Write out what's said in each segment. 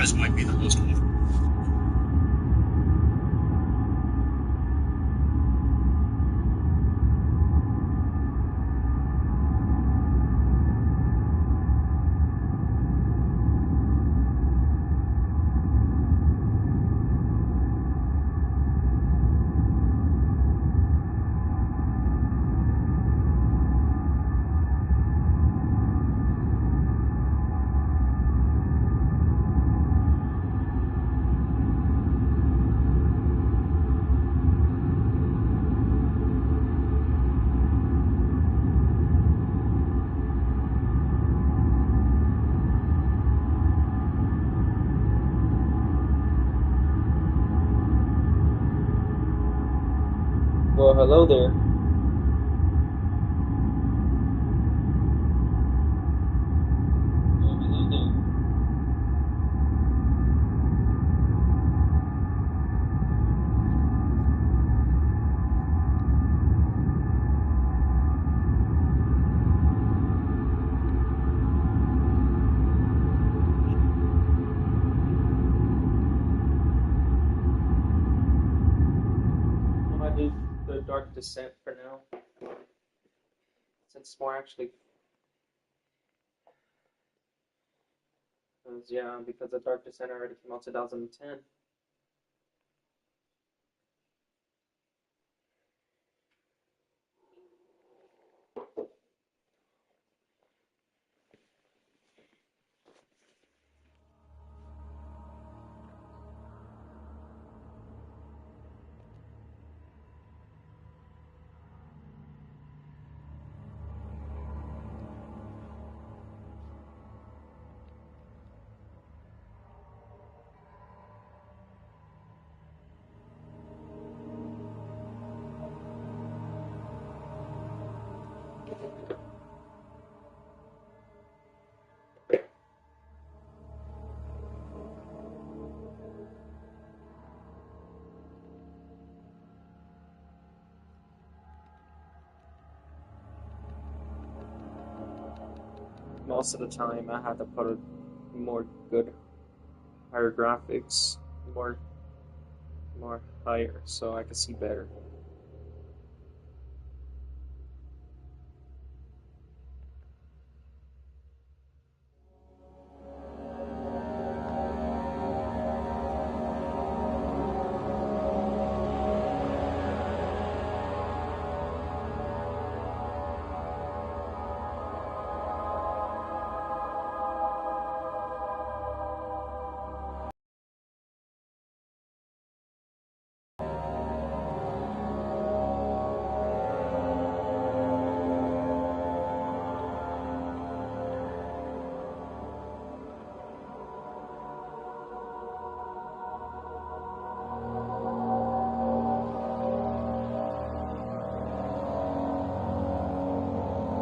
guys might be the most awful. Well, hello there. Well, hello there. I'm gonna do the Dark Descent for now, since it's more actually, because the Dark Descent already came out in 2010. Most of the time, I had to put a more good, higher graphics, more higher, so I could see better.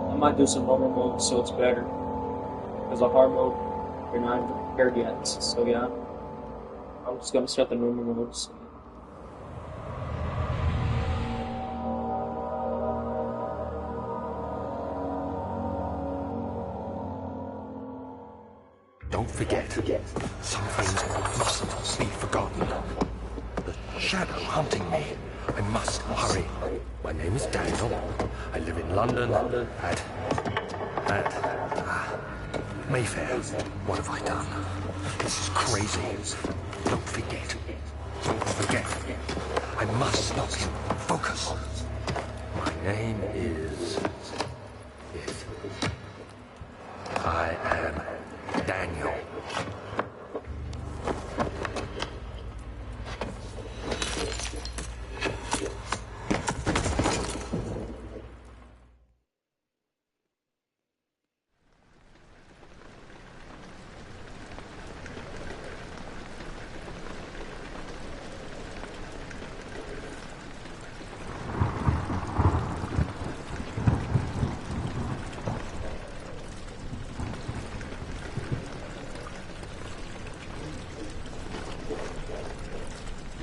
I might do some normal mode so it's better. Because the hard mode, you're not even prepared yet. So yeah, I'm just gonna start the normal mode. So. Don't forget, some things mustn't be forgotten. The shadow hunting me. I must hurry. My name is Daniel. I live in London at Mayfair. What have I done? This is crazy. Don't forget. Don't forget. I must stop him. Focus. My name is... Yes. I am Daniel.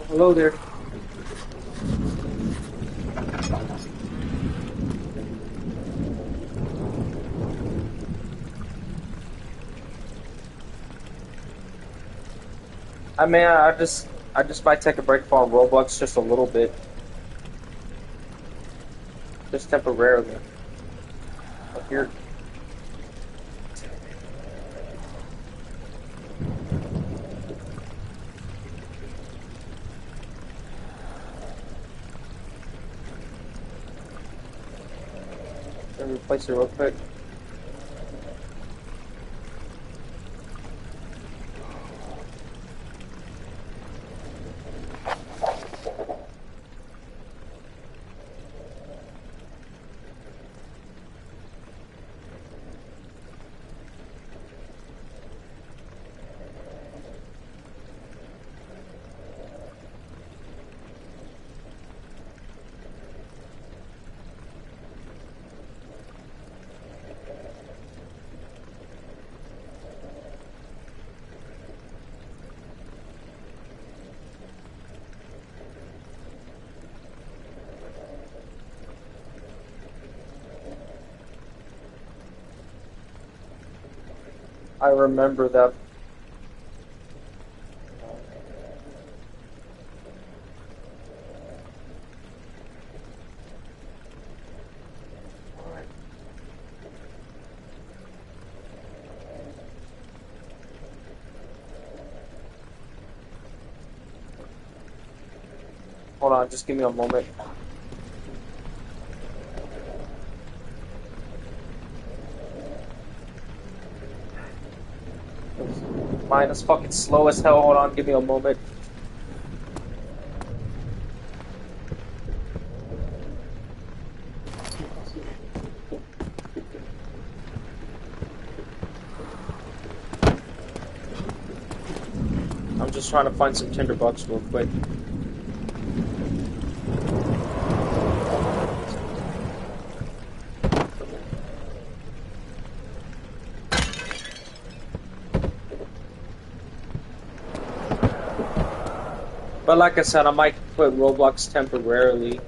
Hello there. I mean, I just might take a break from Roblox just a little bit, just temporarily. Up here. Let me replace it real quick. I remember that. Hold on, just give me a moment. Mine is fucking slow as hell. Hold on, give me a moment. I'm just trying to find some tinderbox real quick. But like I said, I might quit Roblox temporarily.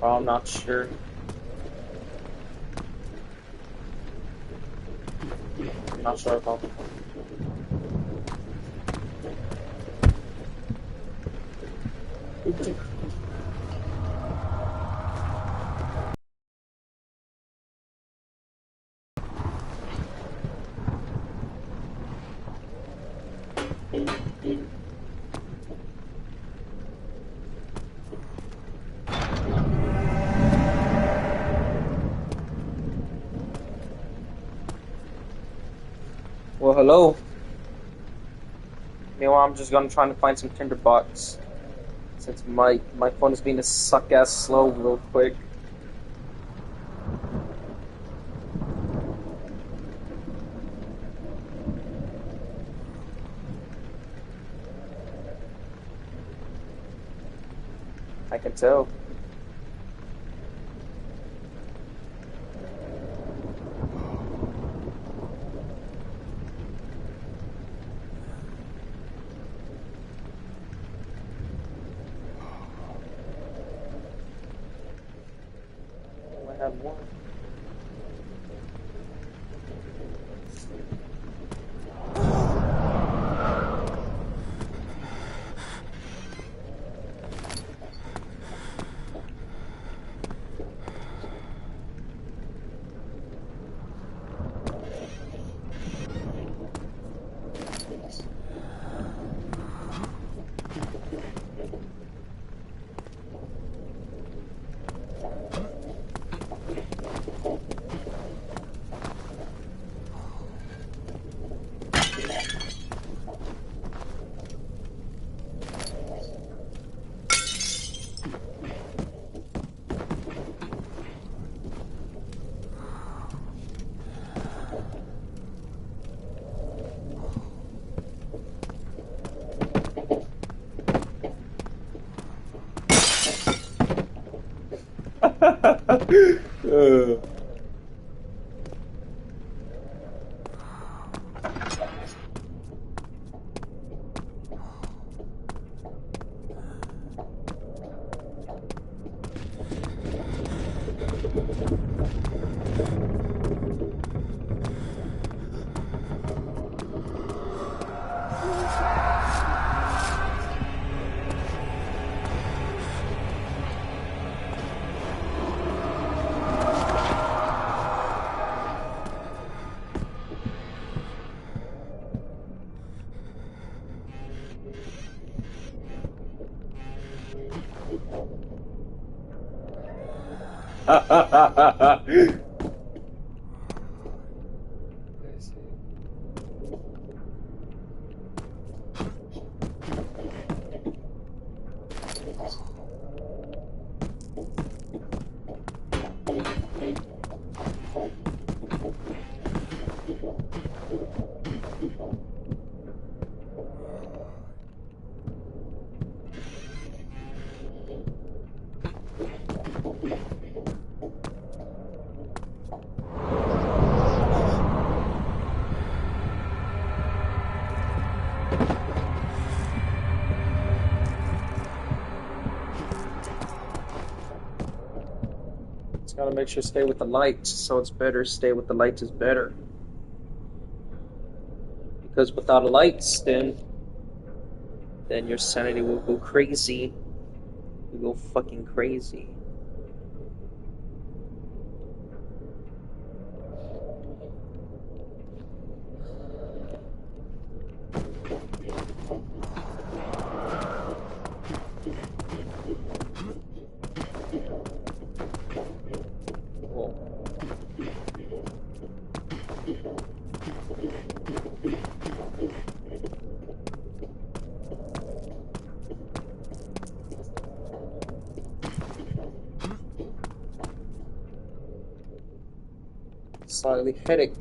I'm not sure. I'm not sure about that. Well, hello. Meanwhile, I'm just gonna try to find some tinderbox. Since my phone is being a suck ass slow real quick. I can tell. I have one. Gotta make sure stay with the lights, so it's better. Stay with the lights is better. Because without lights, then your sanity will go crazy. You'll go fucking crazy. Slightly headache.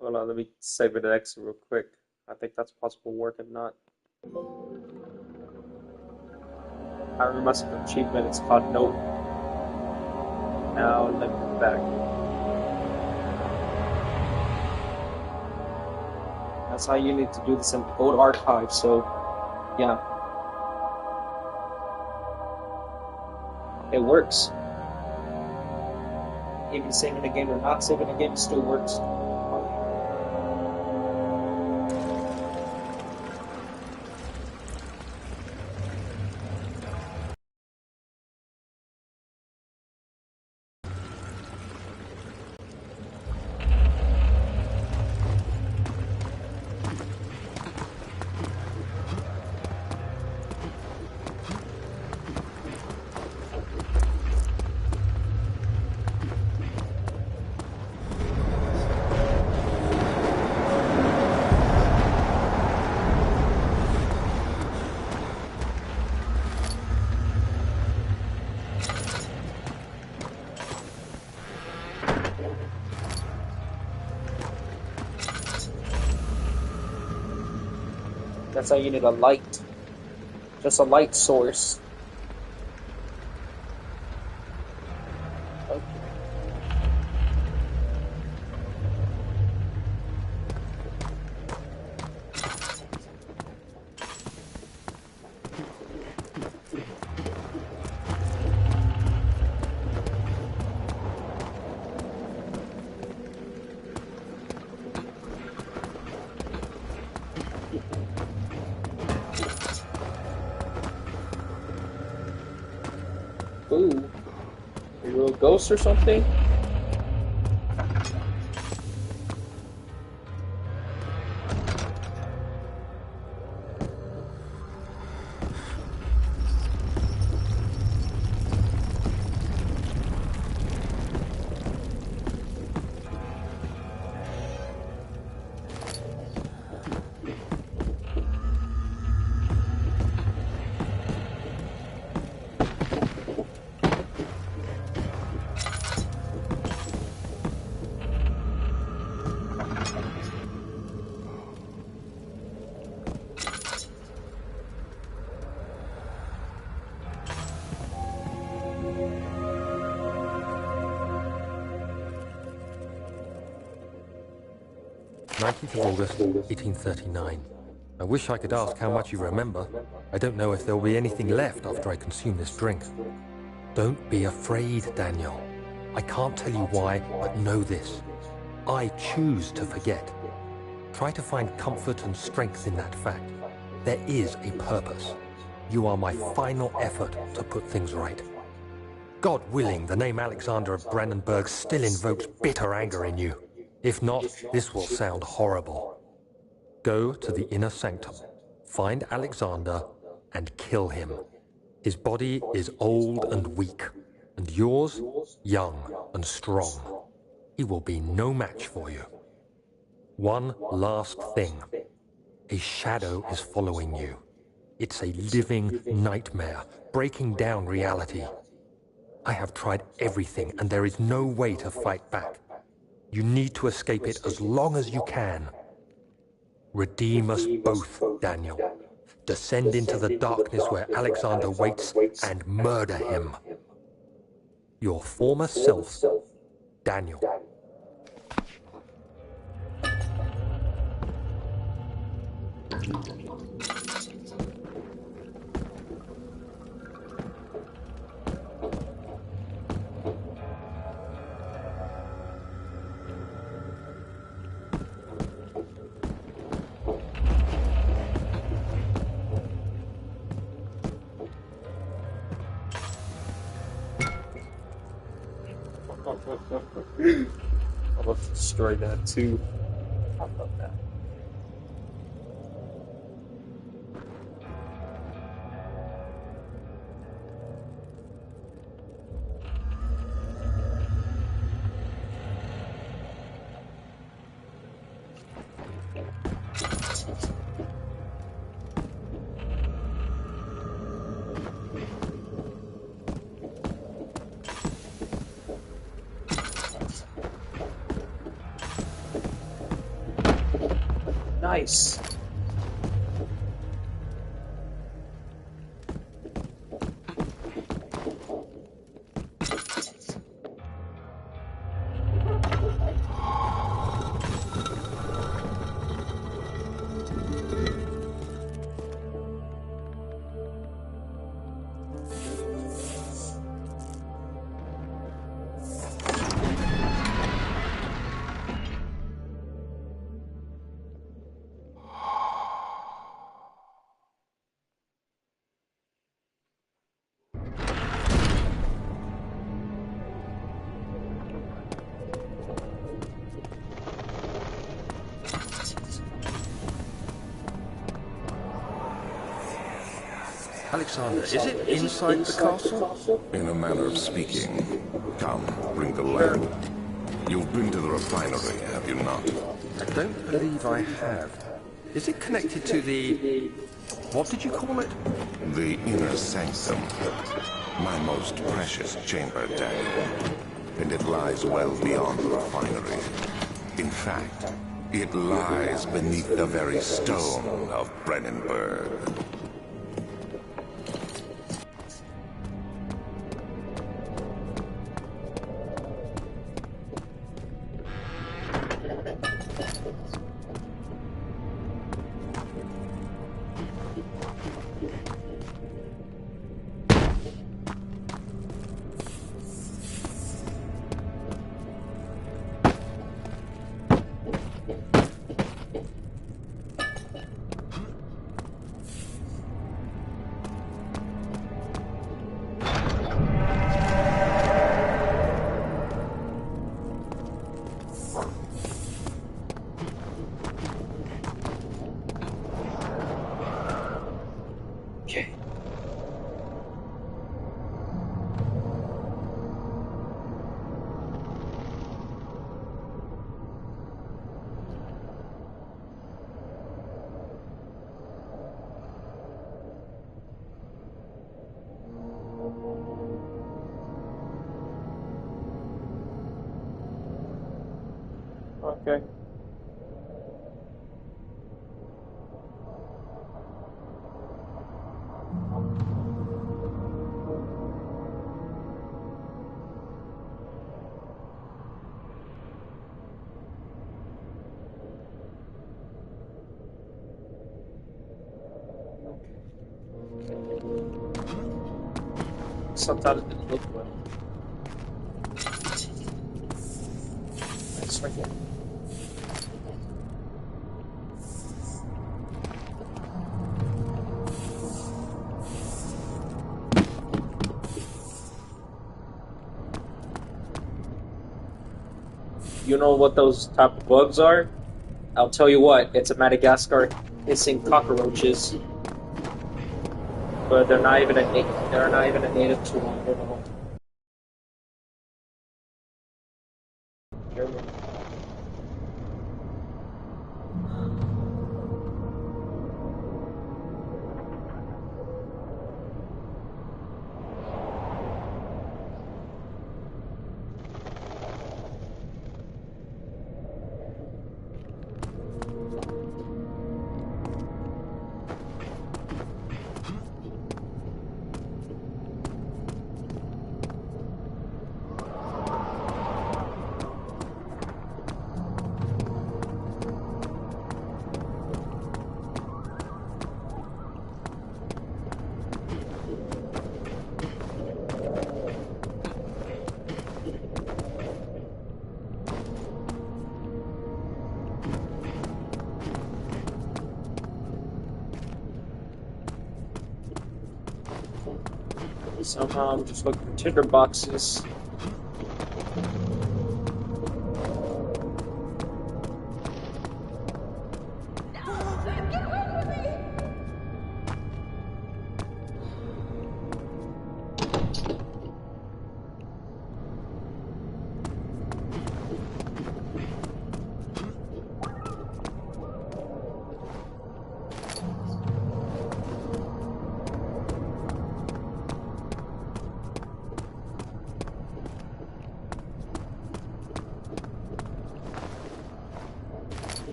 Hold on, let me save it X real quick. I think that's possible work, if not. I remember my achievement, it's called Note. Now let me go back. That's how you need to do this in old archives, so yeah. It works. Even saving the game or not saving the game, it still works. That's how you need a light. Just a light source. Okay. Ooh. Are you a ghost or something? 19th of August, 1839. I wish I could ask how much you remember. I don't know if there will be anything left after I consume this drink. Don't be afraid, Daniel. I can't tell you why, but know this. I choose to forget. Try to find comfort and strength in that fact. There is a purpose. You are my final effort to put things right. God willing, the name Alexander of Brandenburg still invokes bitter anger in you. If not, this will sound horrible. Go to the inner sanctum, find Alexander, and kill him. His body is old and weak, and yours, young and strong. He will be no match for you. One last thing. A shadow is following you. It's a living nightmare, breaking down reality. I have tried everything, and there is no way to fight back. You need to escape it as long as you can. Redeem us both, Daniel. Descend into the darkness where Alexander waits and murder him. Your former self, Daniel. I'll have to destroy that too. I love that. Nice. Alexander, is it inside the castle? In a manner of speaking. Come, bring the lamp. You've been to the refinery, have you not? I don't believe I have. Is it connected to the... what did you call it? The inner sanctum. My most precious chamber, Daniel. And it lies well beyond the refinery. In fact, it lies beneath the very stone of Brandenburg. Okay. sometimes didn't look well. It's right here. You know what those type of bugs are? I'll tell you what, it's a Madagascar hissing cockroaches. But they're not even a native to one, you know. Somehow I'm just looking for tinder boxes.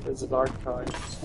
There's an archives.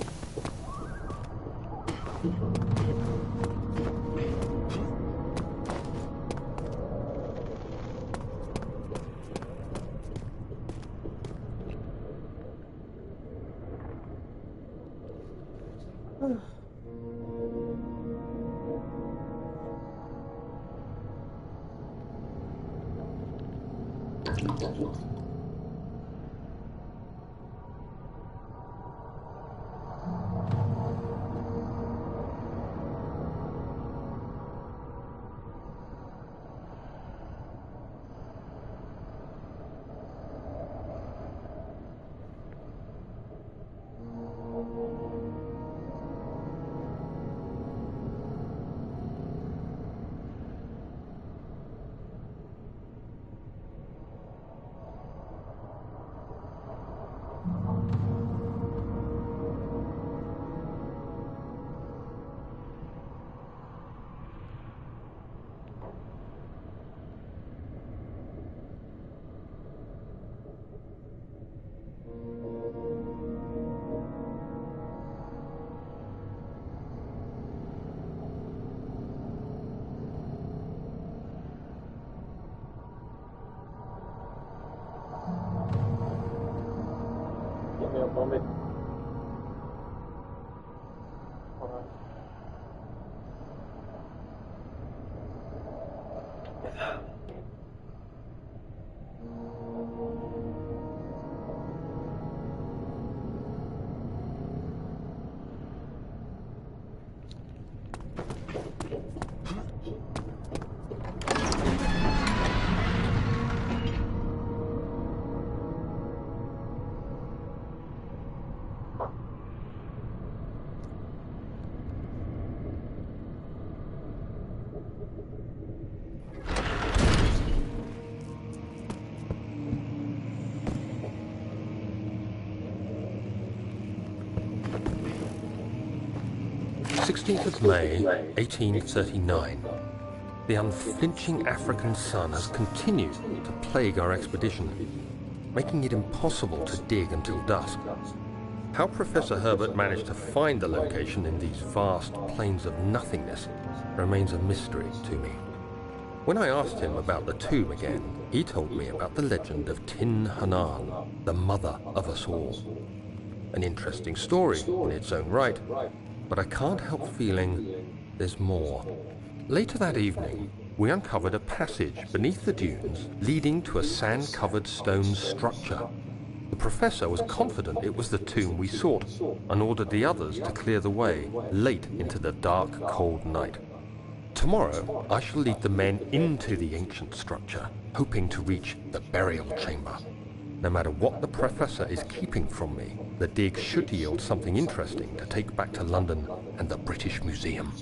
Give me a moment. Alright. May 1839. The unflinching African sun has continued to plague our expedition, making it impossible to dig until dusk. How Professor Herbert managed to find the location in these vast plains of nothingness remains a mystery to me. When I asked him about the tomb again, he told me about the legend of Tin Hanan, the mother of us all. An interesting story in its own right, but I can't help feeling there's more. Later that evening, we uncovered a passage beneath the dunes leading to a sand-covered stone structure. The professor was confident it was the tomb we sought and ordered the others to clear the way late into the dark, cold night. Tomorrow, I shall lead the men into the ancient structure, hoping to reach the burial chamber. No matter what the professor is keeping from me, the dig should yield something interesting to take back to London and the British Museum.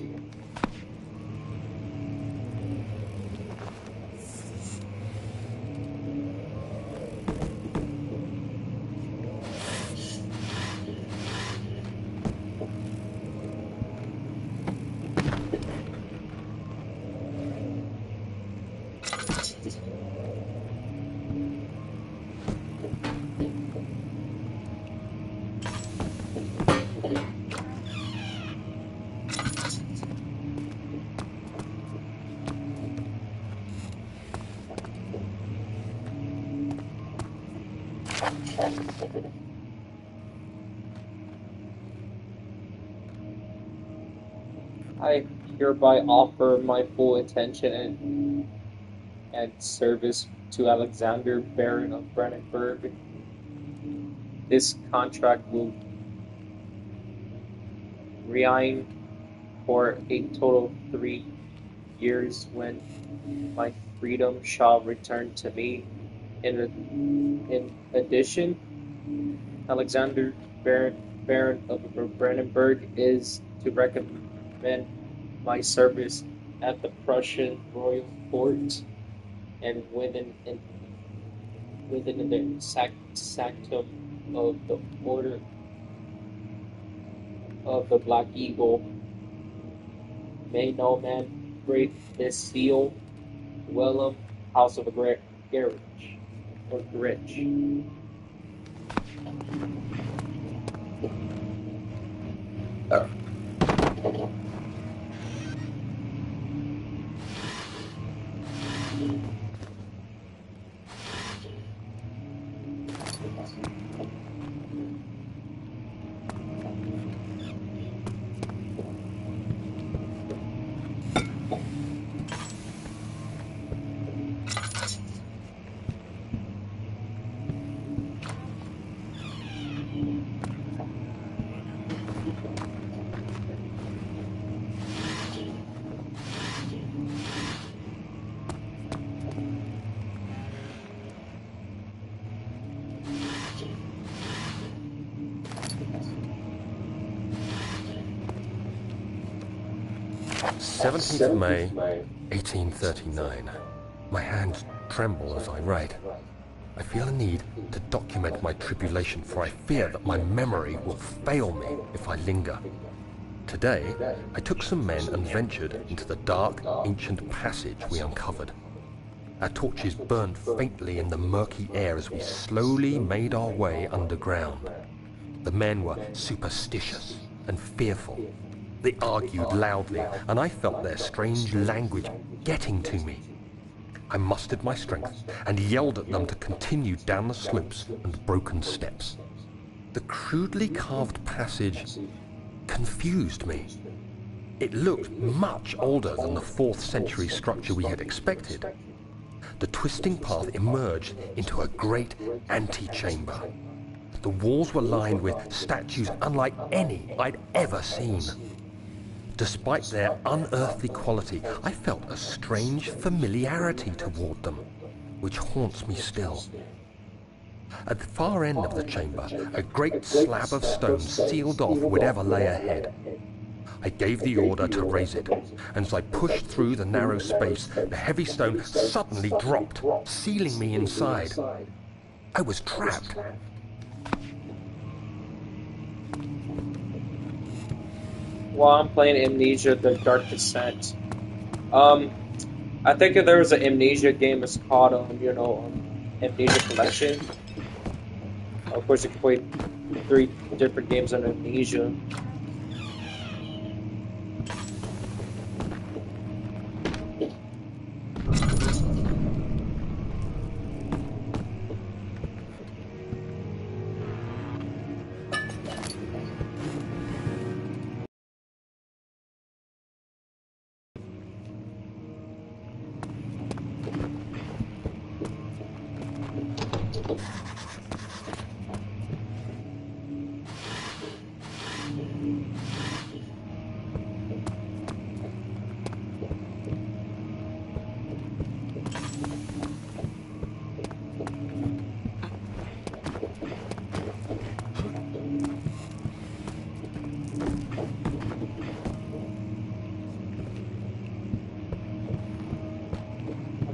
I hereby offer my full attention and service to Alexander, Baron of Brandenburg. This contract will reign for a total of 3 years, when my freedom shall return to me. In addition, Alexander, Baron of Brandenburg, is to recommend my service at the Prussian royal court and within the sanctum of the Order of the Black Eagle. May no man break this seal. Willem, House of a Garage or Gritch. May 1839. My hands tremble as I write. I feel a need to document my tribulation, for I fear that my memory will fail me if I linger. Today, I took some men and ventured into the dark, ancient passage we uncovered. Our torches burned faintly in the murky air as we slowly made our way underground. The men were superstitious and fearful. They argued loudly, and I felt their strange language getting to me. I mustered my strength and yelled at them to continue down the slopes and broken steps. The crudely carved passage confused me. It looked much older than the 4th century structure we had expected. The twisting path emerged into a great antechamber. The walls were lined with statues unlike any I'd ever seen. Despite their unearthly quality, I felt a strange familiarity toward them, which haunts me still. At the far end of the chamber, a great slab of stone sealed off whatever lay ahead. I gave the order to raise it, and as I pushed through the narrow space, the heavy stone suddenly dropped, sealing me inside. I was trapped. While I'm playing Amnesia: The Dark Descent, I think if there was an Amnesia game, it's called Amnesia Collection. Of course, you can play 3 different games on Amnesia.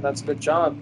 That's a good job.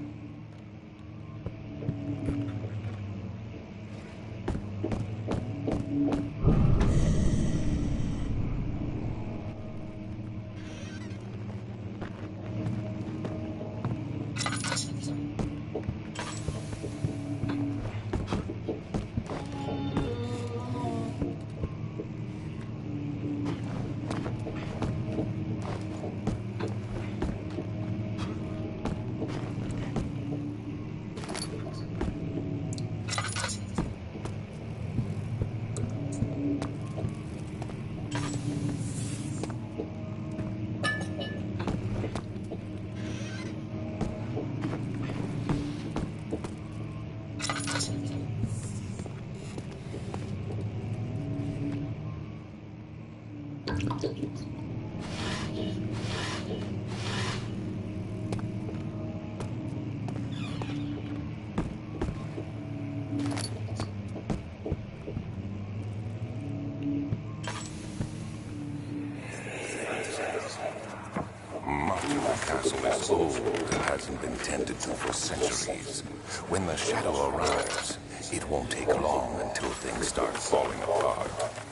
Much of the castle is old and hasn't been tended to for centuries. When the shadow arrives, it won't take long until things start falling apart.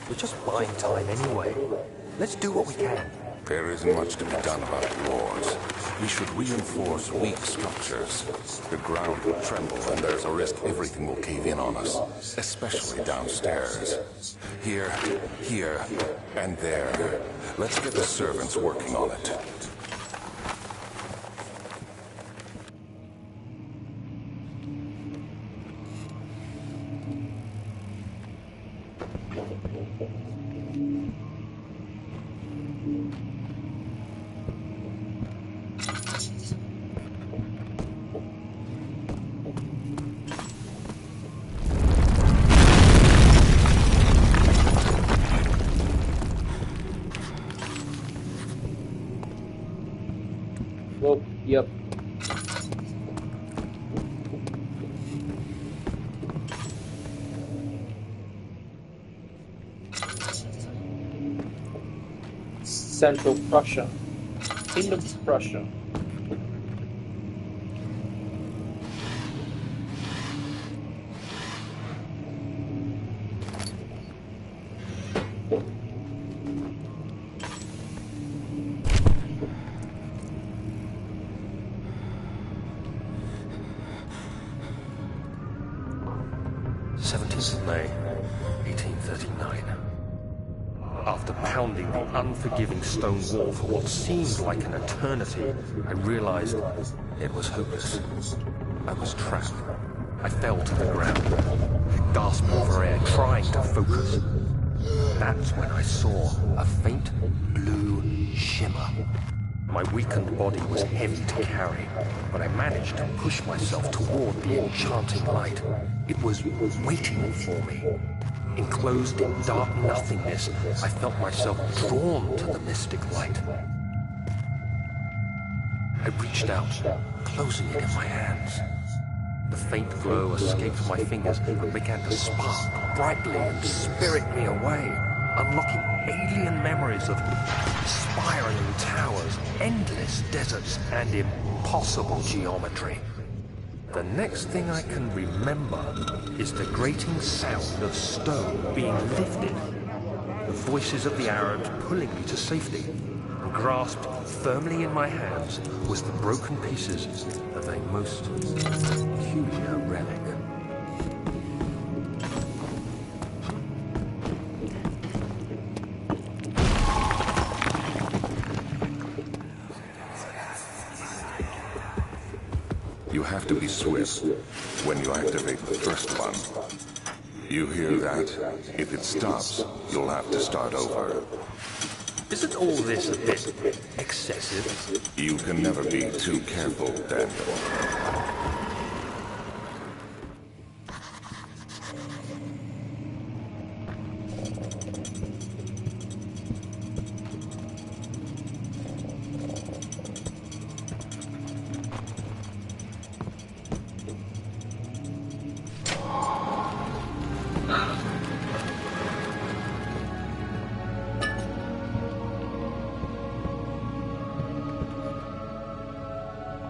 We're just buying time anyway. Let's do what we can. There isn't much to be done about the walls. We should reinforce weak structures. The ground will tremble and there's a risk everything will cave in on us, especially downstairs. Here, and there. Let's get the servants working on it. Well, yep. Central Prussia. Kingdom of Prussia. May 1839. After pounding the unforgiving stone wall for what seemed like an eternity, I realized it was hopeless. I was trapped. I fell to the ground, gasping for air, trying to focus. That's when I saw a faint blue shimmer. My weakened body was heavy to carry, but I managed to push myself toward the enchanting light. It was waiting for me. Enclosed in dark nothingness, I felt myself drawn to the mystic light. I reached out, closing it in my hands. The faint glow escaped my fingers and began to spark brightly and spirit me away, unlocking alien memories of spiraling towers, endless deserts, and impossible geometry. The next thing I can remember is the grating sound of stone being lifted, the voices of the Arabs pulling me to safety. Grasped firmly in my hands was the broken pieces of a most peculiar relic. You have to be swift when you activate the first one. You hear that? If it stops, you'll have to start over. Isn't all this a bit excessive? You can never be too careful, Daniel.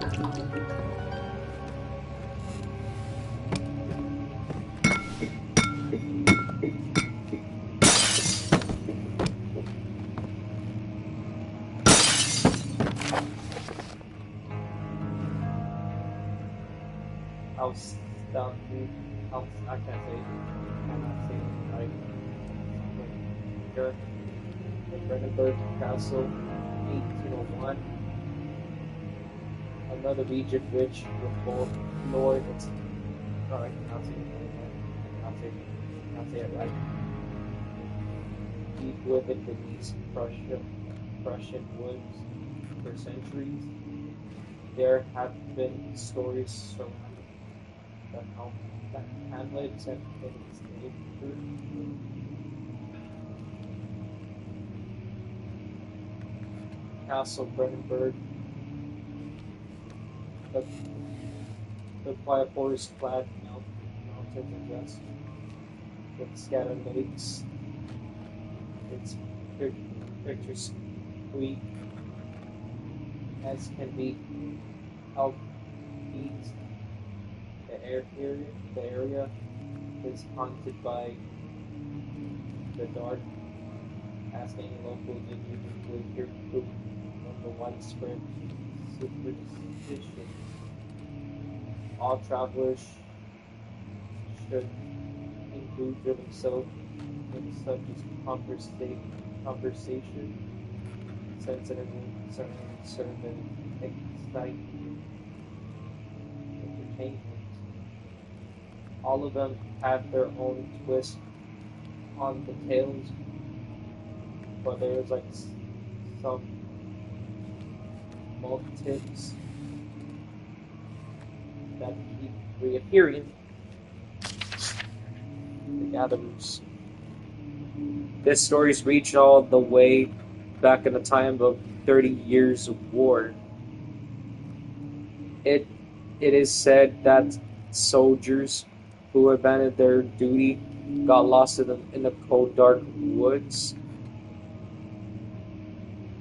House stuff, dude. House, I can't say it. I'm not saying it right. Here, the Brandenburg Castle, 1801. Another Egypt rich with Lord. It's alright. I'll say it right. I'll say it right. Deep within beneath Prussian woods for centuries, there have been stories surrounding that hamlets and its neighborhood. Castle Brandenburg, the quiet forest-clad mountains and west with scattered lakes. Its pictures sweet as can be outbeat. The area is haunted by the dark, as any local individual would hear proof of the widespread superstition. All travelers should include themselves in such conversation, sensitive concerning certain exciting entertainment. All of them have their own twist on the tales, but there's like some motifs that keep reappearing. The Gatherers. This story's reached all the way back in the time of 30 Years of War. It is said that soldiers who abandoned their duty got lost in the cold, dark woods.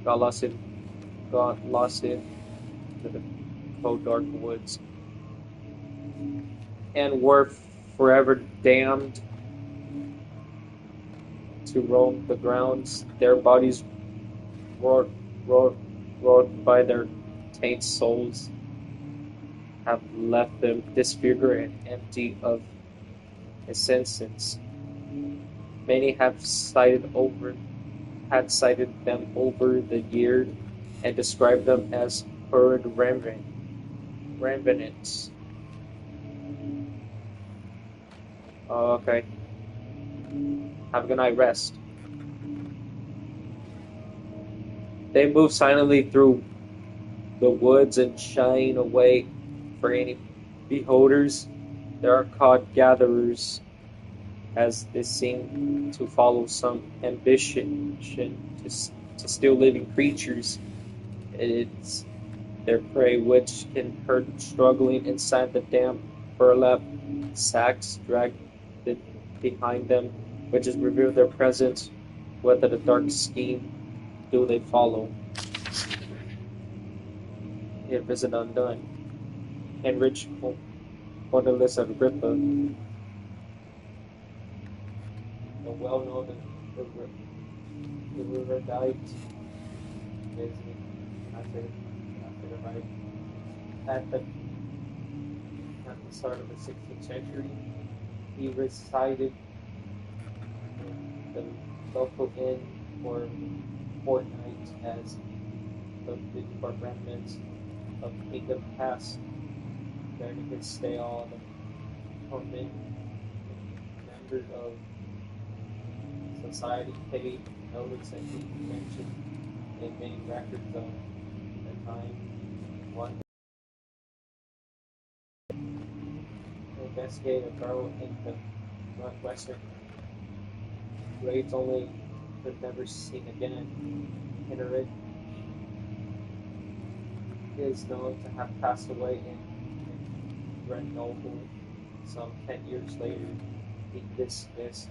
Got lost in the cold, dark woods, and were forever damned to roam the grounds. Their bodies wrought by their taint souls have left them disfigured and empty of essence. Many had cited them over the years and described them as horrid revenants. Okay. Have a good night, rest. They move silently through the woods and shying away for any beholders. They are called gatherers, as they seem to follow some ambition to steal living creatures. It's their prey which can hurt struggling inside the damp burlap sacks dragged behind them, which is reveal their presence, whether the dark scheme do they follow. Here visit undone. Heinrich Cornelis Agrippa, the well-known the river died. I said it right. At the start of the 16th century, he resided in the local inn for a fortnight as the remnants of Kingdom Past. During his stay on the torment, members of society paid notice and he mentioned in many records of the time. One investigate a burrow in the northwestern grades only but never seen again. Heinrich is known to have passed away in Grenoble some 10 years later. He dismissed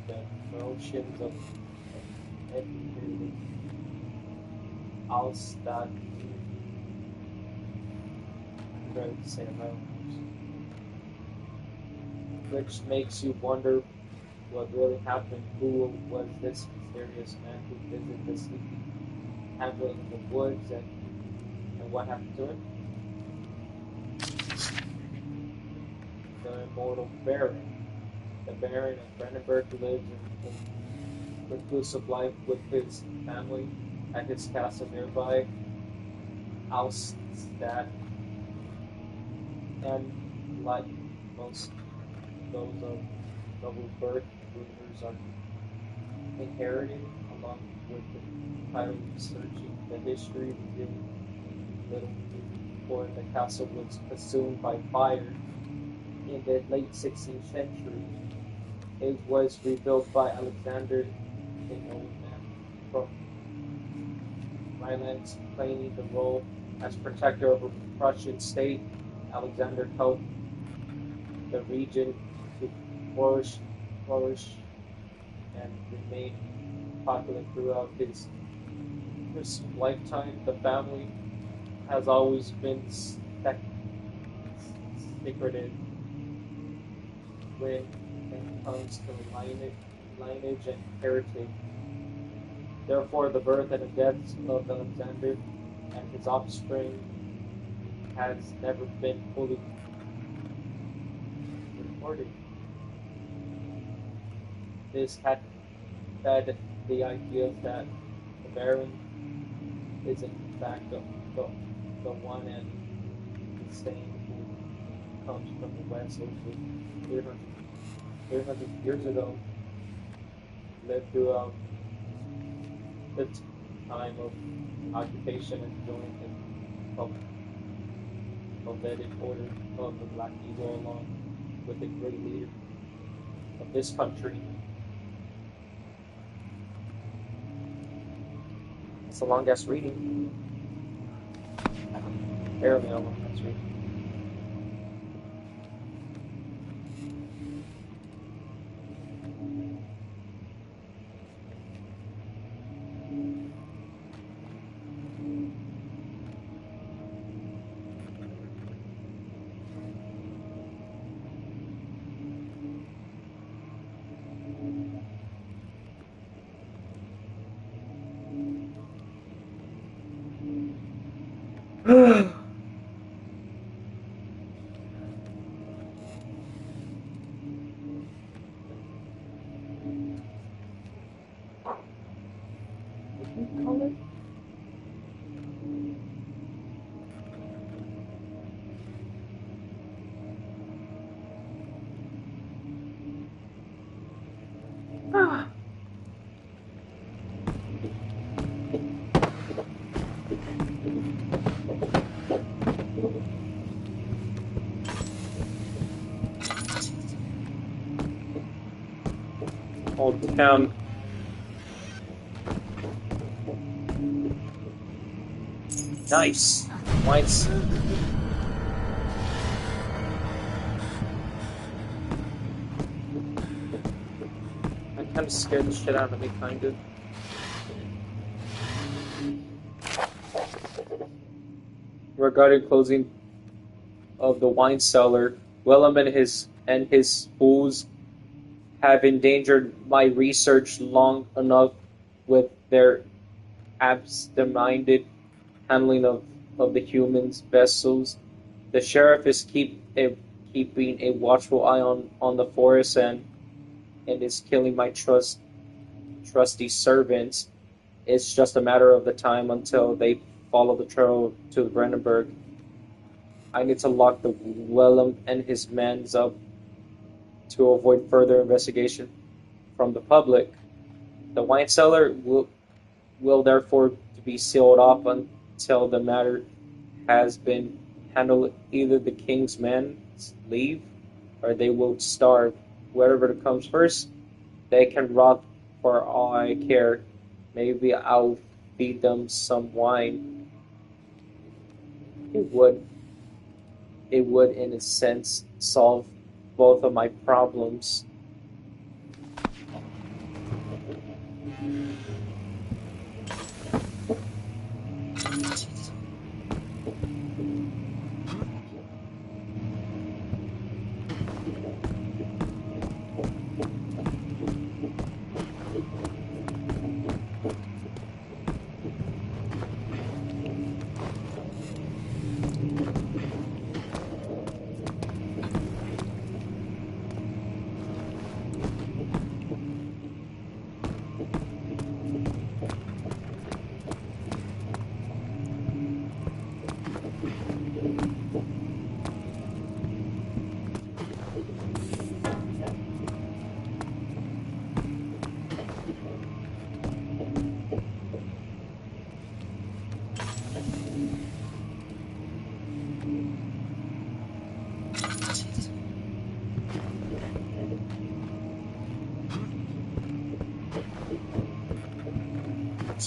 the notions of Edmund Alstad Right, Sam Reynolds. Which makes you wonder what really happened. Who was this mysterious man who visited the sleepy hamlet in the woods, and what happened to him? The immortal Baron. The Baron of Brandenburg lives in reclusive life with his family at his castle nearby, Alstadt, and like most those of noble birth, rumors are inherited, along with the title researching the history, revealing little before the castle was consumed by fire in the late 16th century. It was rebuilt by Alexander, an old man from Rhineland, playing the role as protector of a Prussian state. Alexander helped the region to flourish and remain popular throughout his lifetime. The family has always been secretive when it comes to lineage and heritage. Therefore, the birth and the deaths of Alexander and his offspring has never been fully recorded. This had fed the idea that the Baron is in fact the one and the same who comes from the West over 300 years ago, lived throughout the time of occupation and joined the Helvetic Order of the Black Eagle along with the great leader of this country. It's a long ass reading. Barely a long ass reading. Old town. Nice. Wines. That kind of scared the shit out of me, kind of. Regarding closing of the wine cellar, Willem and his fools have endangered my research long enough with their absent-minded handling of the humans' vessels. The sheriff is keeping a watchful eye on the forest and is killing my trusty servants. It's just a matter of the time until they follow the trail to Brandenburg. I need to lock the Willem and his men up to avoid further investigation from the public. The wine cellar will therefore be sealed off until the matter has been handled. Either the king's men leave or they will starve. Whatever comes first, they can rot for all I care. Maybe I'll feed them some wine. It would, in a sense, solve both of my problems.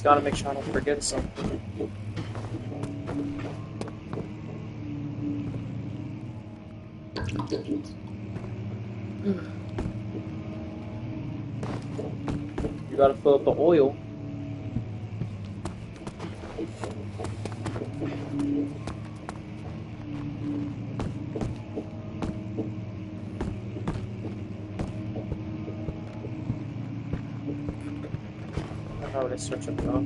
just gotta make sure I don't forget something. You gotta fill up the oil. I already switched it off.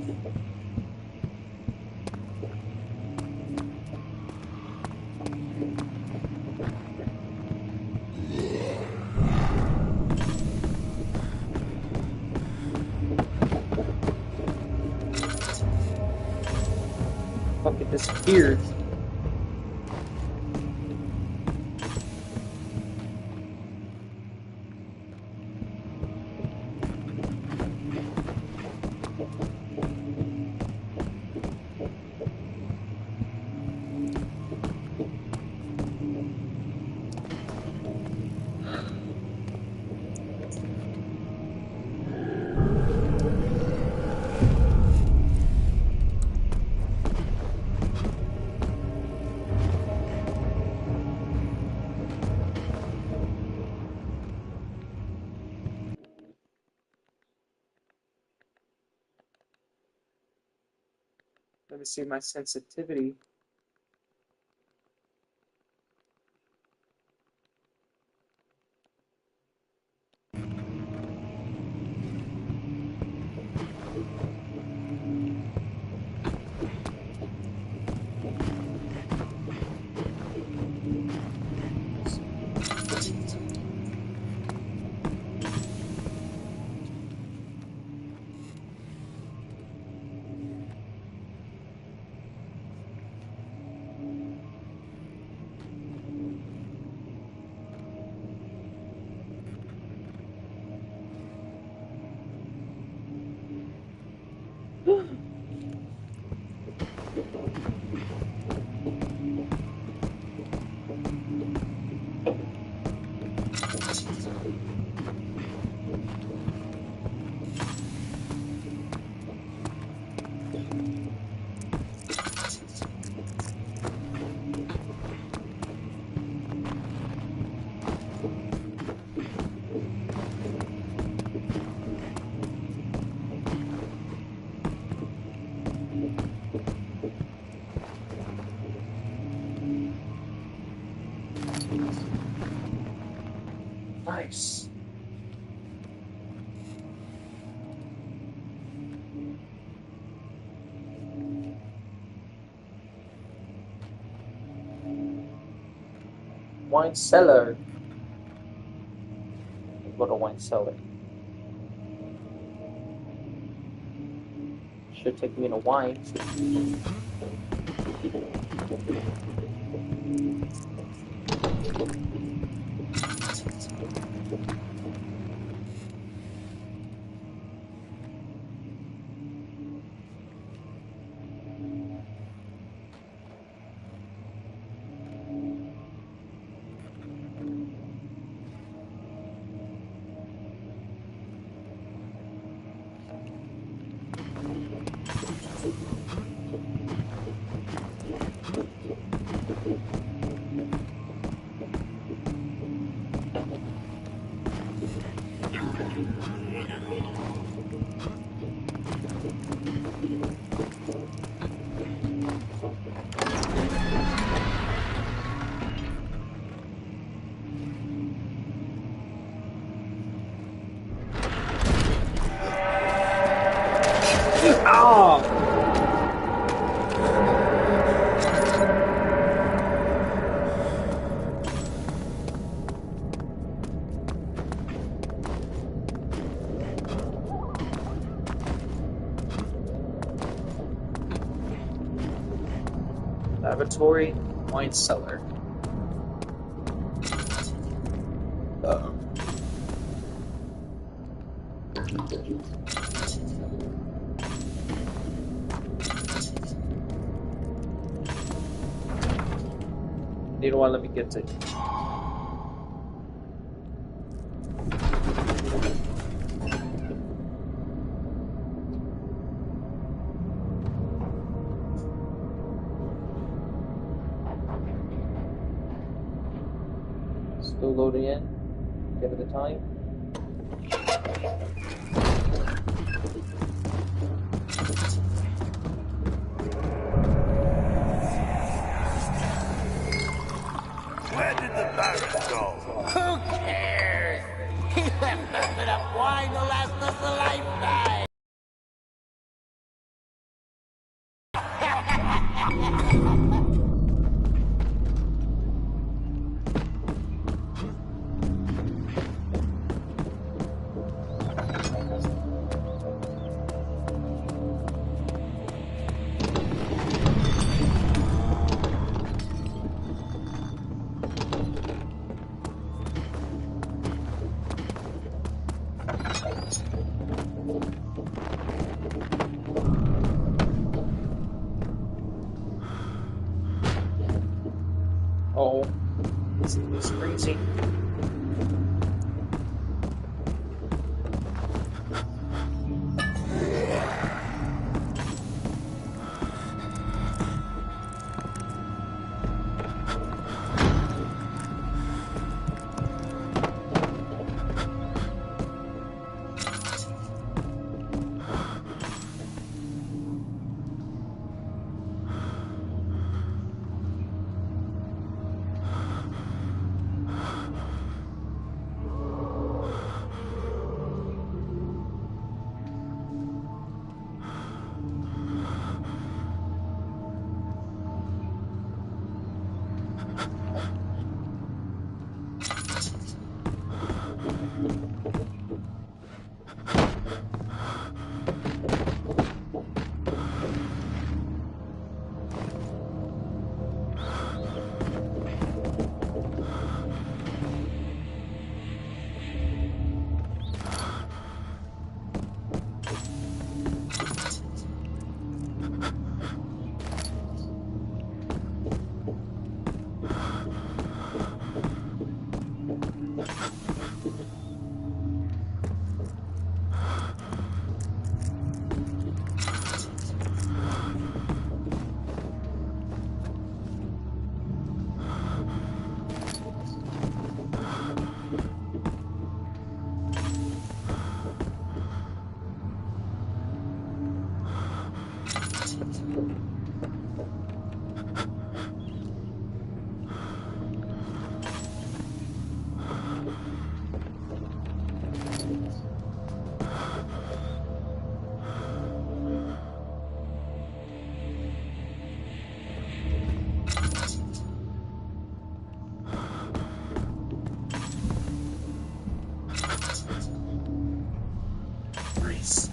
Fucking disappeared. Let me see my sensitivity. Nice. Wine cellar. Go to wine cellar. Should take me to wine. Ah! Laboratory, wine cellar. You know what? Let me get to it. Still loading in. Give it the time. Where did the Baron go? Who cares? He left us enough wine to last us a lifetime. Oh, this is crazy. Nice.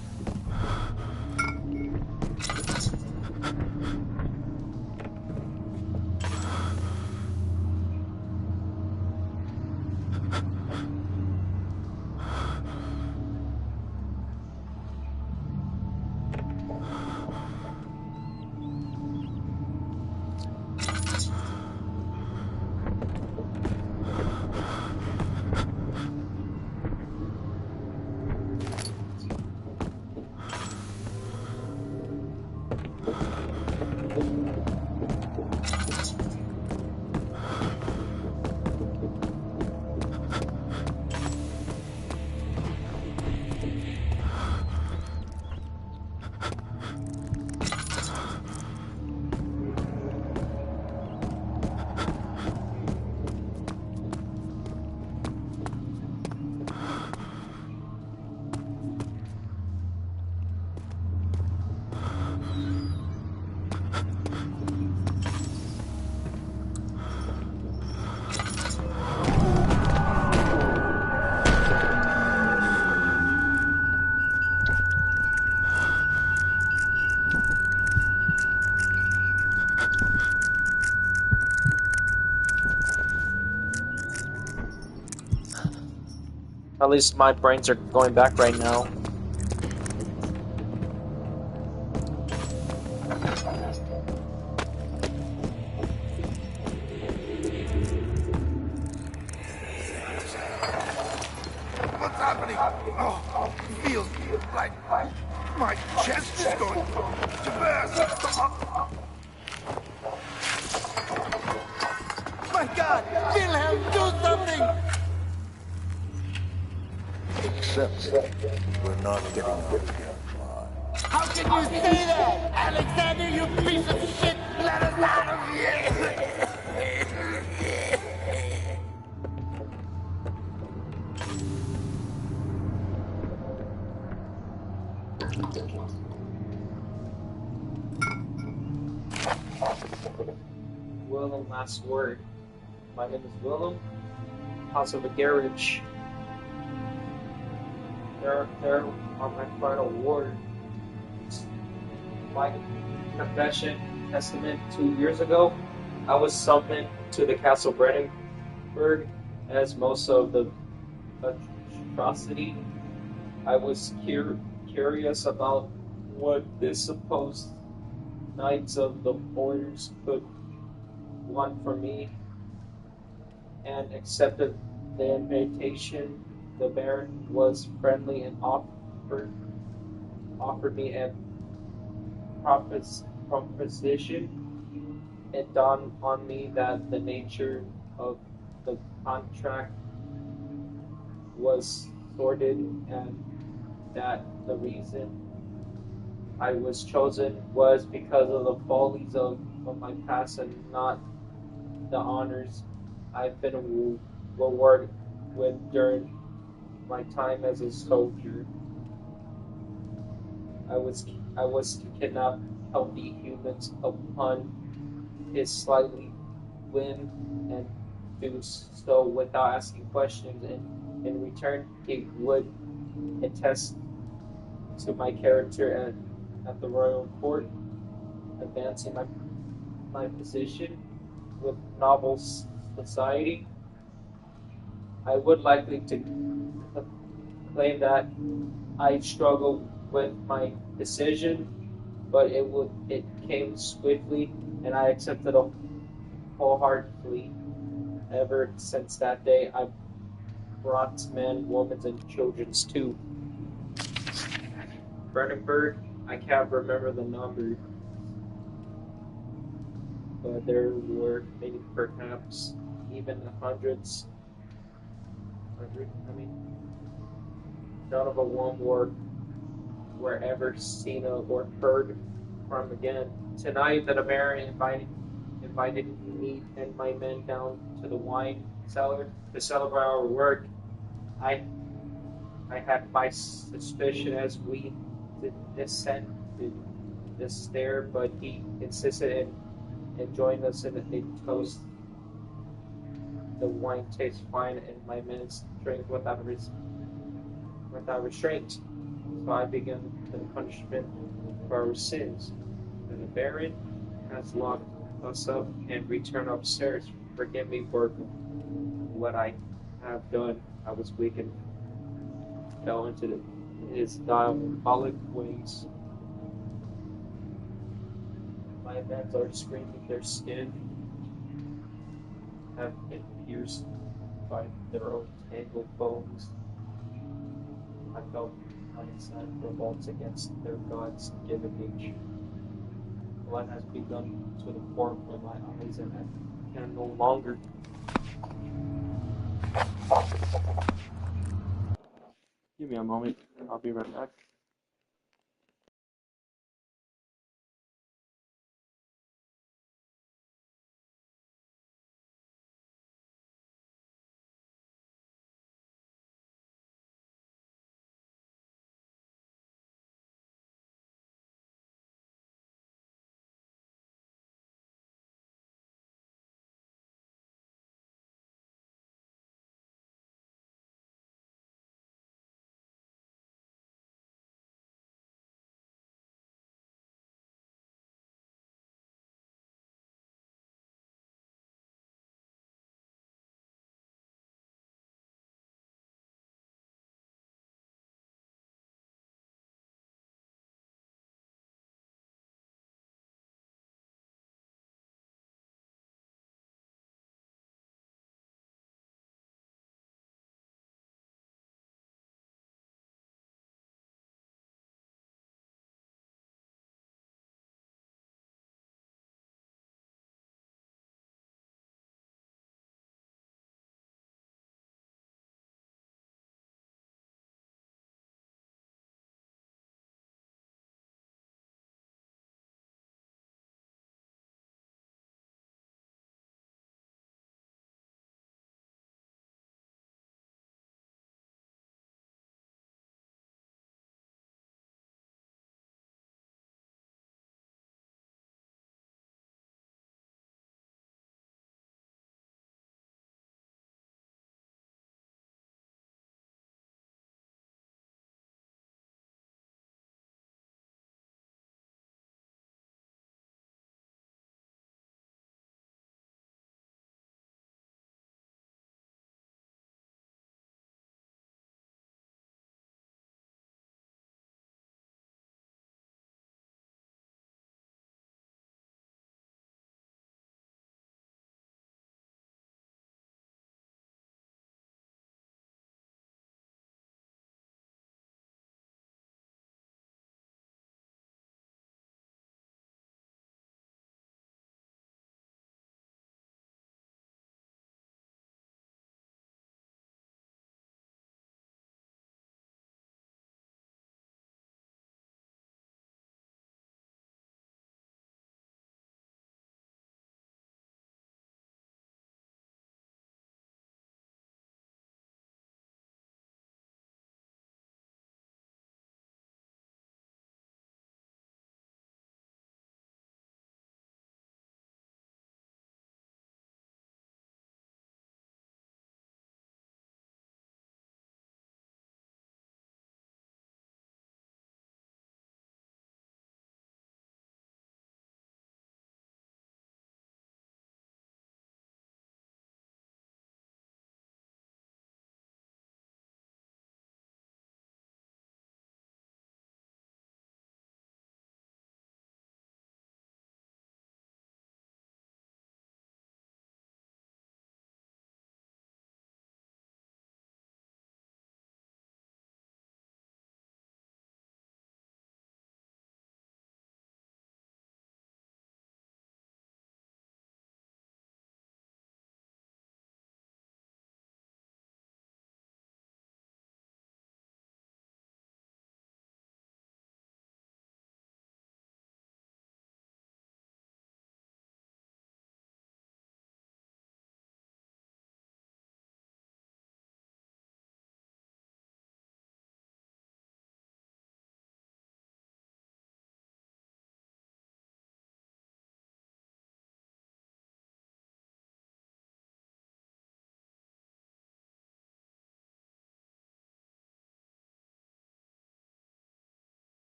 At least my brains are going back right now. What's happening? Oh, it feels like my chest is going to burst. My God! Wilhelm, do something! Except, we're not getting out of here alive. How can you say that? Alexander, you piece of shit! Let us out of here! Willem, last word. My name is Willem. House of the Garage. There are my final words. My confession, testament 2 years ago, I was summoned to the Castle Brandenburg as most of the atrocity. I was curious about what the supposed Knights of the Orders could want from me, and accepted the invitation. The Baron was friendly and offered me a proposition. It dawned on me that the nature of the contract was sordid, and that the reason I was chosen was because of the follies of my past and not the honors I've been rewarded with during my time as a soldier. I was kidnapped healthy humans upon his slightly whim, and do so without asking questions, and in return he would attest to my character at the royal court, advancing my position with novel society. I would likely to claim that I struggled with my decision, but it came swiftly, and I accepted it wholeheartedly. Ever since that day, I've brought men, women, and children too. Brandenburg, I can't remember the number, but there were many, perhaps even hundreds. I mean, none of them were ever seen or heard from again. Tonight, the Baron invited me and my men down to the wine cellar to celebrate our work. I I had my suspicion as we descended the stair, but he insisted in joining us in a toast. The wine tastes fine, and my men drink without restraint. So I began the punishment for our sins. And the Baron has locked us up and returned upstairs. Forgive me for what I have done. I was weak and fell into his diabolic ways. My men are screaming, their skin have been pierced by their own tangled bones. I felt my inside revolts against their God's given nature. Blood has begun to pour from my eyes, and I can no longer. Give me a moment. I'll be right back.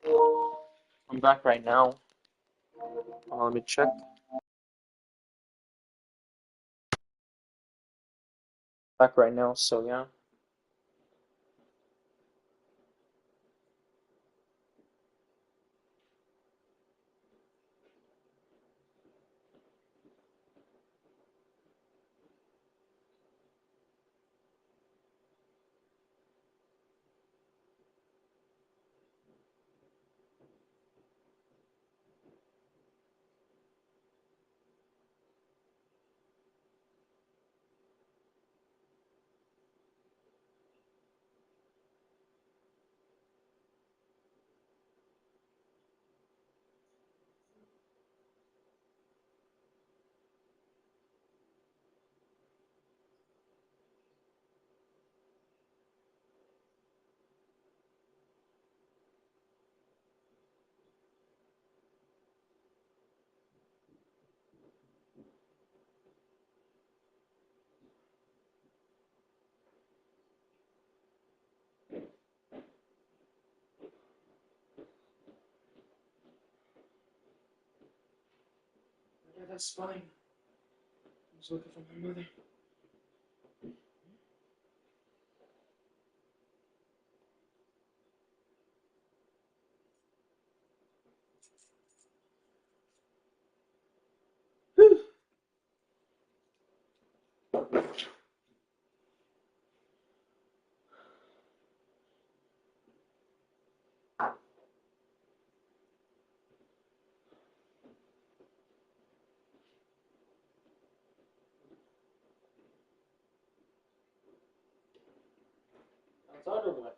I'm back right now. Let me check. Back right now, so yeah. Yeah, that's fine. I was looking for my mother. Outside or what?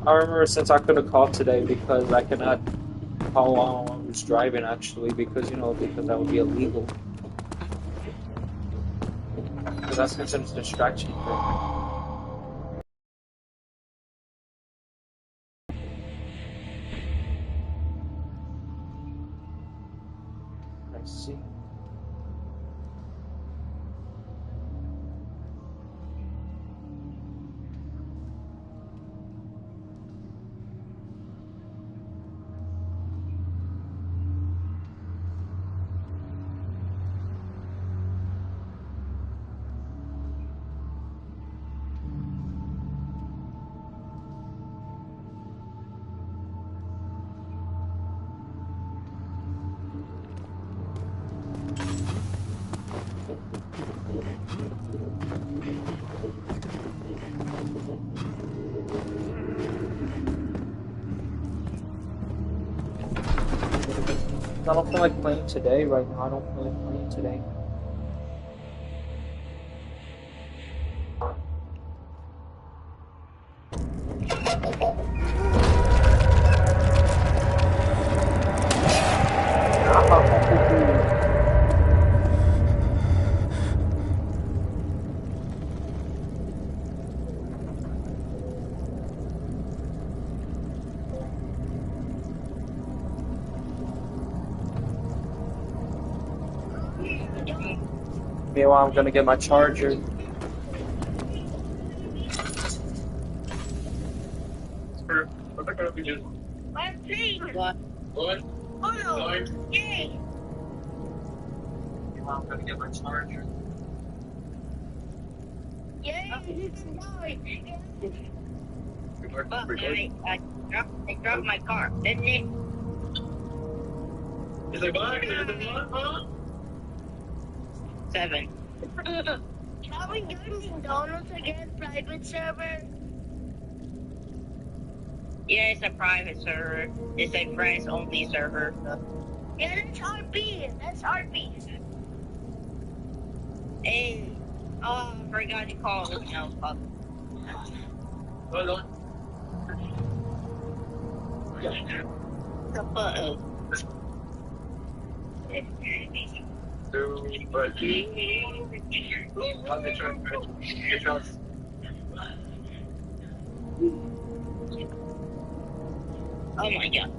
I remember since I couldn't call today because I cannot call while I was driving actually because because that would be illegal. Because that's considered a distraction thing. I see. I don't feel like playing today right now. I don't feel like playing today. Meanwhile, I'm gonna get my charger. I'm playing. What? Oh no! Yay! Meanwhile, I'm gonna get my charger. Yay! It's nice. Well, I dropped my car, didn't it? Is it back? Is it on, huh? 7. Can we go to McDonald's again? Private server? Yeah, it's a private server. It's a friends only server. Yeah, that's RP. That's RP. Hey, oh, I forgot to call. No, fuck. Hold on. The fuck? Oh my god.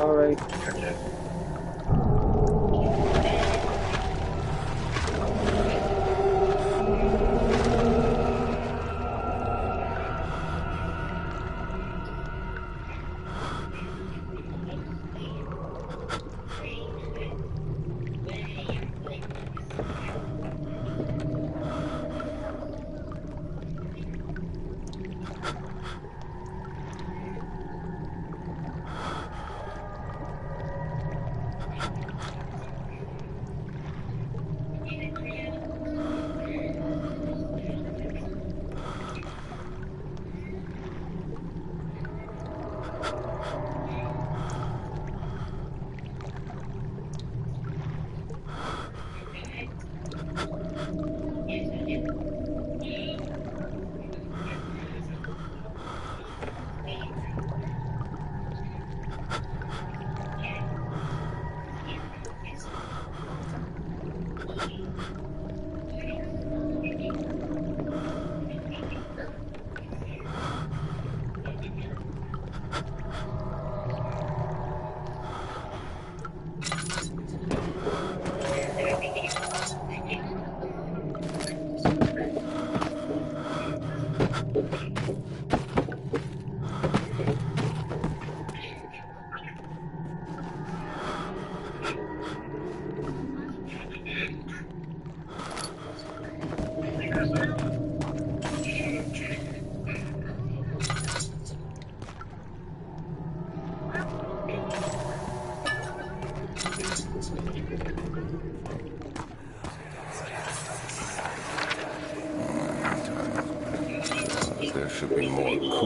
Alright.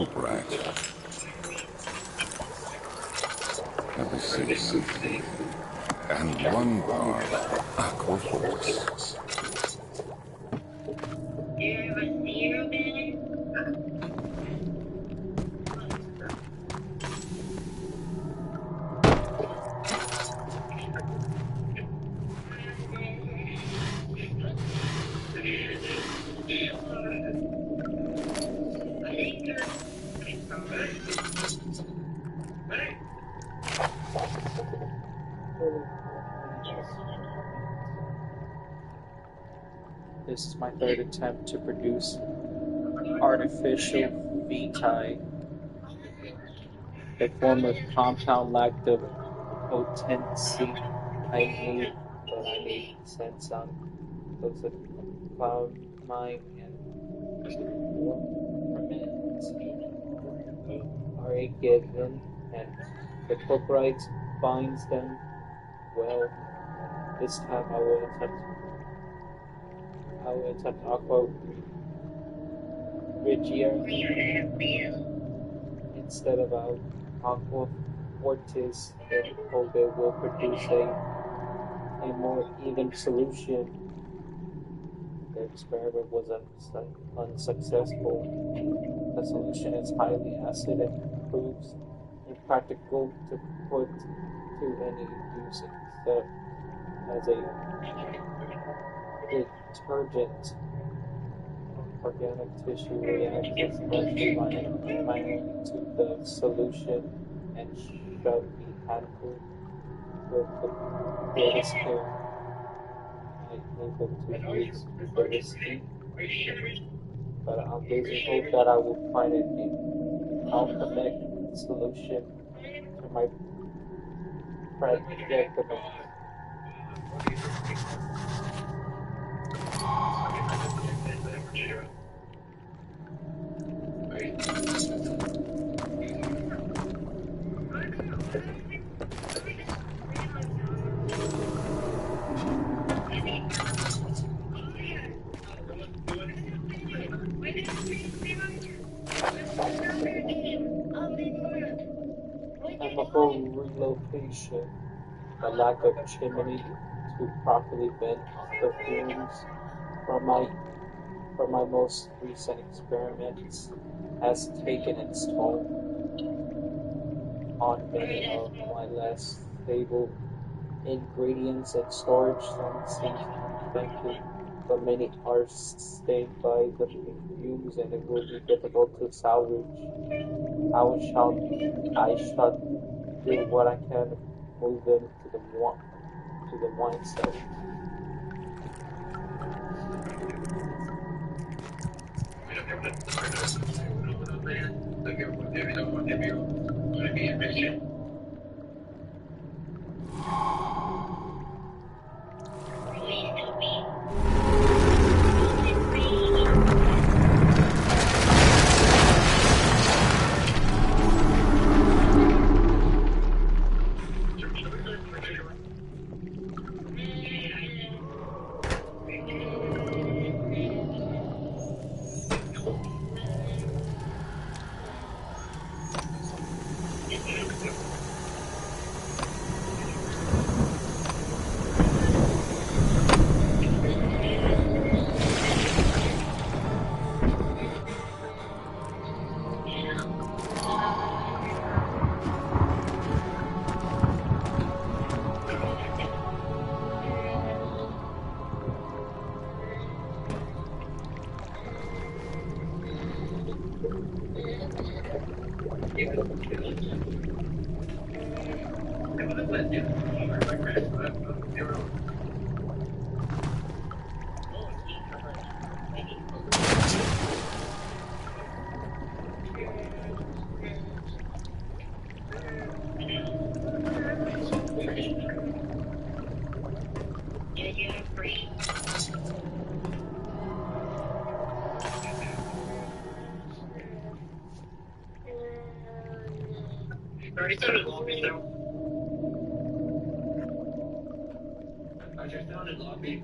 poop rat. Let me see. And one bar aqua force. This is my third attempt to produce artificial vitae, a form of compound lactic potency I need since I'm close to cloud mine and are a given, and the copyright binds them. Well, this time I will attempt aqua regia instead of aqua fortis, and hope it will produce a more even solution. The experiment was unsuccessful. The solution is highly acid and proves impractical to put to any use except as a detergent. Organic tissue reacts especially violently to the solution and should be handled with the greatest care. I able to use this heat, but I'm losing hope that I will find an alchemic solution to my predicament. Chemical relocation, the lack of chimney to properly vent the fumes from my most recent experiments has taken its toll on many of my less stable ingredients and storage. Some seem unthinking, but many are stained by the fumes, and it will be difficult to salvage. I shall do what I can to move them to the wine cellar. Already started lobby now. I just started lobby.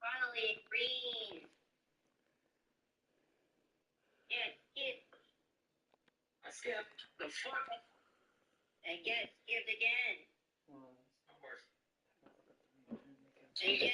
Finally, green. Get. I skipped the fuck. And get skipped again. And get.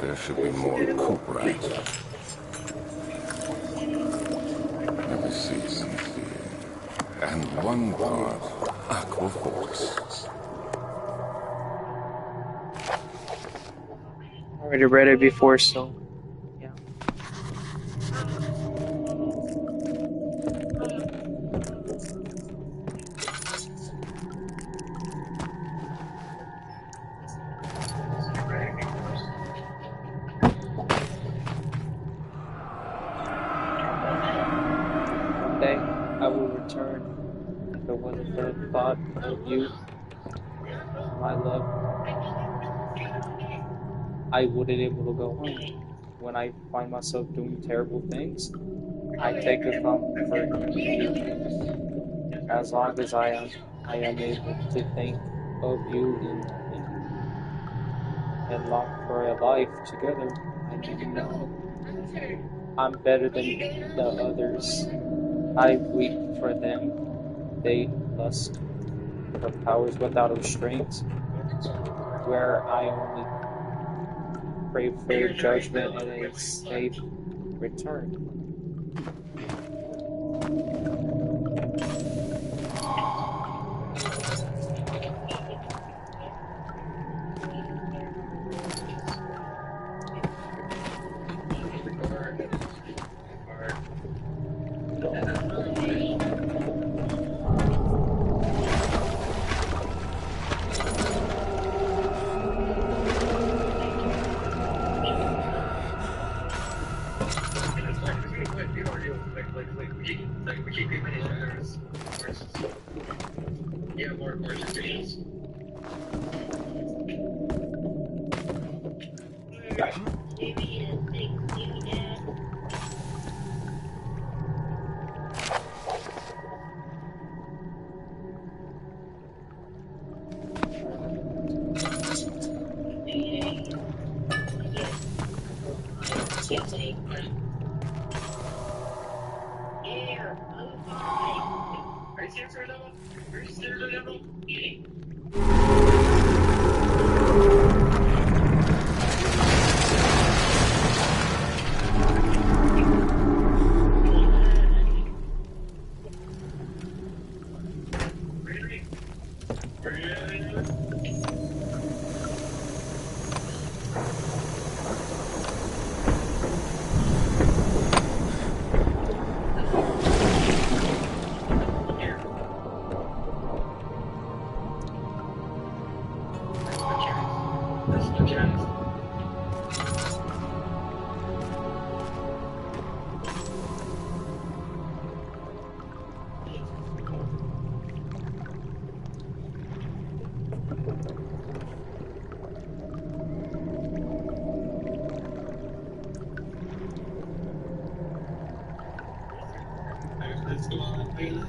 There should be more coop rats. Let me see. And one part aquaforce. Already read it before, so yeah. One day I will return and the one the thought of you, my love. I wouldn't able to go home. When I find myself doing terrible things, I take a comfort in you. As long as I am able to think of you and long for a life together, I need to know I'm better than the others. I weep for them. They lust for powers without restraint, where I only crave for judgment and a safe return. Yeah, more questions. Are you serious right now? Are you serious right now? Let's go on, please.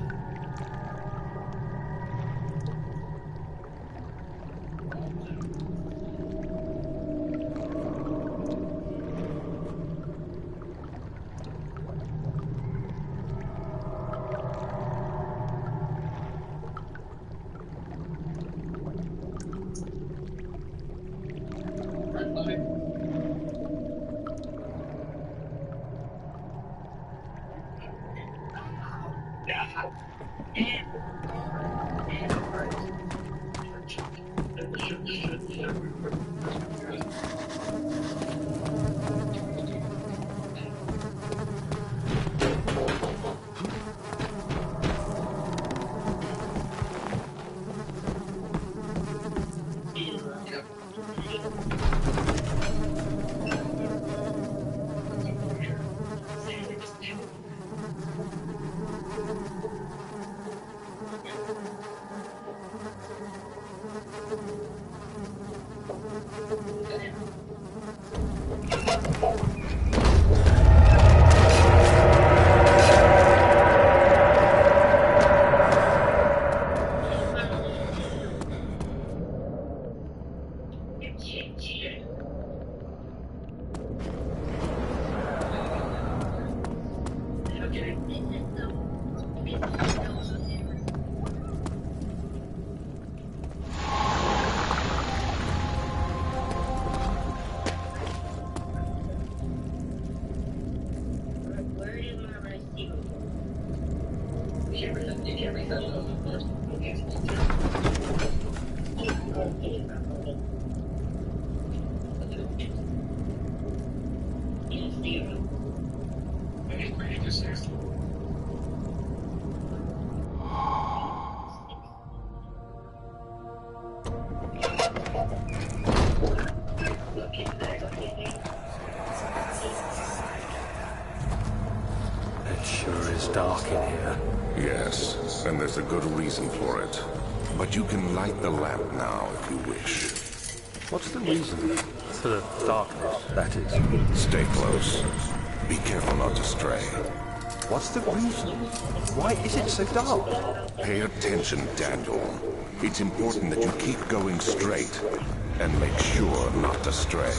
It sure is dark in here. Yes, and there's a good reason for it. But you can light the lamp now if you wish. What's the reason for the darkness, that is? Stay close. Be careful not to stray. What's the reason? Why is it so dark? Pay attention, Daniel. It's important that you keep going straight and make sure not to stray.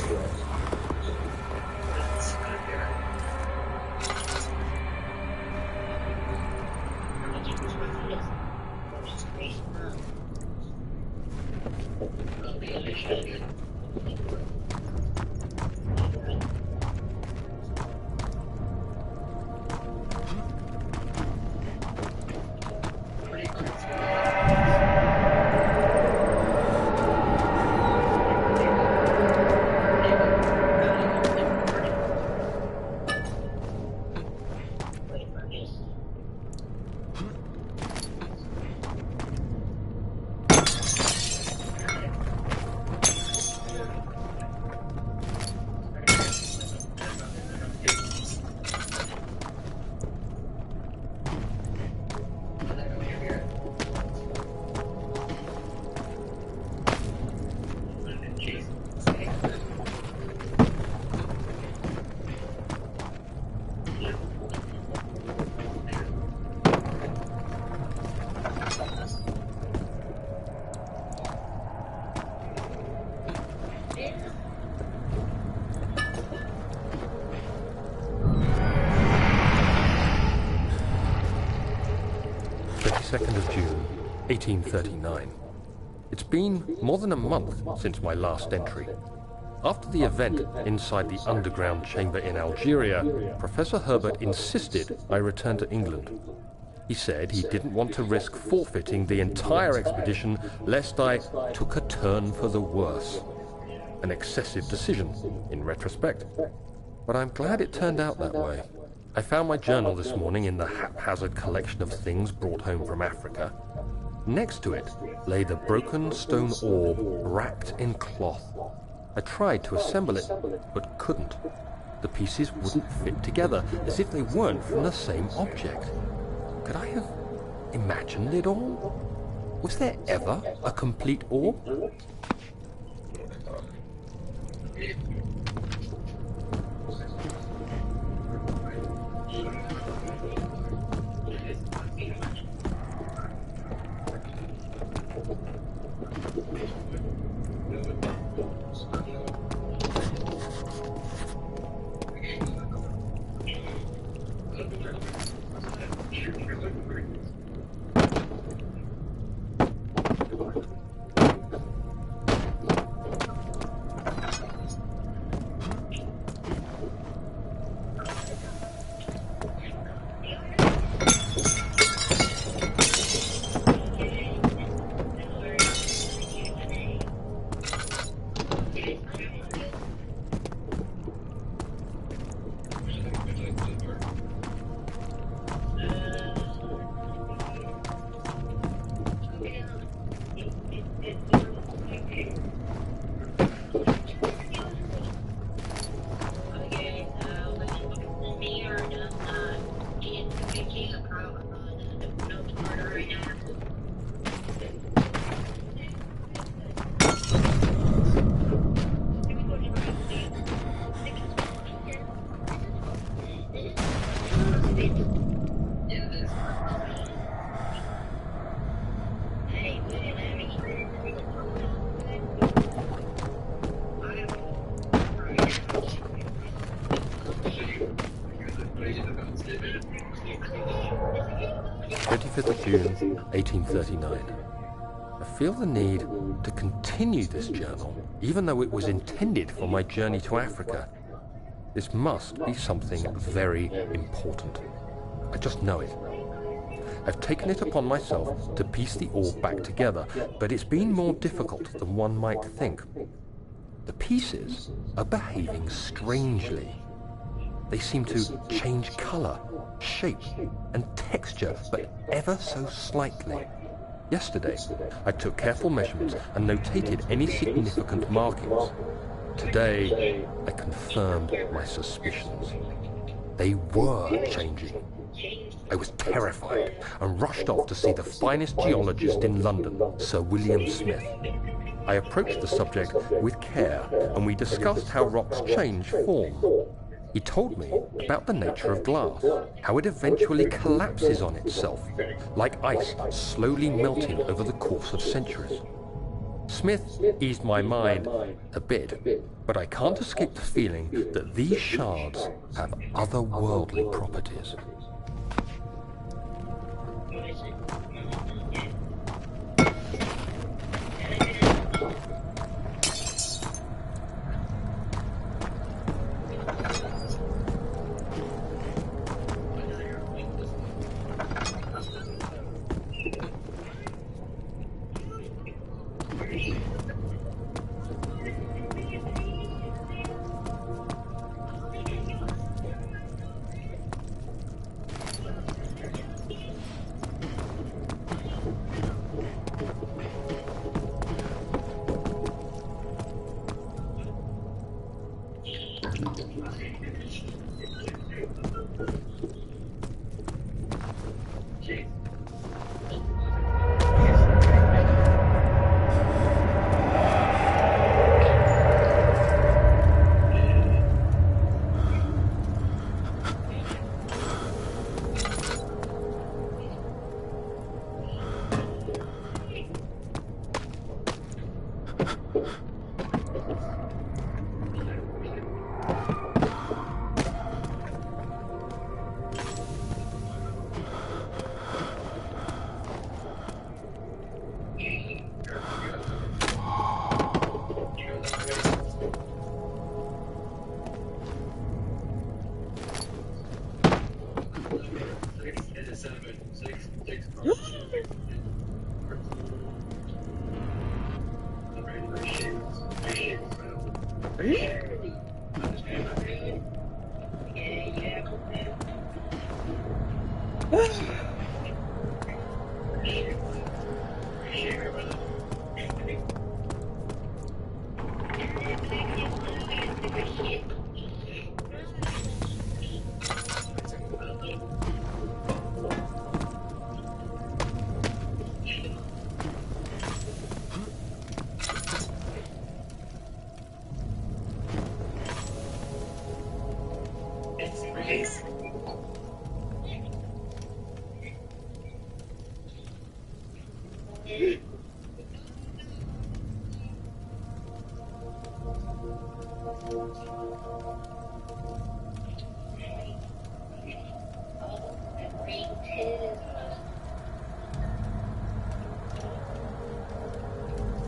June 1839. It's been more than a month since my last entry. After the event inside the underground chamber in Algeria, Professor Herbert insisted I return to England. He said he didn't want to risk forfeiting the entire expedition lest I took a turn for the worse. An excessive decision, in retrospect. But I'm glad it turned out that way. I found my journal this morning in the haphazard collection of things brought home from Africa. Next to it lay the broken stone orb wrapped in cloth. I tried to assemble it, but couldn't. The pieces wouldn't fit together, as if they weren't from the same object. Could I have imagined it all? Was there ever a complete orb? 25th of June, 1839. I feel the need to continue this journal, even though it was intended for my journey to Africa. This must be something very important. I just know it. I've taken it upon myself to piece the orb back together, but it's been more difficult than one might think. The pieces are behaving strangely. They seem to change colour, shape, and texture, but ever so slightly. Yesterday, I took careful measurements and notated any significant markings. Today, I confirmed my suspicions. They were changing. I was terrified and rushed off to see the finest geologist in London, Sir William Smith. I approached the subject with care, and we discussed how rocks change form. He told me about the nature of glass, how it eventually collapses on itself, like ice slowly melting over the course of centuries. Smith eased my mind a bit, but I can't escape the feeling that these shards have otherworldly properties.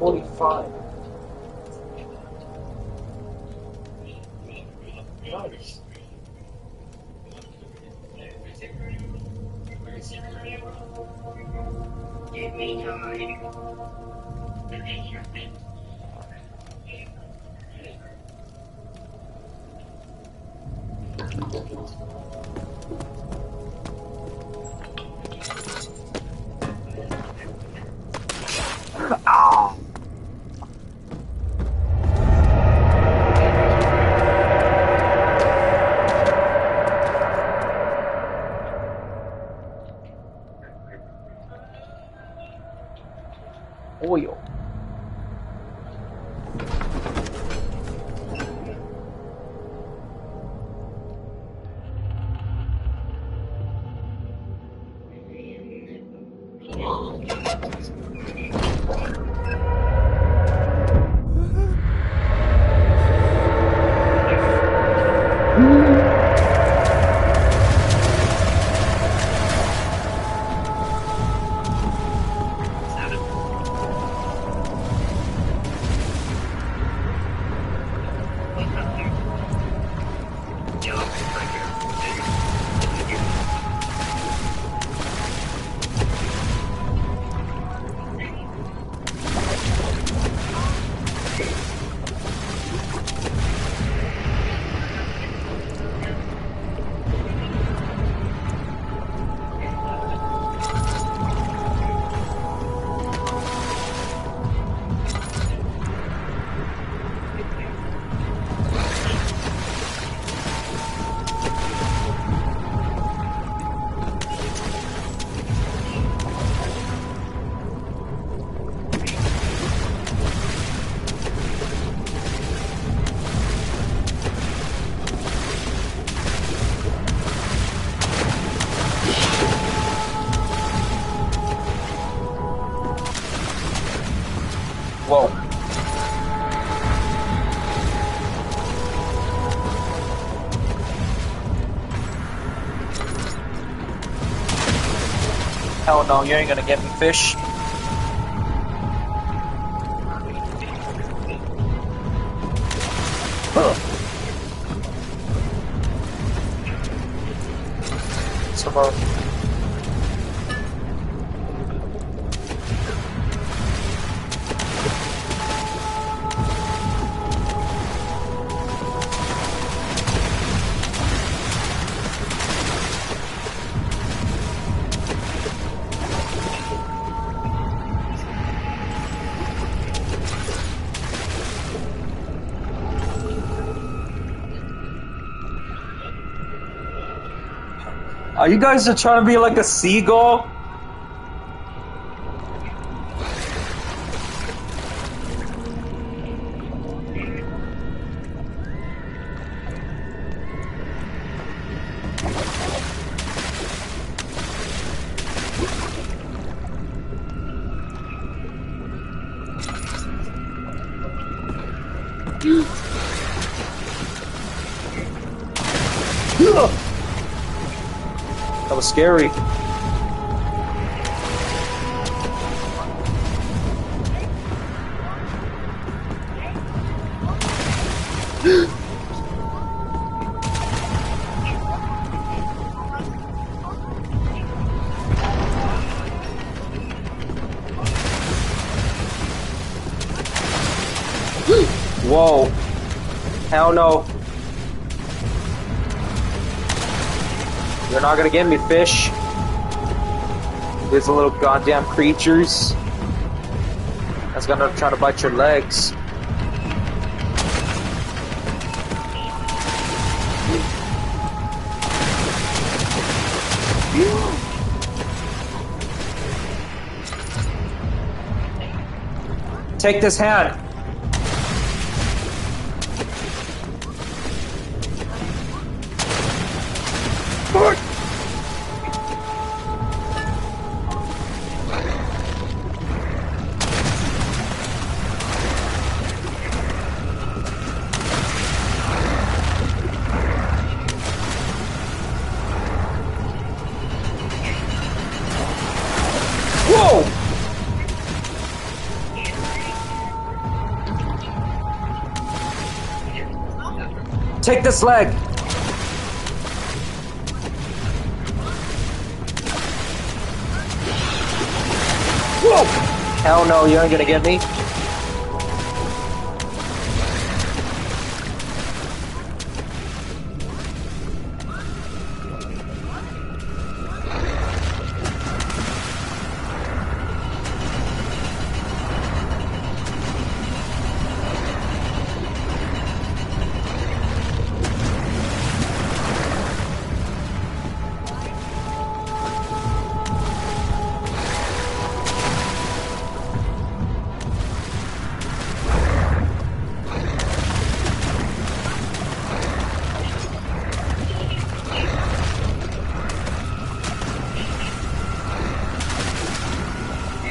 $45. Nice. Give me time. Oil. Hell no, you ain't gonna get me, fish. Some more. Are you guys just trying to be like a seagull? That was scary. Whoa. Hell no. You're not gonna get me, fish. These little goddamn creatures. That's gonna try to bite your legs. Take this hand. Whoa! Take this leg. Whoa! Hell no, you ain't gonna get me.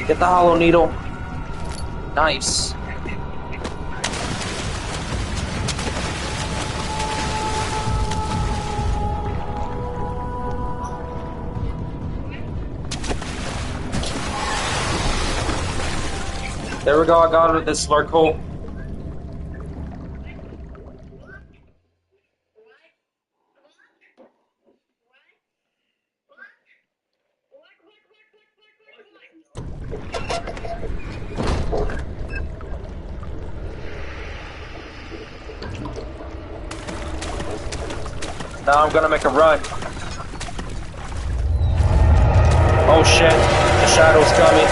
Get the hollow needle. Nice. There we go, I got it, this Slark. Now I'm gonna make a run. Oh shit, the shadow's coming.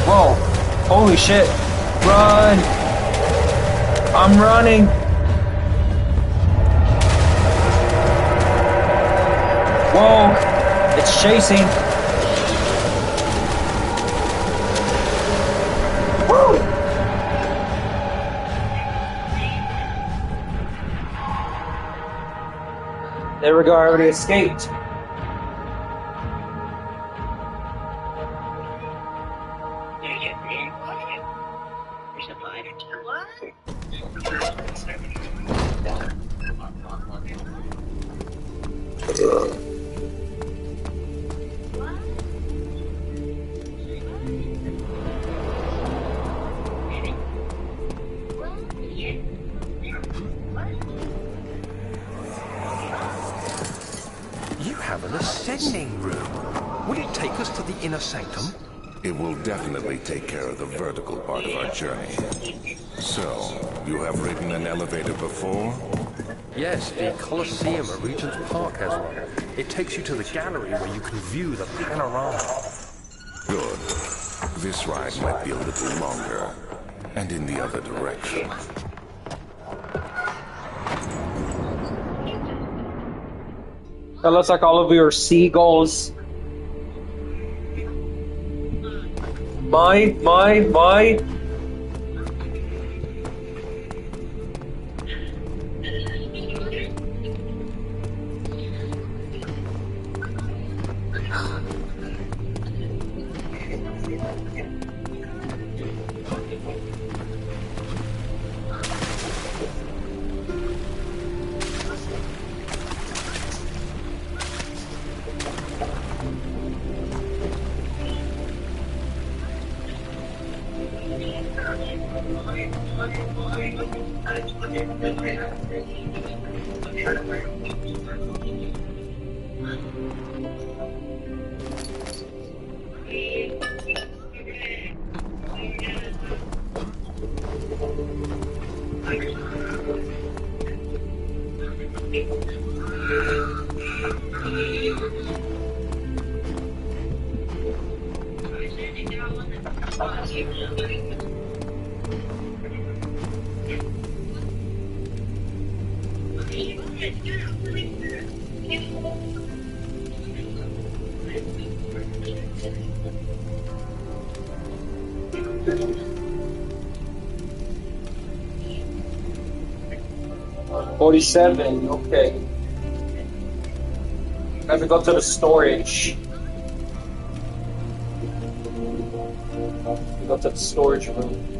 Whoa, holy shit. Run! I'm running! Whoa! It's chasing! Woo! There we go, I already escaped. You have an ascending room. Will it take us to the inner sanctum? It will definitely take care of the vertical part of our journey. So, you have ridden an elevator before? Yes, the Colosseum at Regent's Park has one. It takes you to the gallery where you can view the panorama. Good. This ride might be a little longer, and in the other direction. That looks like all of you are seagulls. My. 47, okay. Let me go to the storage. Go to the storage room.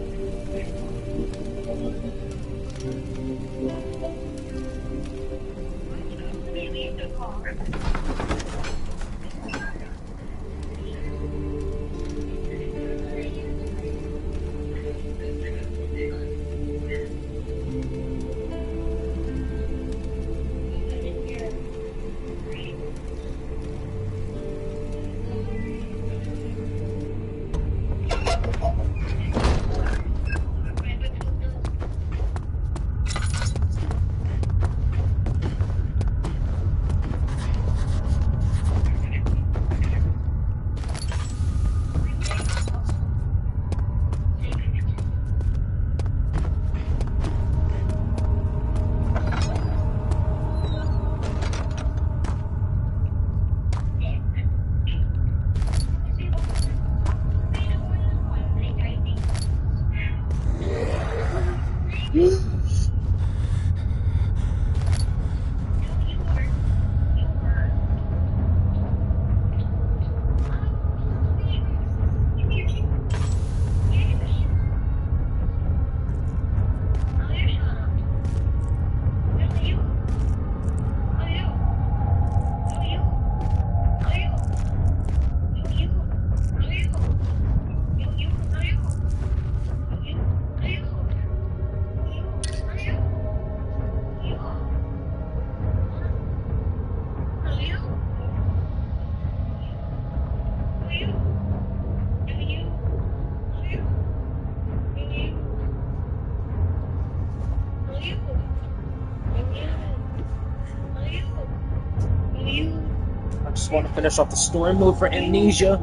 I just want to finish off the story mode for Amnesia.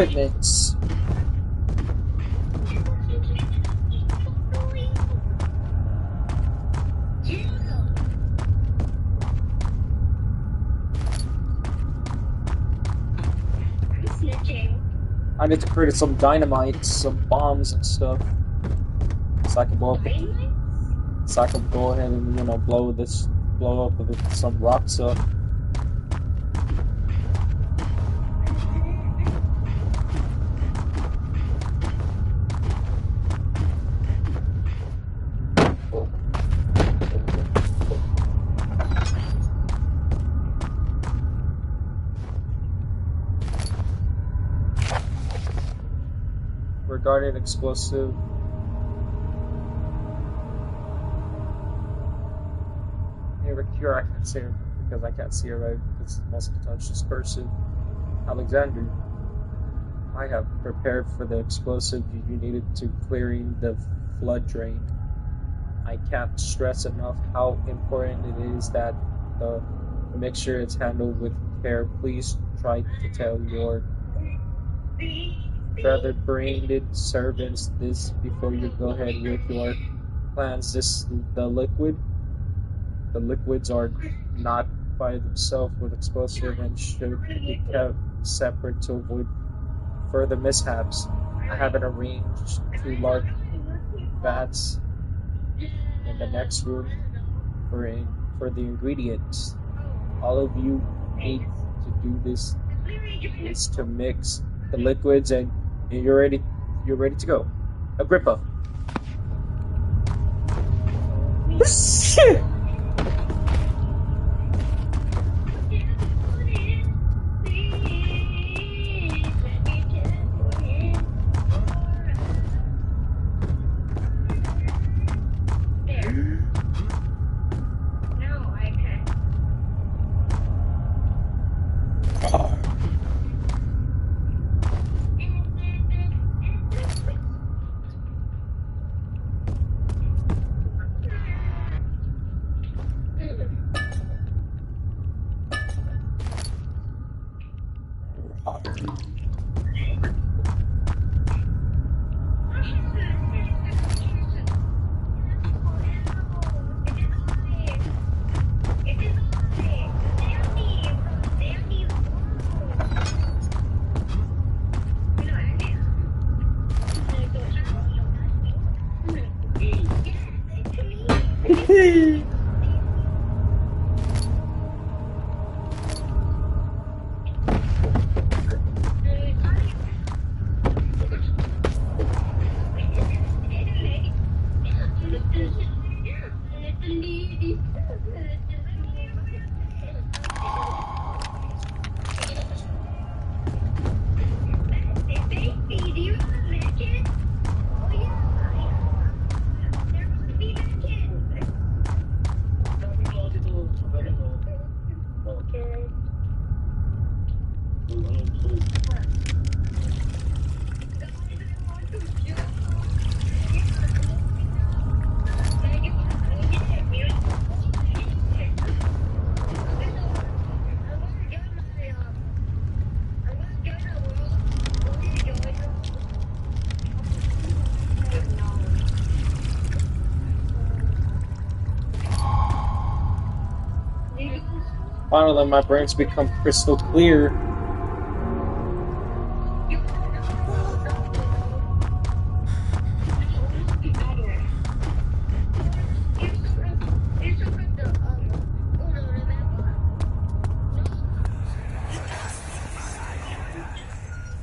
equipment. I need to create some dynamite, some bombs and stuff. So I can blow up so I can go ahead and, you know, blow up with some rocks up. Regarding explosive. Cure, I can't say it because I can't see it right because most of the time it's just cursive. Alexander, I have prepared for the explosive you needed to clearing the flood drain. I can't stress enough how important it is that the mixture is handled with care. Please try to tell your feather-brained servants this before you go ahead with your plans. The liquids are not by themselves with explosive and should be kept separate to avoid further mishaps. I haven't arranged 2 large vats in the next room for the ingredients. All of you need to do this is to mix the liquids and you're ready to go. Agrippa. Shit! Finally, my brain's become crystal clear.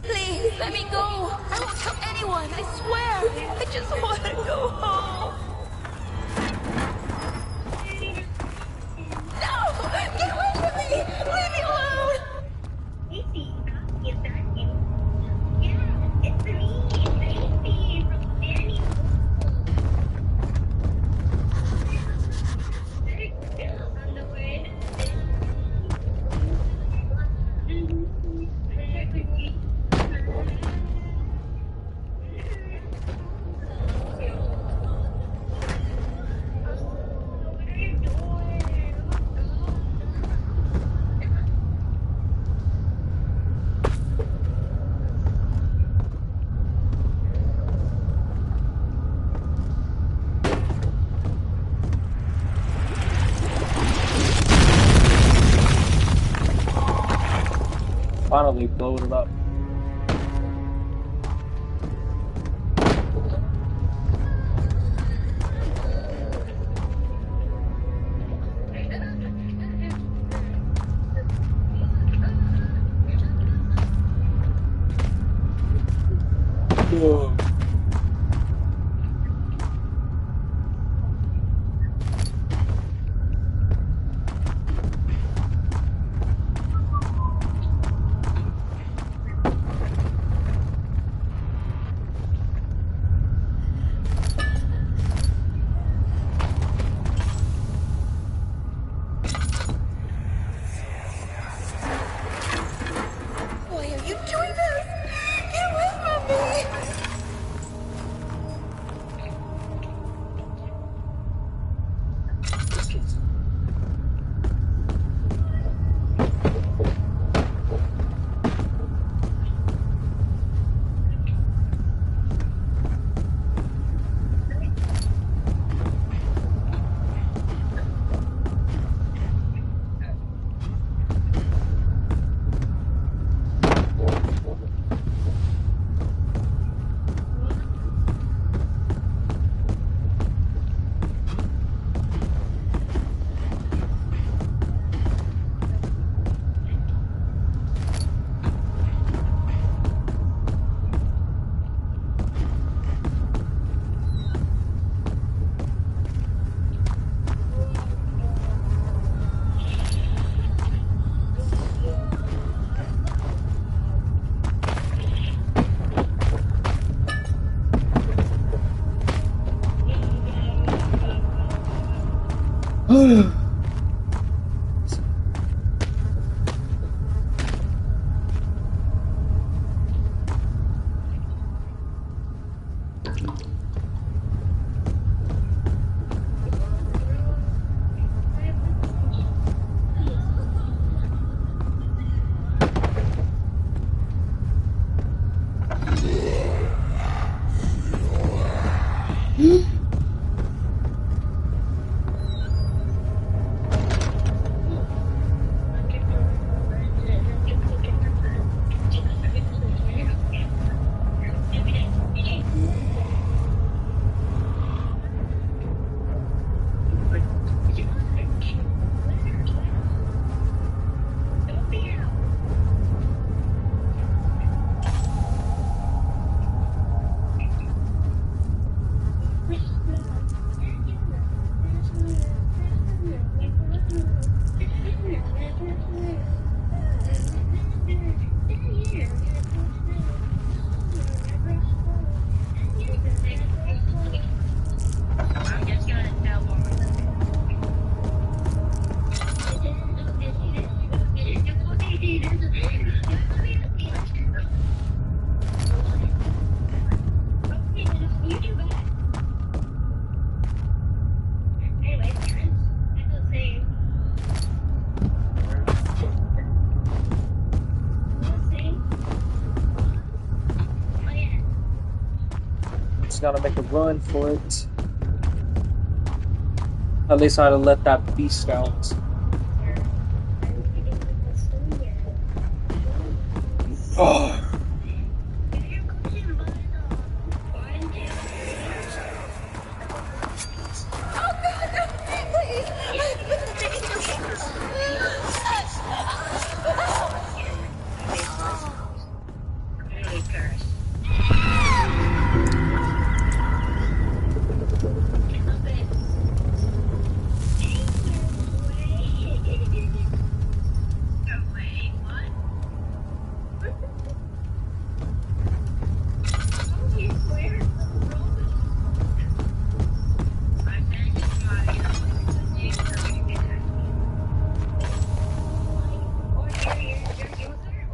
Please, let me go. I won't tell anyone, I swear. I just want to go home. No! Get away from me! Leave me alone! Casey, is that you? Yeah, it's me, Casey from Danny. On the way to finally blow it up. Whoa. Why are you doing this? Get away from me! Gotta make a run for it. At least I had to let that beast out. Oh.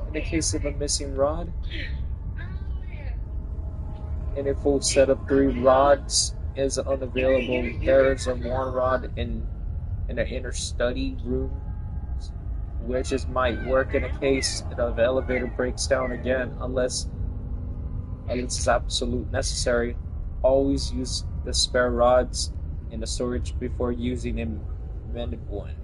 In the case of a missing rod, and a full set of 3 rods is unavailable, there is a 1 rod in the inner study room, which might work in a case of elevator breaks down again, unless it's absolute necessary. Always use the spare rods in the storage before using a mended one.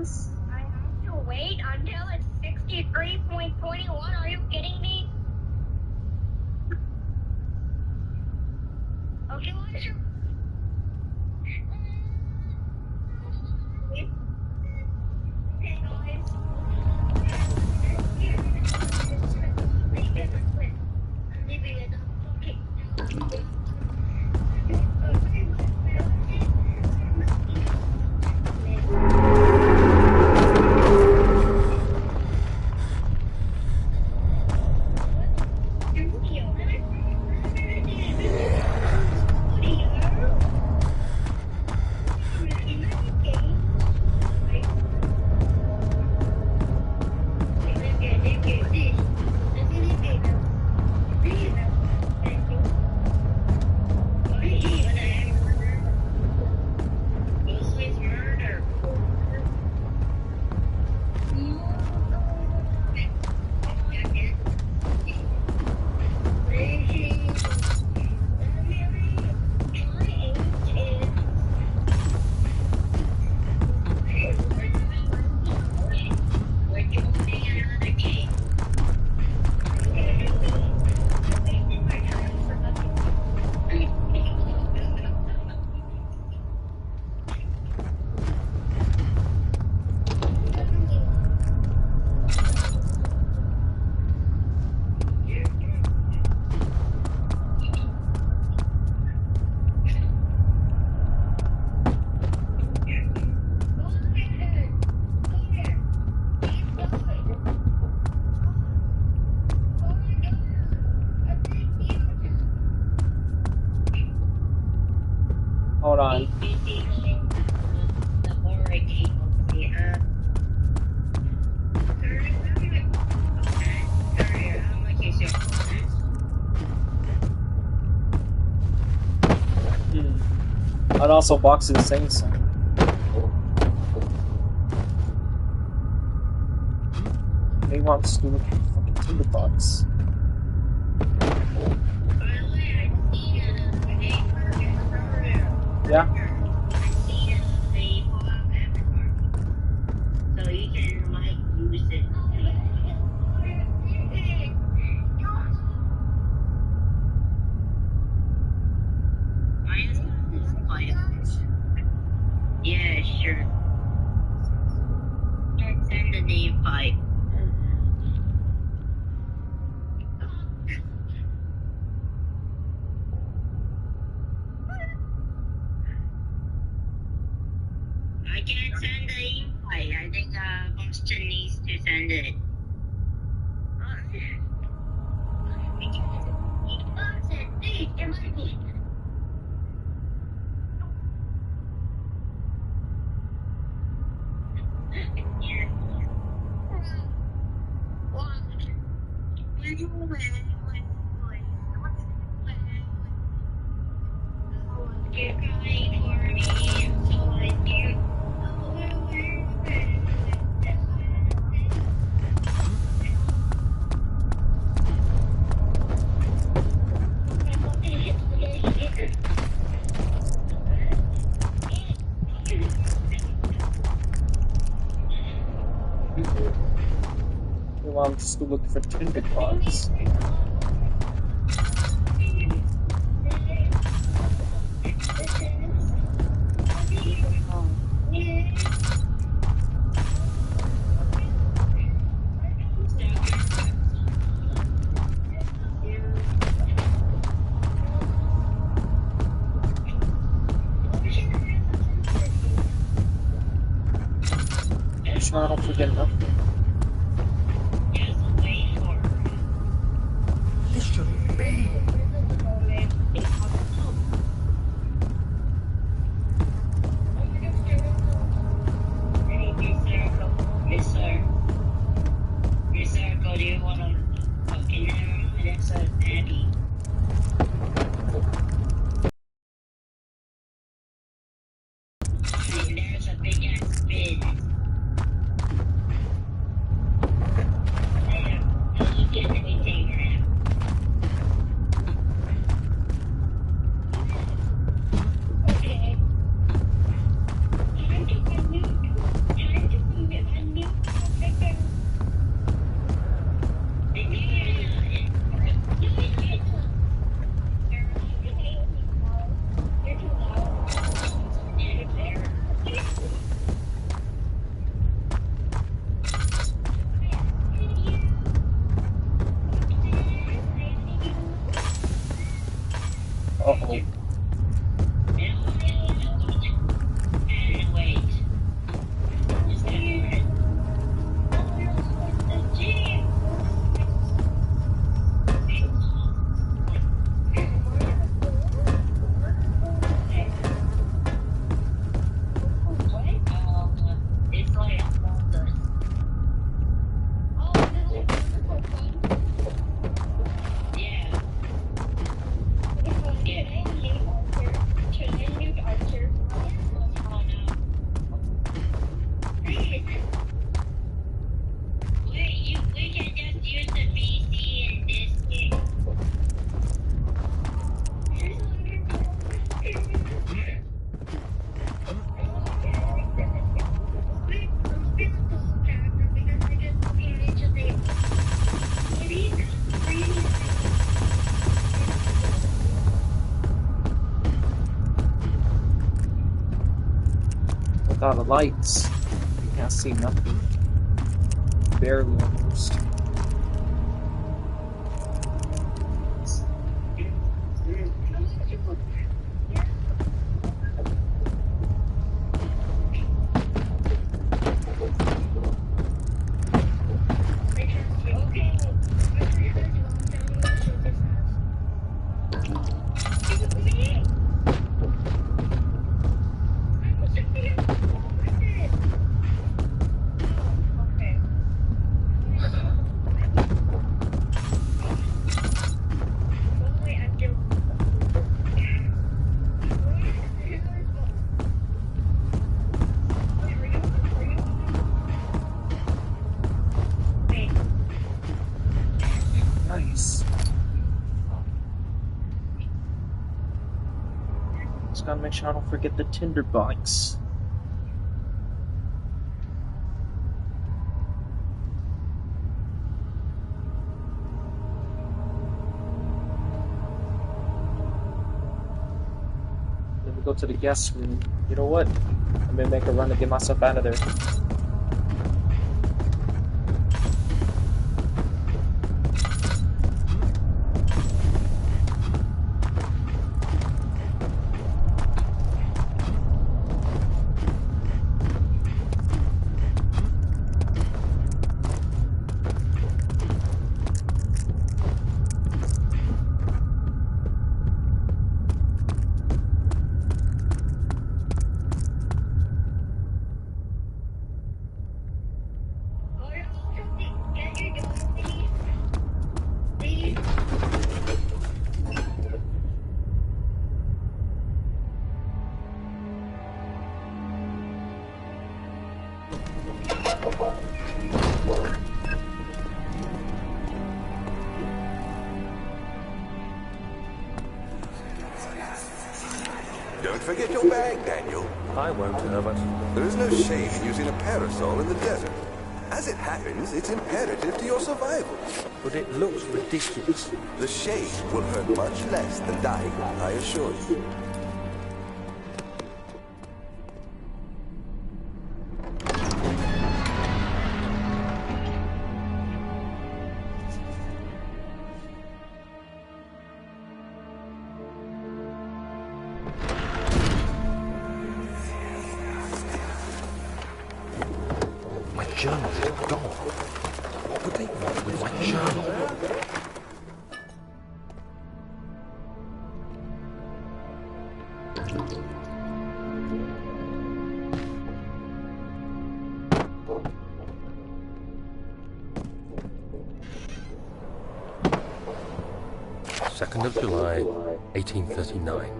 I have to wait until it's 63.21. Are you kidding me? Okay, what's your... Okay, guys. I'm leaving it. Okay. Hold on. I'd also box and sing some. He wants to look at fucking tinderbox. Yeah. So you can like use it. Yeah, sure. Send the name pipe. I can't send the invite. I think Boston needs to send it. You're crying for me, so I do. He wants to look for tinderbox. I don't forget nothing. This shouldn't be. Miss Circle, do you want to fucking room? That's a Abby. There's a big ass bin. We can just use the PC in this game. With all the lights, you can't see nothing. Barely almost. Nice. Just gotta make sure I don't forget the tinderbox. Let me go to the guest room. You know what? I'm gonna make a run to get myself out of there. Don't forget your bag, Daniel. I won't, Herbert. There is no shame in using a parasol in the desert. As it happens, it's imperative to your survival. But it looks ridiculous. The shade will hurt much less than dying, I assure you. My journal is gone. What would they want with my journal? July 1839.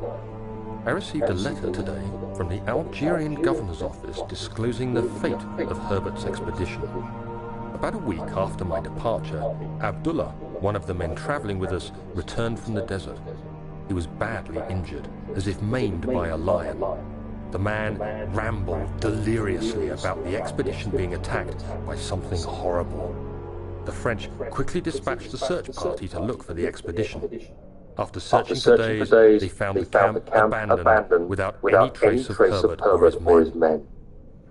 I received a letter today from the Algerian governor's office disclosing the fate of Herbert's expedition. About a week after my departure, Abdullah, one of the men traveling with us, returned from the desert. He was badly injured, as if maimed by a lion. The man rambled deliriously about the expedition being attacked by something horrible. The French quickly dispatched a search party to look for the expedition. After searching for days, they found the camp abandoned without any trace of Herbert or his men.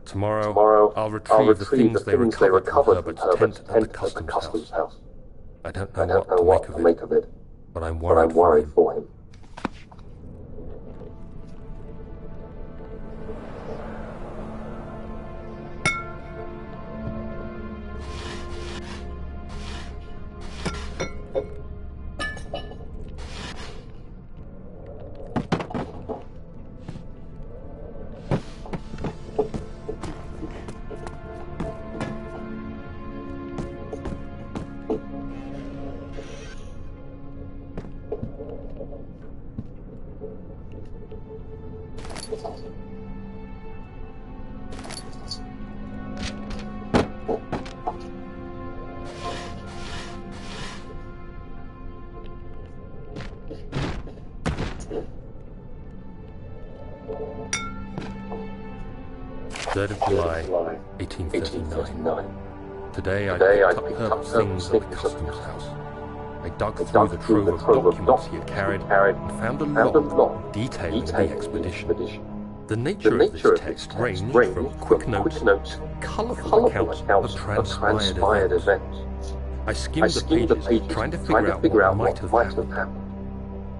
Tomorrow, I'll retrieve the things they recovered from Herbert's tent at the customs house. I don't know what to make of it, but I'm worried for him. 3rd of July, 1839. Today I picked up Herbert's things at the customs house. I dug through the trove of documents he had carried and found a log detailing the expedition. The nature of this text ranged from quick notes, colourful accounts of transpired events. I skimmed the pages, trying to figure out what might have happened.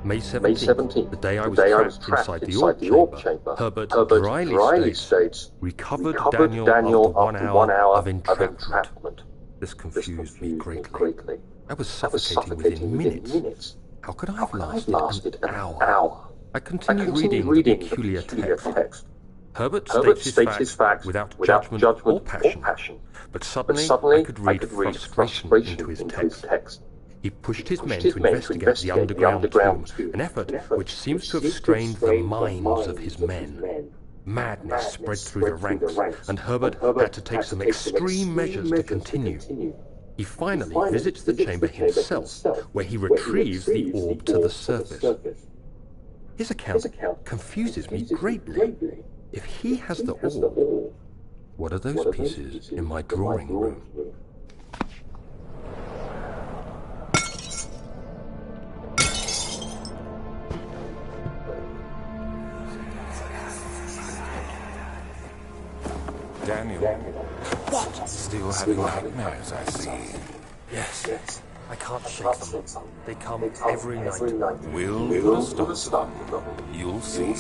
May 17th, the day I was trapped inside the orb chamber, Herbert dryly states, recovered Daniel after 1 hour of entrapment. This confused me greatly. I was suffocating within minutes. How could I have lasted an hour? I continued reading the peculiar text. Herbert states his facts without judgment or passion, but suddenly I could read frustration into his text. He pushed his men to investigate the underground tomb, an effort which seems to have strained the minds of his men. Madness spread through the ranks, and Herbert had to take some extreme measures to continue. He finally visits the chamber himself, where he retrieves the orb to the surface. His account confuses me greatly. If he has the orb, what are those pieces in my drawing room? Daniel. What? Still having nightmares, I see. Yes. I can't shake them. They come every night. We'll stop them. You'll see.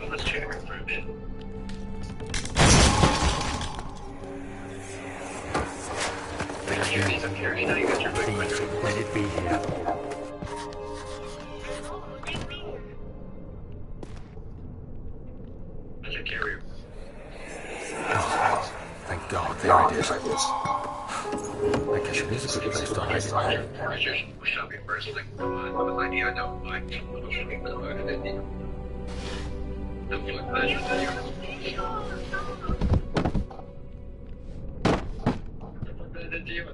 Let's check her for a bit. I'm curious how you got your Please, let it be here. That's a carrier. Oh, thank God, there it is. I guess it is a good place to hide it. We shall be first. Like, come on, what was the idea? No, like, don't feel like pleasure that you're I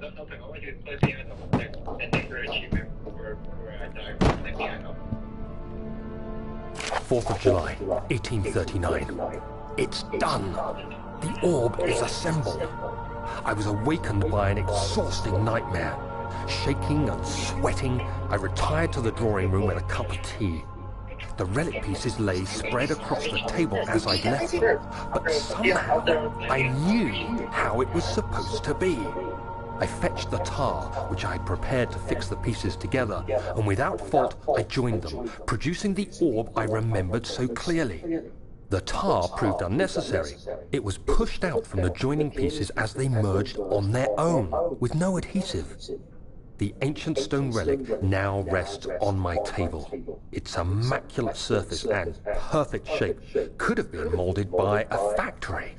want you to play piano and take your achievement where I die playing piano. 4th of July, 1839. It's done. The orb is assembled. I was awakened by an exhausting nightmare. Shaking and sweating, I retired to the drawing room with a cup of tea. The relic pieces lay spread across the table as I'd left them, but somehow I knew how it was supposed to be. I fetched the tar, which I had prepared to fix the pieces together, and without fault I joined them, producing the orb I remembered so clearly. The tar proved unnecessary. It was pushed out from the joining pieces as they merged on their own, with no adhesive. The ancient stone relic now rests on my table. Its immaculate surface and perfect shape could have been molded by a factory.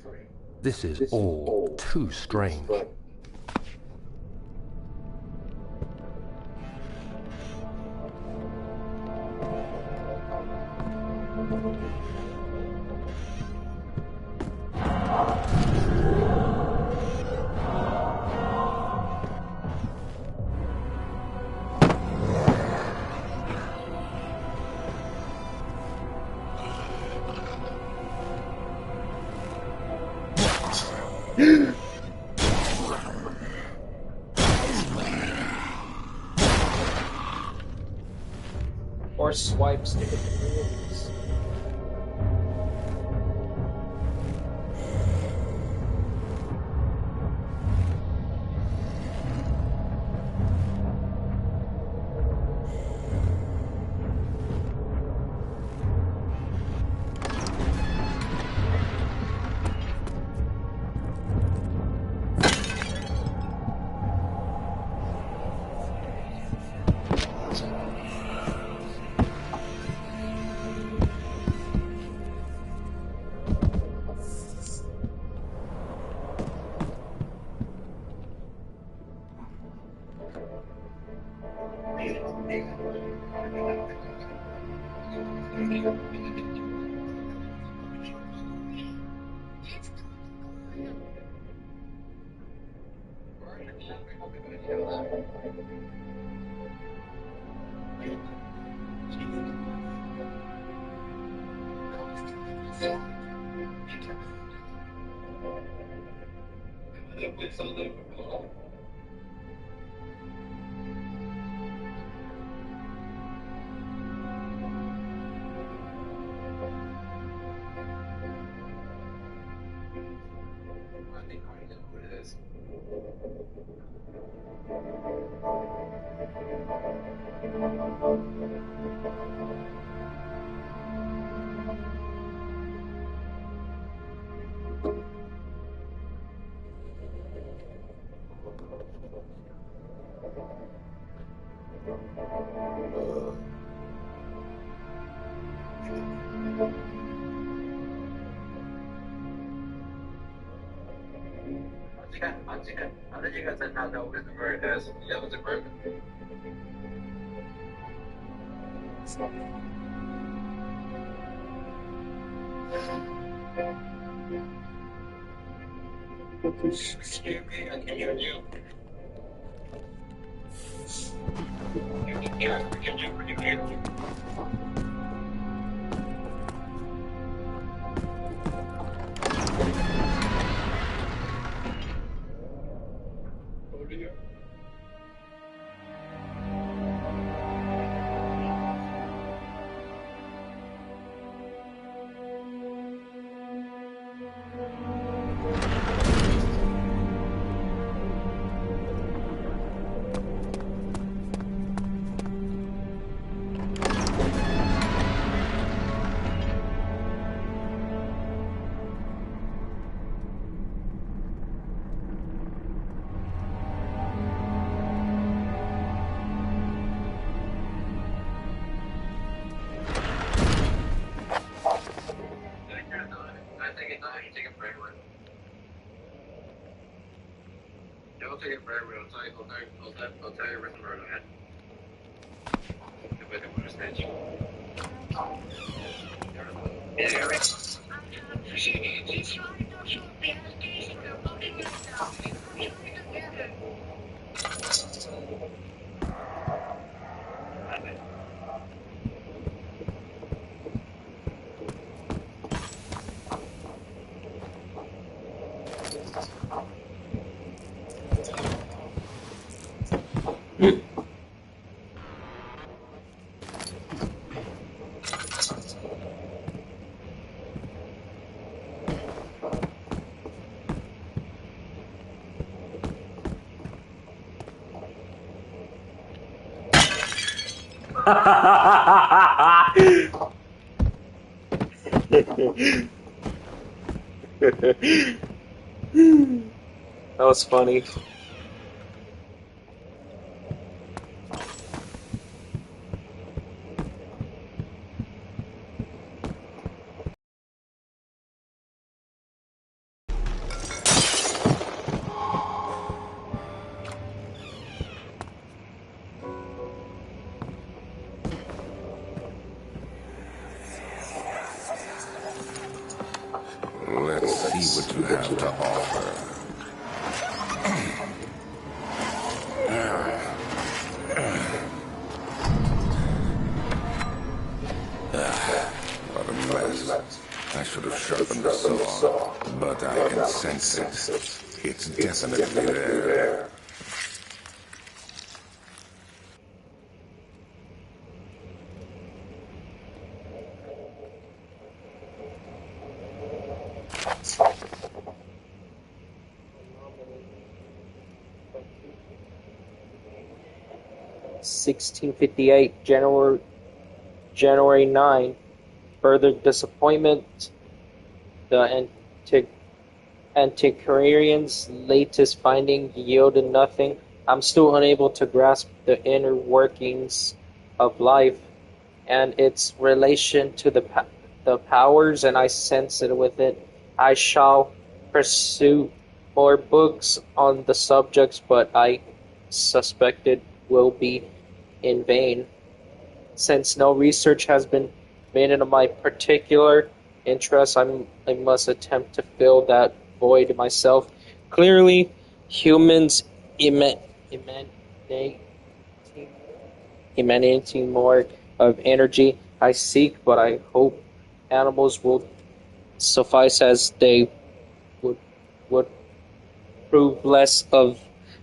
This is all too strange. Or swipes to hit the movies. Excuse me, I can hear you. Yeah, we can hear you. Over here. I'll take it forever. I'll tell you everything right ahead. If I don't understand you. That was funny. Let's see what you have to offer. What a mess. I should have sharpened the saw, but I can sense it. It's definitely there. 1658, January 9. Further disappointment. The antiquarian's latest finding yielded nothing. I'm still unable to grasp the inner workings of life and its relation to the powers, and I sense it with it. I shall pursue more books on the subjects, but I suspect it will be in vain, since no research has been made into my particular interest. I must attempt to fill that void myself. Clearly, humans emanating more of energy I seek, but I hope animals will suffice, as they would would prove less of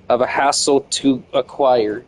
a hassle to acquire.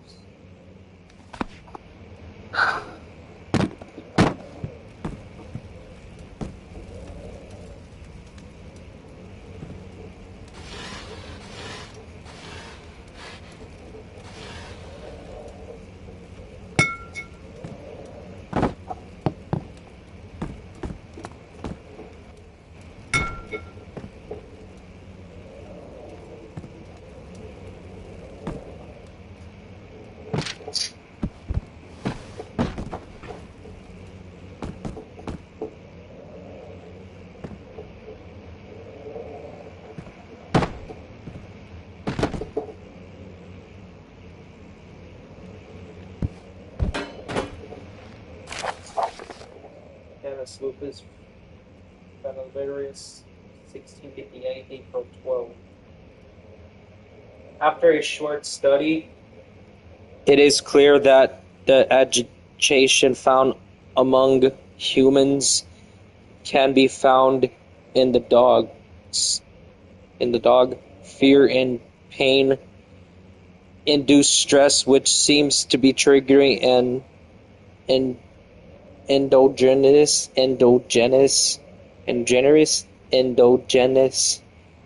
Canis Lupus Fenilarius, 1658, April 12. After a short study, it is clear that the agitation found among humans can be found in the dogs. In the dog, fear and pain induce stress, which seems to be triggering an endogenous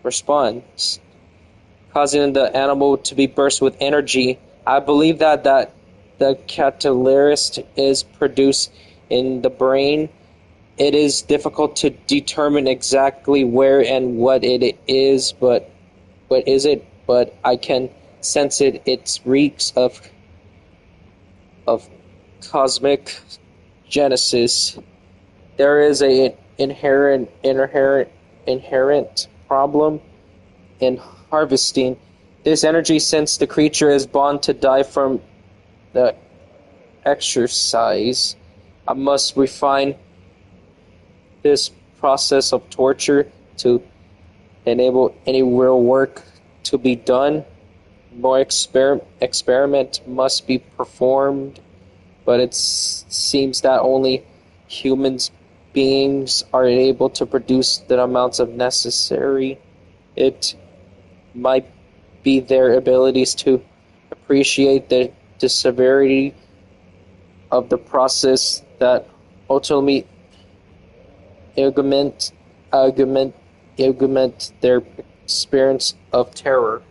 response, causing the animal to be burst with energy. I believe that the catalyst is produced in the brain. It is difficult to determine exactly where and what it is, but I can sense it. It reeks of cosmic genesis. There is a inherent problem in harvesting this energy, since the creature is bound to die from the exercise. I must refine this process of torture to enable any real work to be done. More experiment must be performed, but it seems that only humans beings are able to produce the amounts of necessary. It might be their abilities to appreciate the severity of the process that ultimately augment their experience of terror.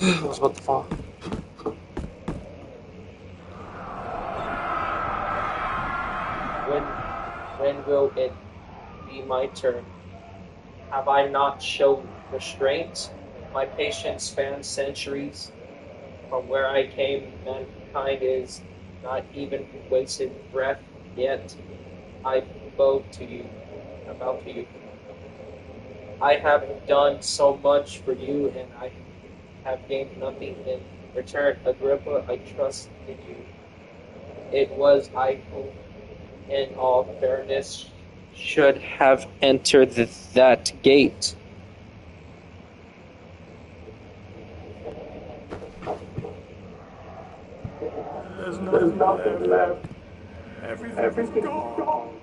I was about to fall. When will it be my turn? Have I not shown restraint? My patience spans centuries. From where I came, mankind is not even wasted breath, yet I bow to you. I have done so much for you, and I have gained nothing in return. Agrippa, I trust in you. It was I who, in all fairness, should have entered that gate. There's nothing left. Everything is gone.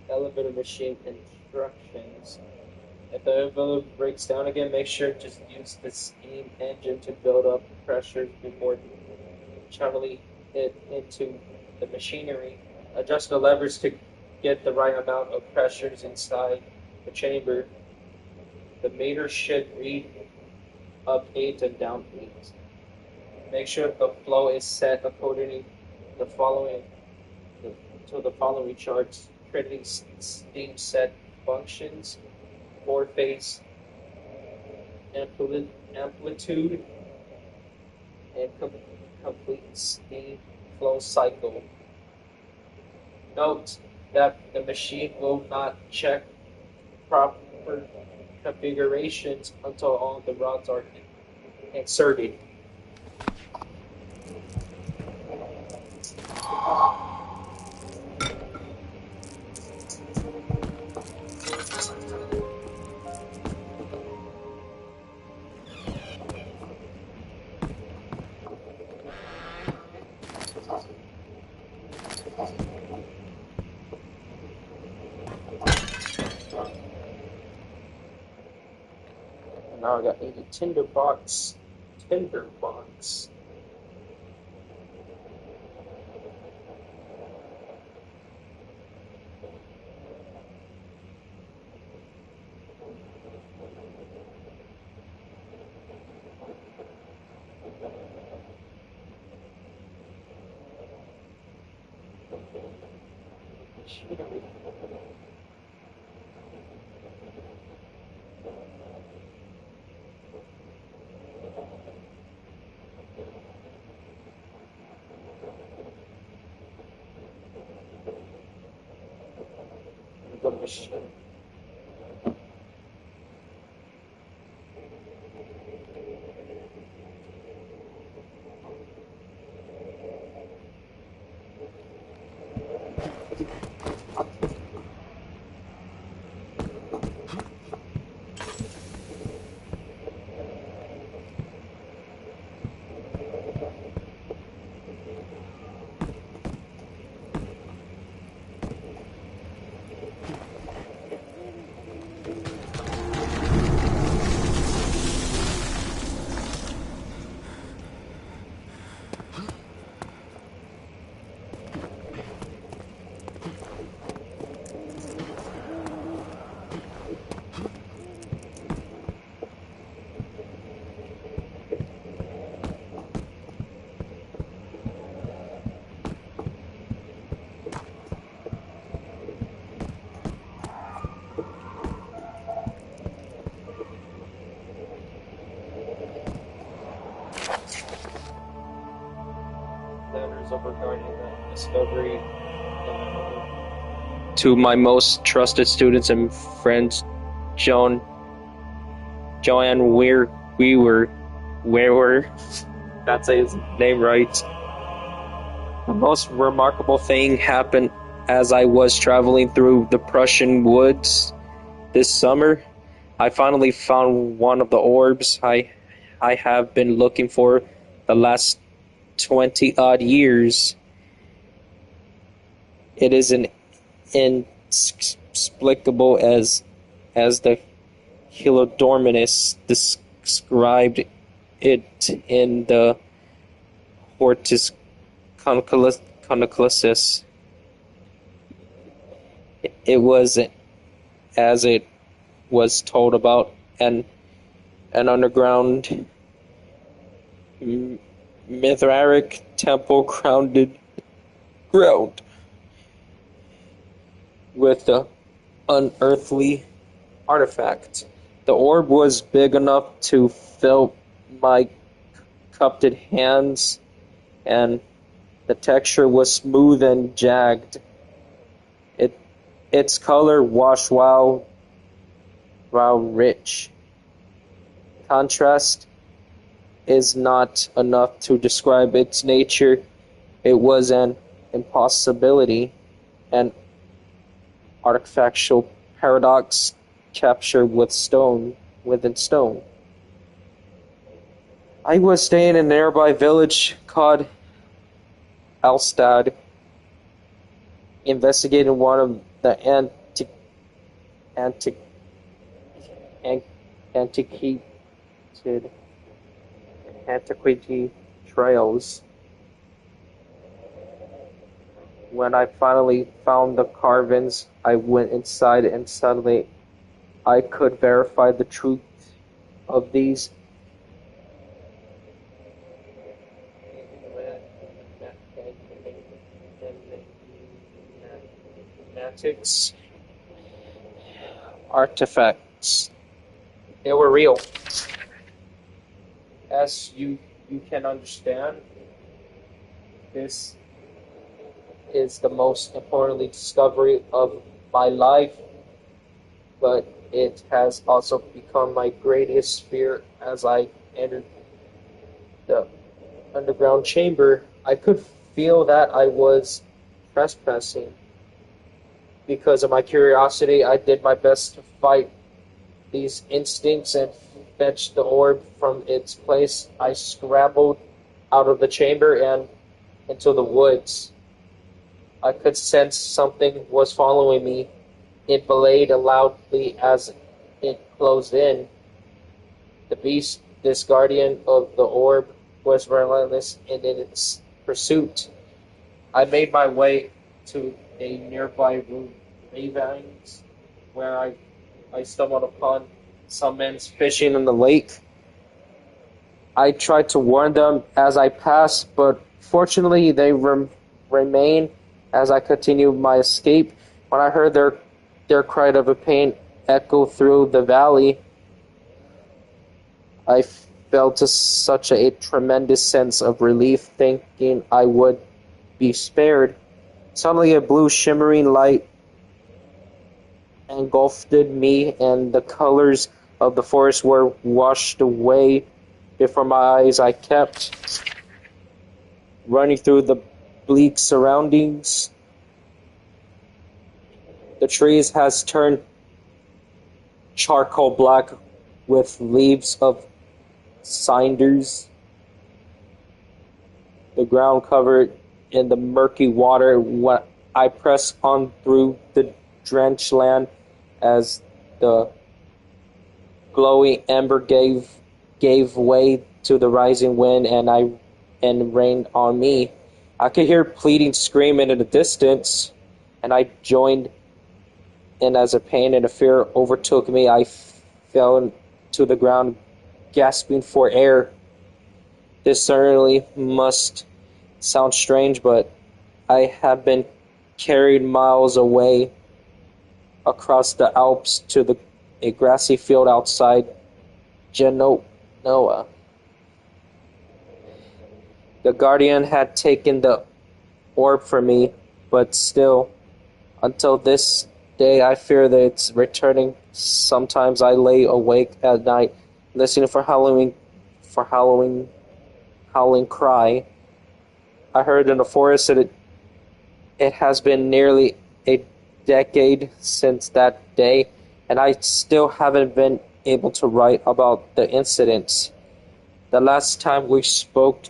Elevator machine instructions. If the elevator breaks down again, make sure to just use the steam engine to build up pressure before channeling it into the machinery. Adjust the levers to get the right amount of pressures inside the chamber. The meter should read up 8 and down 8. Make sure the flow is set according to the following charts. Trinity steam set functions, four-phase amplitude, and complete steam flow cycle. Note that the machine will not check proper configurations until all the rods are inserted. And now I got a tinderbox. The machine. Letters of regarding the discovery to my most trusted students and friends, Joanne Wewer, that's his name right. The most remarkable thing happened as I was traveling through the Prussian woods this summer. I finally found one of the orbs I have been looking for the last 20-odd years. It is an inexplicable as the Helodorminus described it in the Hortus Conoclysis. It was as it was told about an underground Mithric temple ground with the unearthly artifact. The orb was big enough to fill my cupped hands, and the texture was smooth and jagged. Its color washed while rich. Contrast is not enough to describe its nature. It was an impossibility, an artifactual paradox captured within stone. I was staying in a nearby village called Alstad, investigating one of the antiquated antiquity trails. When I finally found the carvings, I went inside and suddenly I could verify the truth of these magics artifacts. They were real. As you can understand, this is the most importantly discovery of my life, but it has also become my greatest fear as I entered the underground chamber. I could feel that I was trespassing. Because of my curiosity, I did my best to fight these instincts and fetch the orb from its place. I scrambled out of the chamber and into the woods. I could sense something was following me. It bellowed loudly as it closed in. The beast, this guardian of the orb, was relentless in its pursuit. I made my way to a nearby ravines where I stumbled upon some men fishing in the lake. I tried to warn them as I passed, but fortunately they remained as I continued my escape. When I heard their cry of pain echo through the valley, I felt such a tremendous sense of relief, thinking I would be spared. Suddenly a blue shimmering light engulfed me, and the colors of the forest were washed away before my eyes. I kept running through the bleak surroundings. The trees has turned charcoal black with leaves of cinders. The ground covered in the murky water. When I pressed on through the drenched land as the glowing ember gave way to the rising wind and rained on me. I could hear pleading screaming in the distance, and I joined in as a pain and a fear overtook me. I fell to the ground, gasping for air. This certainly must sound strange, but I had been carried miles away across the Alps to a grassy field outside Genoa. The guardian had taken the orb from me, but still, until this day, I fear that it's returning. Sometimes I lay awake at night, listening for howling cry. I heard in the forest that it has been nearly a decade since that day, and I still haven't been able to write about the incidents. The last time we spoke,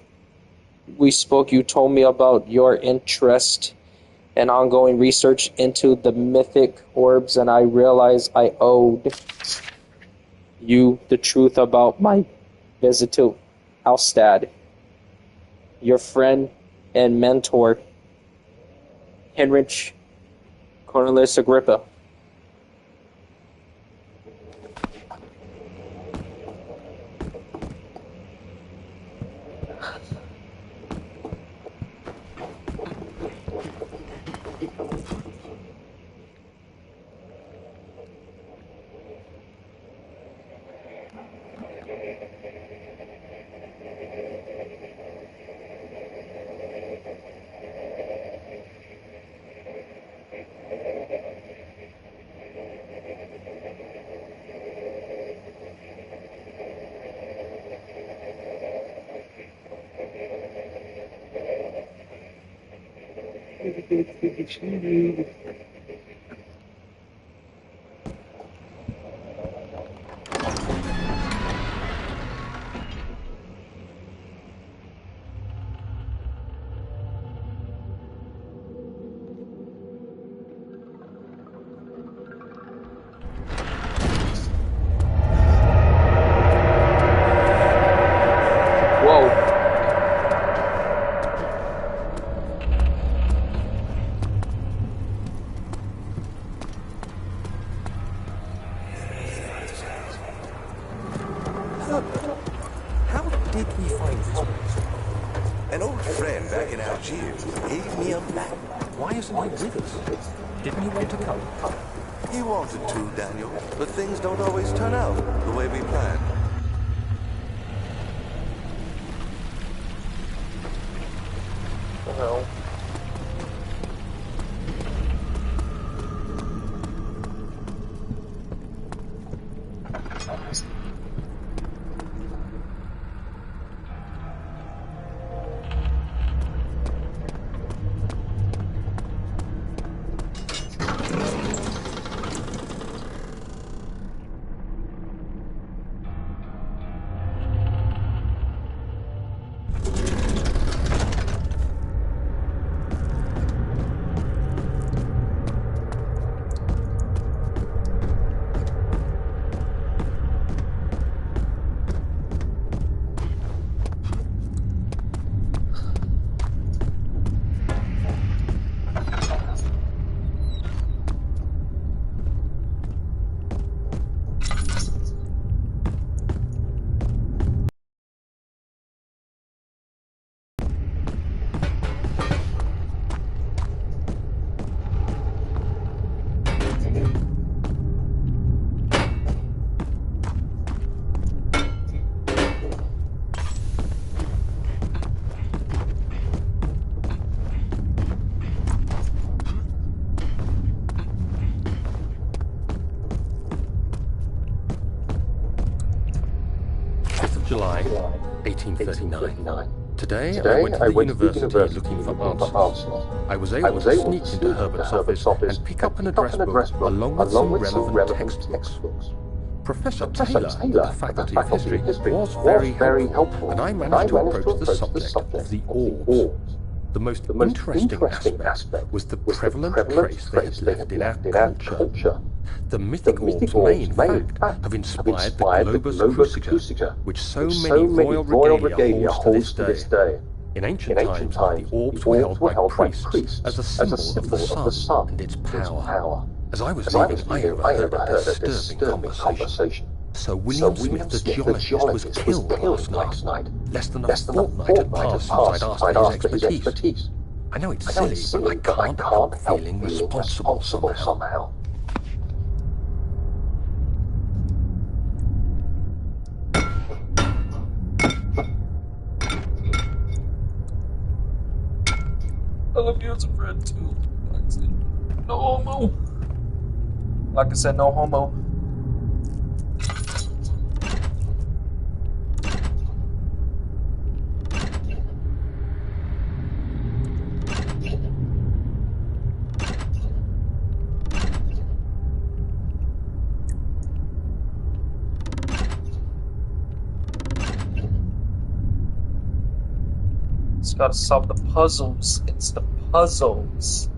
you told me about your interest and ongoing research into the mythic orbs, and I realized I owed you the truth about my visit to Alstad. Your friend and mentor, Heinrich Cornelius Agrippa. How did we find this place? An old friend back in Algiers gave me a map. Why isn't he with us? Didn't he want to come? He wanted to, Daniel, but things don't always turn out the way we planned. Well. July 1839. Today I went to the university looking for answers. I was able to sneak into Herbert's office and pick up an address book along with some relevant textbooks. Professor Taylor at the Faculty of History was very helpful, and I managed to approach the subject of the orbs. The most interesting aspect was the prevalent trace they had left in our culture. The mythic orbs may, in fact, have inspired the Globus Cruciger, which so many royal regalia holds to this day. In ancient times, the orbs were held by priests as a symbol of the sun and its power. As I was leaving, I overheard a disturbing conversation. Sir William Smith, the geologist, was killed last night. Less than a fortnight had passed since I'd asked for his expertise. I know it's silly, but I can't help feeling responsible somehow. I love you as a friend too. No homo. Like I said, no homo. It's gotta solve the puzzles. It's the puzzles.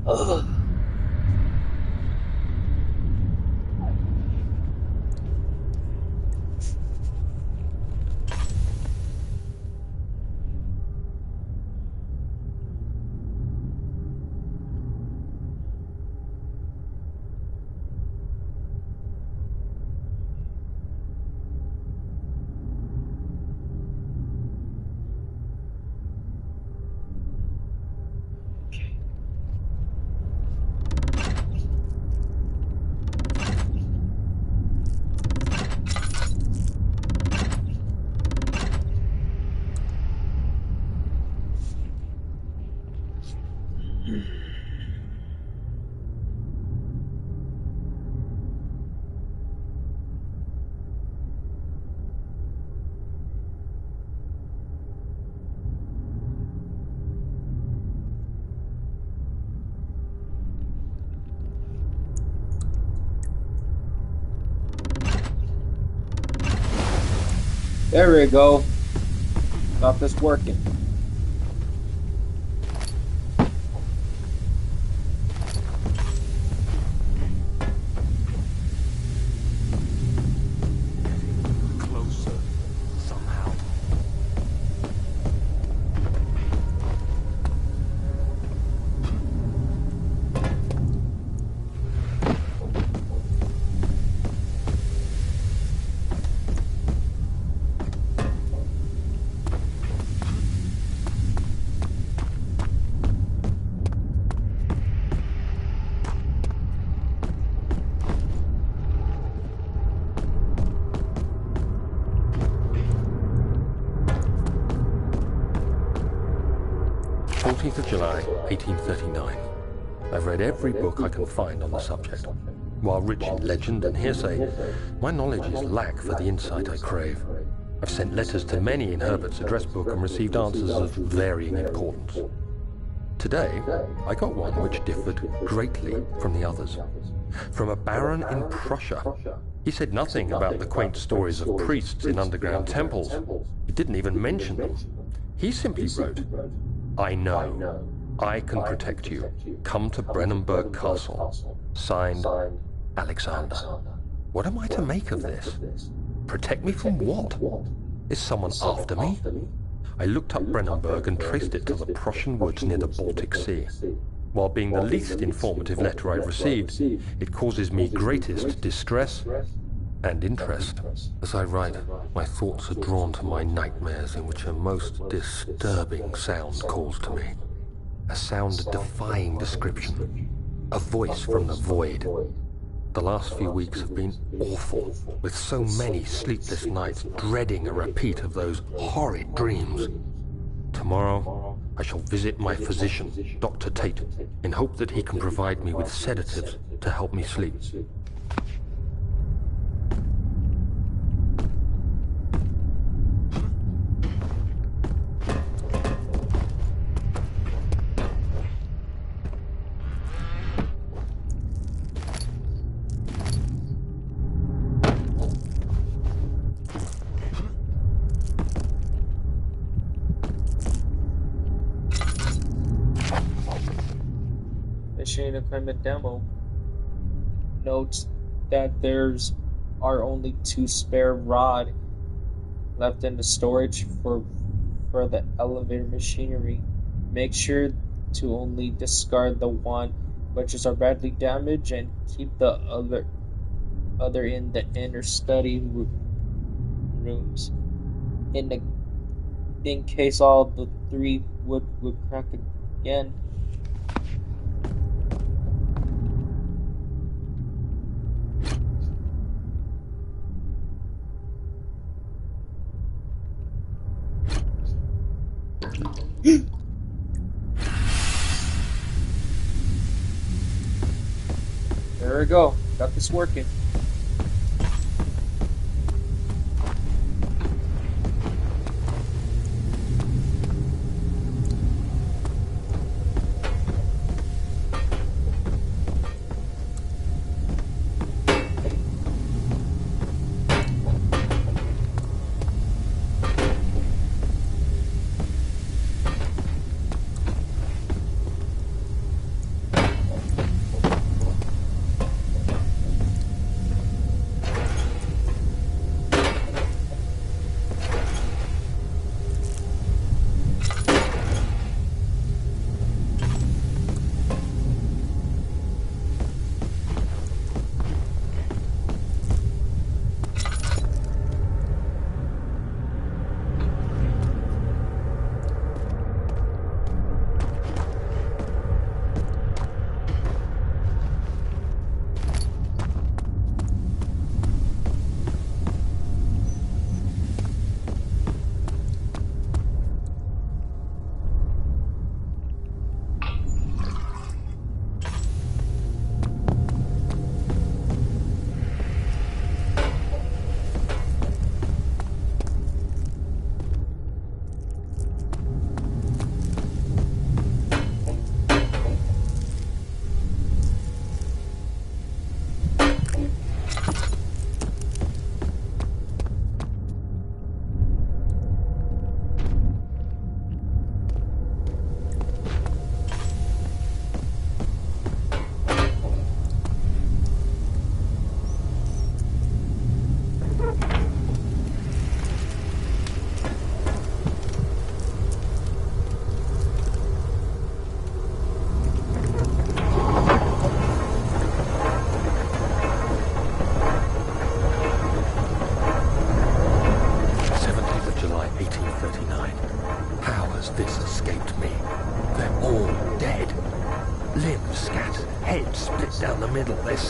Ugh. There we go. Got this working. Closer, somehow. of July, 1839. I've read every book I can find on the subject. While rich in legend and hearsay, my knowledge is lack for the insight I crave. I've sent letters to many in Herbert's address book and received answers of varying importance. Today, I got one which differed greatly from the others. From a baron in Prussia. He said nothing about the quaint stories of priests in underground temples. He didn't even mention them. He simply wrote, "I know. I can protect you. Come to Brennenburg Castle. Signed, Alexander." What am I to make of this? Protect me from what? Is someone after me? I looked up Brennenburg and traced it to the Prussian woods near the Baltic Sea. While being the least informative letter I've received, it causes me greatest distress and interest. As I write, my thoughts are drawn to my nightmares in which a most disturbing sound calls to me. A sound defying description. A voice from the void. The last few weeks have been awful, with so many sleepless nights dreading a repeat of those horrid dreams. Tomorrow, I shall visit my physician, Dr. Tate, in hope that he can provide me with sedatives to help me sleep. Machine equipment demo notes that are only 2 spare rod left in the storage for the elevator machinery. Make sure to only discard the one which is badly damaged and keep the other in the inner study rooms in case all the 3 would crack again. There we go. Got this working.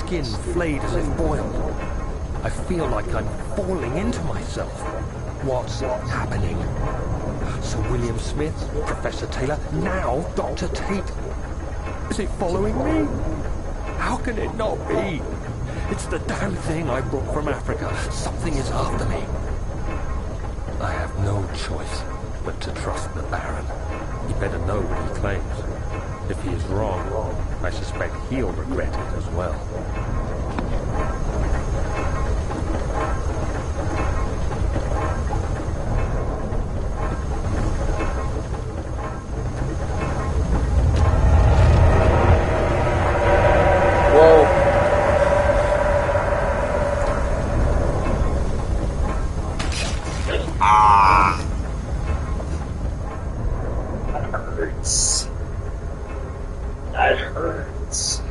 skin flayed as if boiled. I feel like I'm falling into myself. What's happening? Sir William Smith, Professor Taylor, now Dr. Tate. Is it following me? How can it not be? It's the damn thing I brought from Africa. Something is after me. I have no choice but to trust the Baron. He better know what he claims. If he is wrong, I suspect he'll regret it as well. That hurts.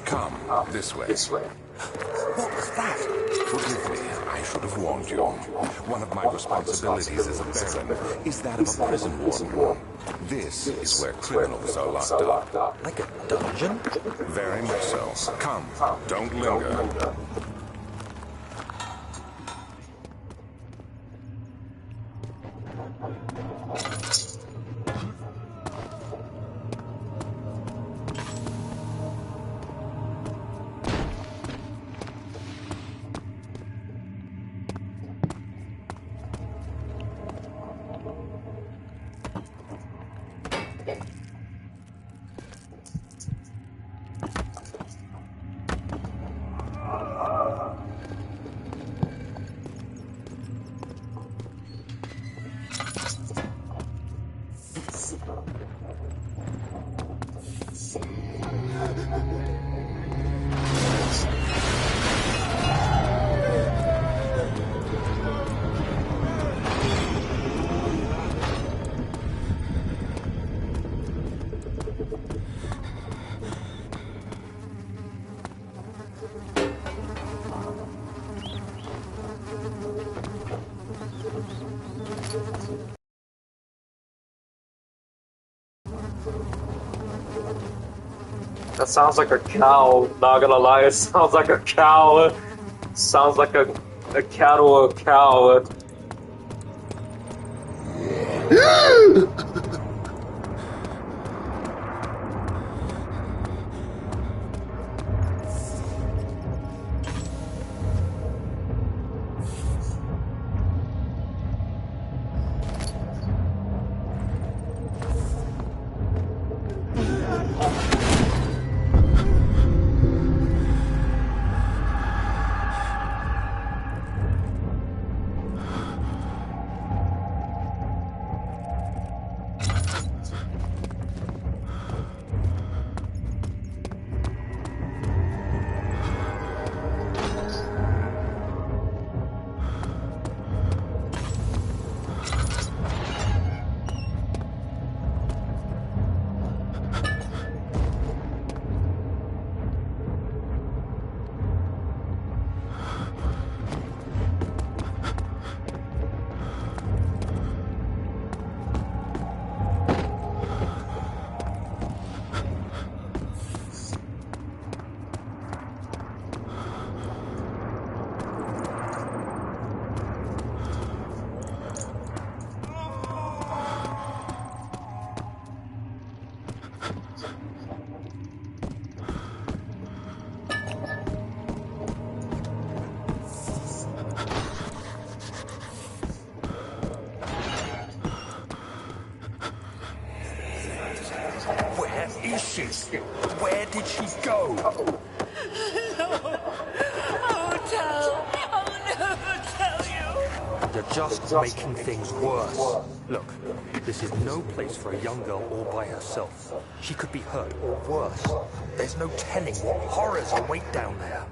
Come, this way. What was that? Forgive me, I should have warned you. One of my responsibilities as a baron is that of a prison warden. This is where criminals are locked up. Like a dungeon? Very much so. Come, don't linger. That sounds like a cow, not gonna lie, it sounds like a cow. Sounds like a cattle or a cow. Where is she? Where did she go? No. I won't tell. I'll never tell you. You're just making things worse. Look, this is no place for a young girl all by herself. She could be hurt or worse. There's no telling what horrors await down there.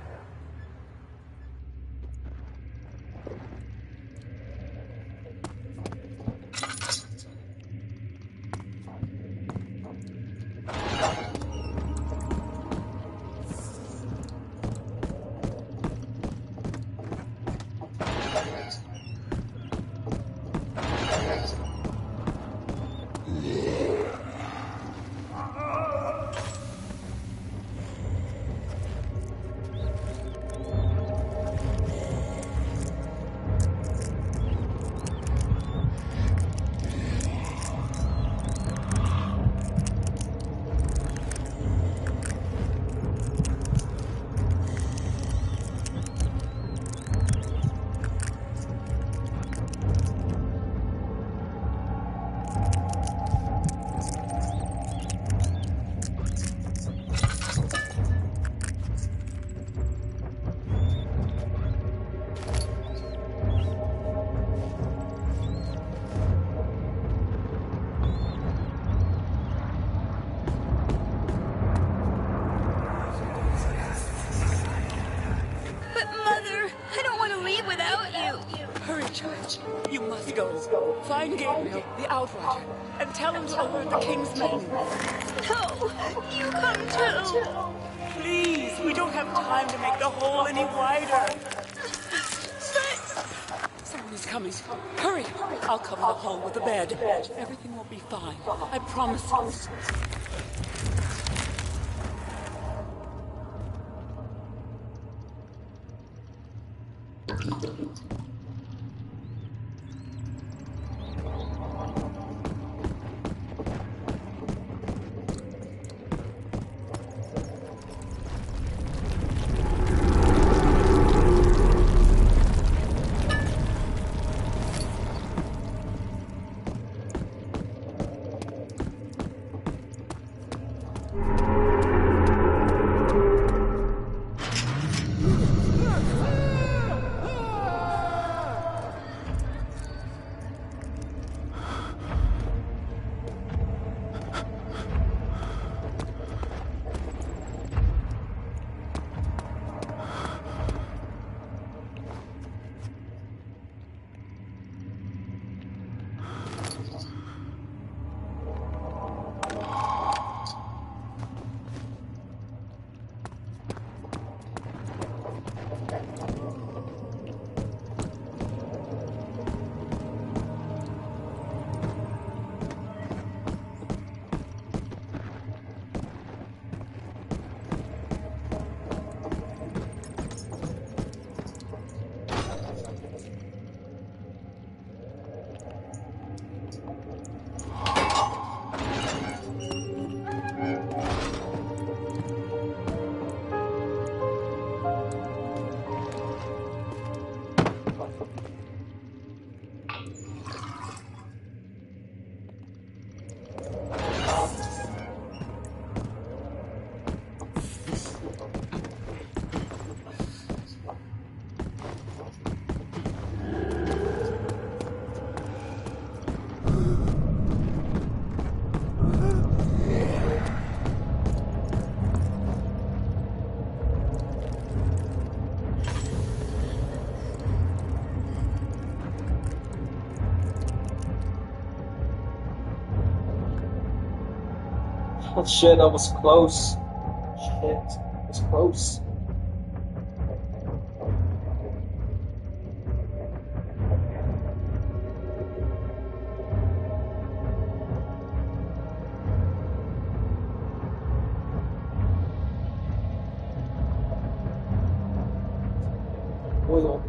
You must go. Find Gabriel, the Outrider, and tell him to alert the King's men. No, you come too. Please, we don't have time to make the hole any wider. Someone is coming. Hurry! I'll cover the hole with a bed. Everything will be fine. I promise. Oh shit, that was close. Shit, it was close. Oil.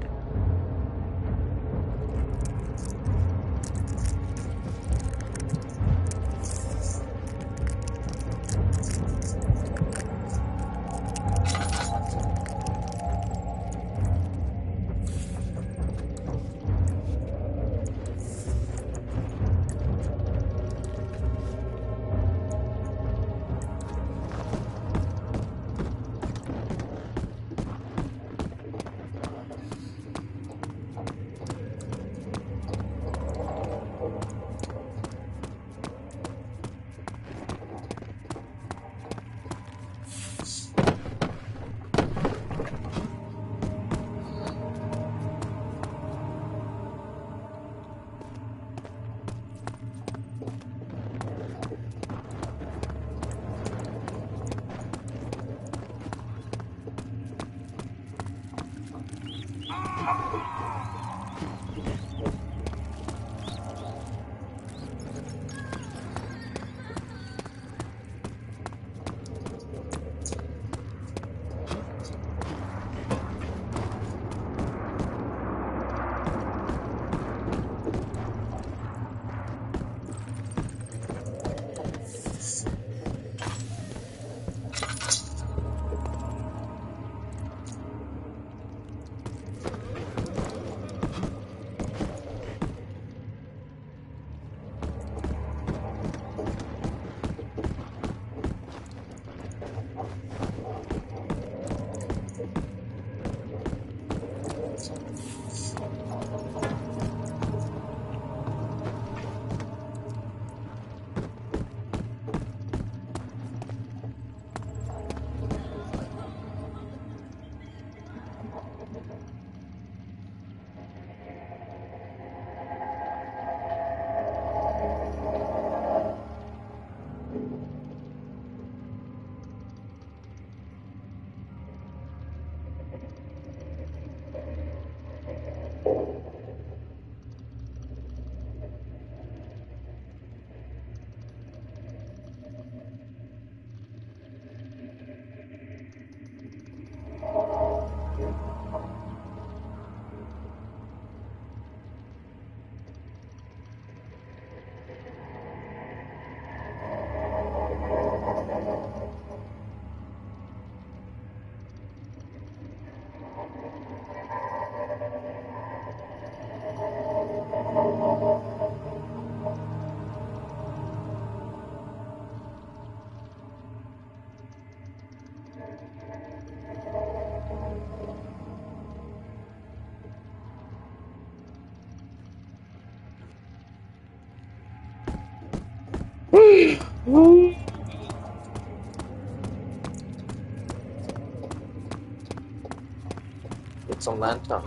It's a lantern.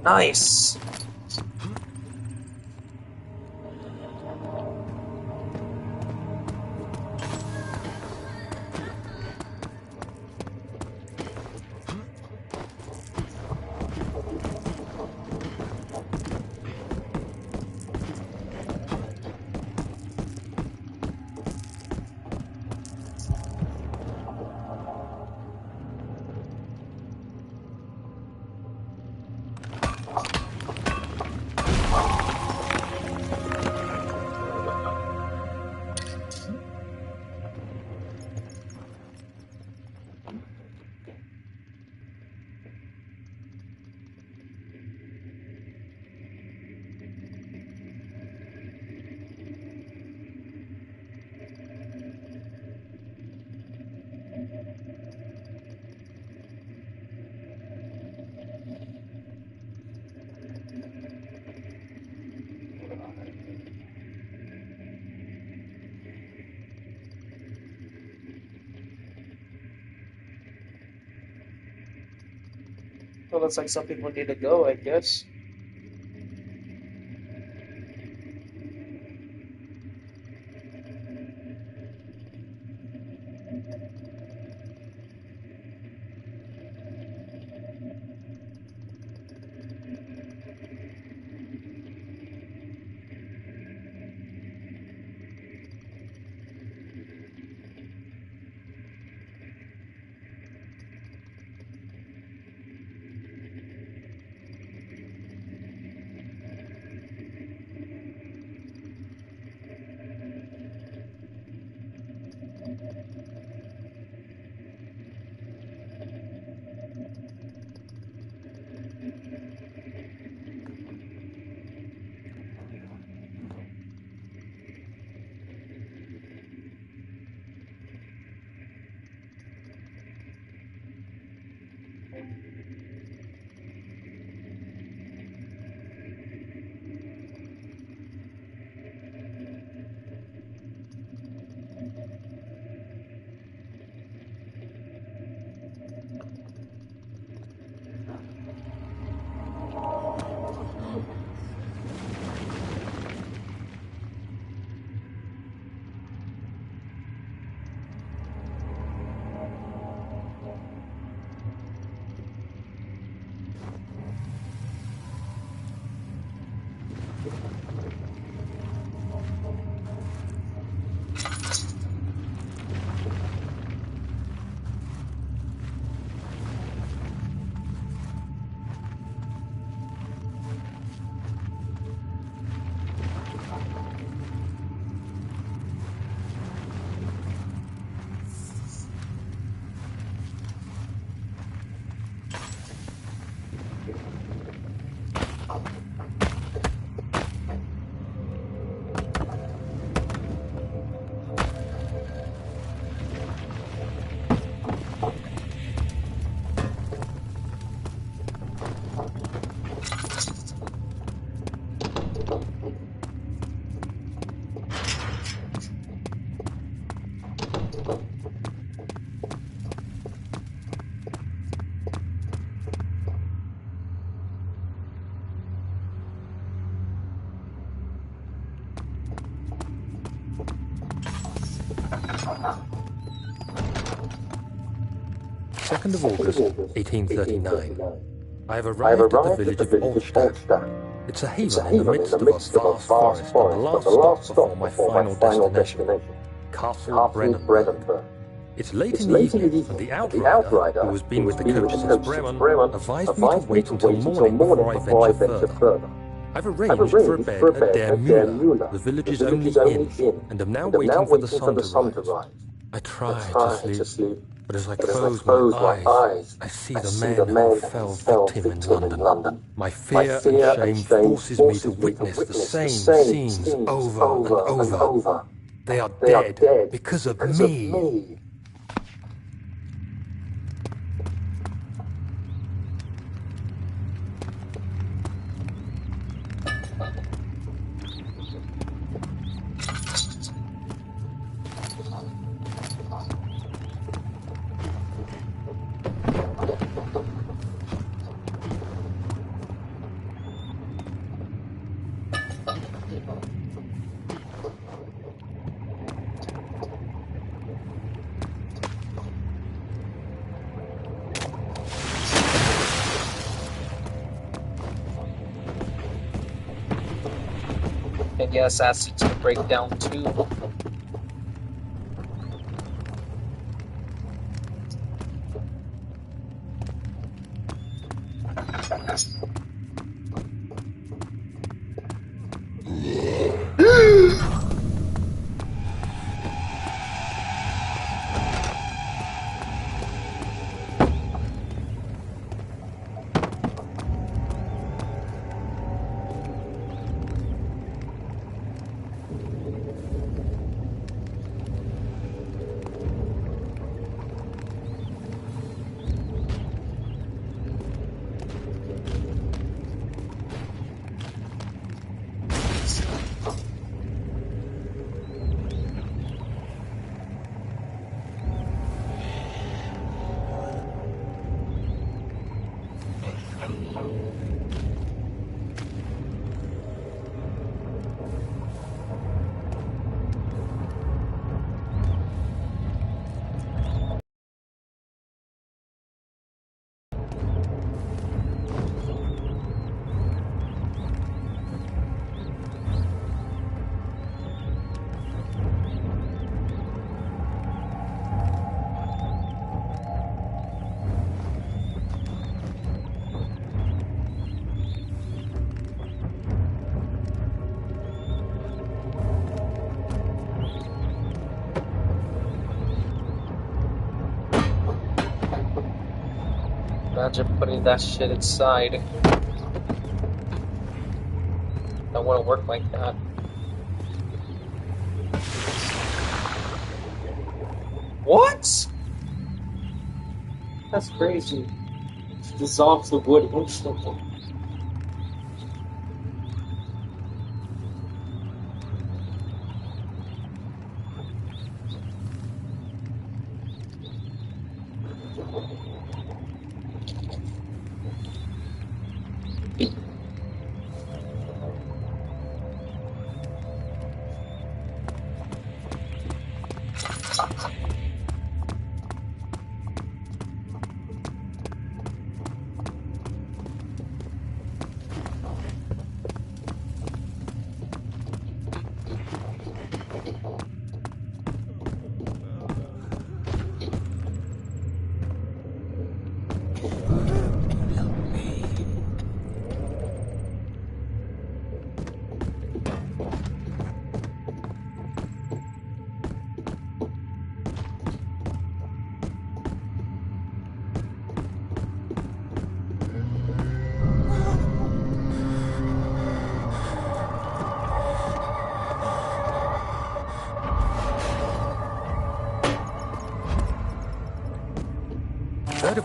Nice. Well, looks like some people need to go, I guess. Second of August, 1839. I have arrived at the village of Altstadt. It's a haven in the midst of a vast forest and the last stop before my final destination, Castle Brennenburg. It's late in the evening, and the outrider, who has been with the coach since Bremen, advised me to wait until morning before I venture further. I've arranged for a bed at Der Mühle, the village's only inn, and am now waiting for the sun to rise. I try to sleep, but as I close my eyes, I see the men who fell victim in London. My fear and shame forces me to witness the same scenes over and over. They are dead because of me. And yes, acid's gonna break down too. Imagine putting that shit inside. That wouldn't work like that. What? That's crazy. It dissolves the wood instantly.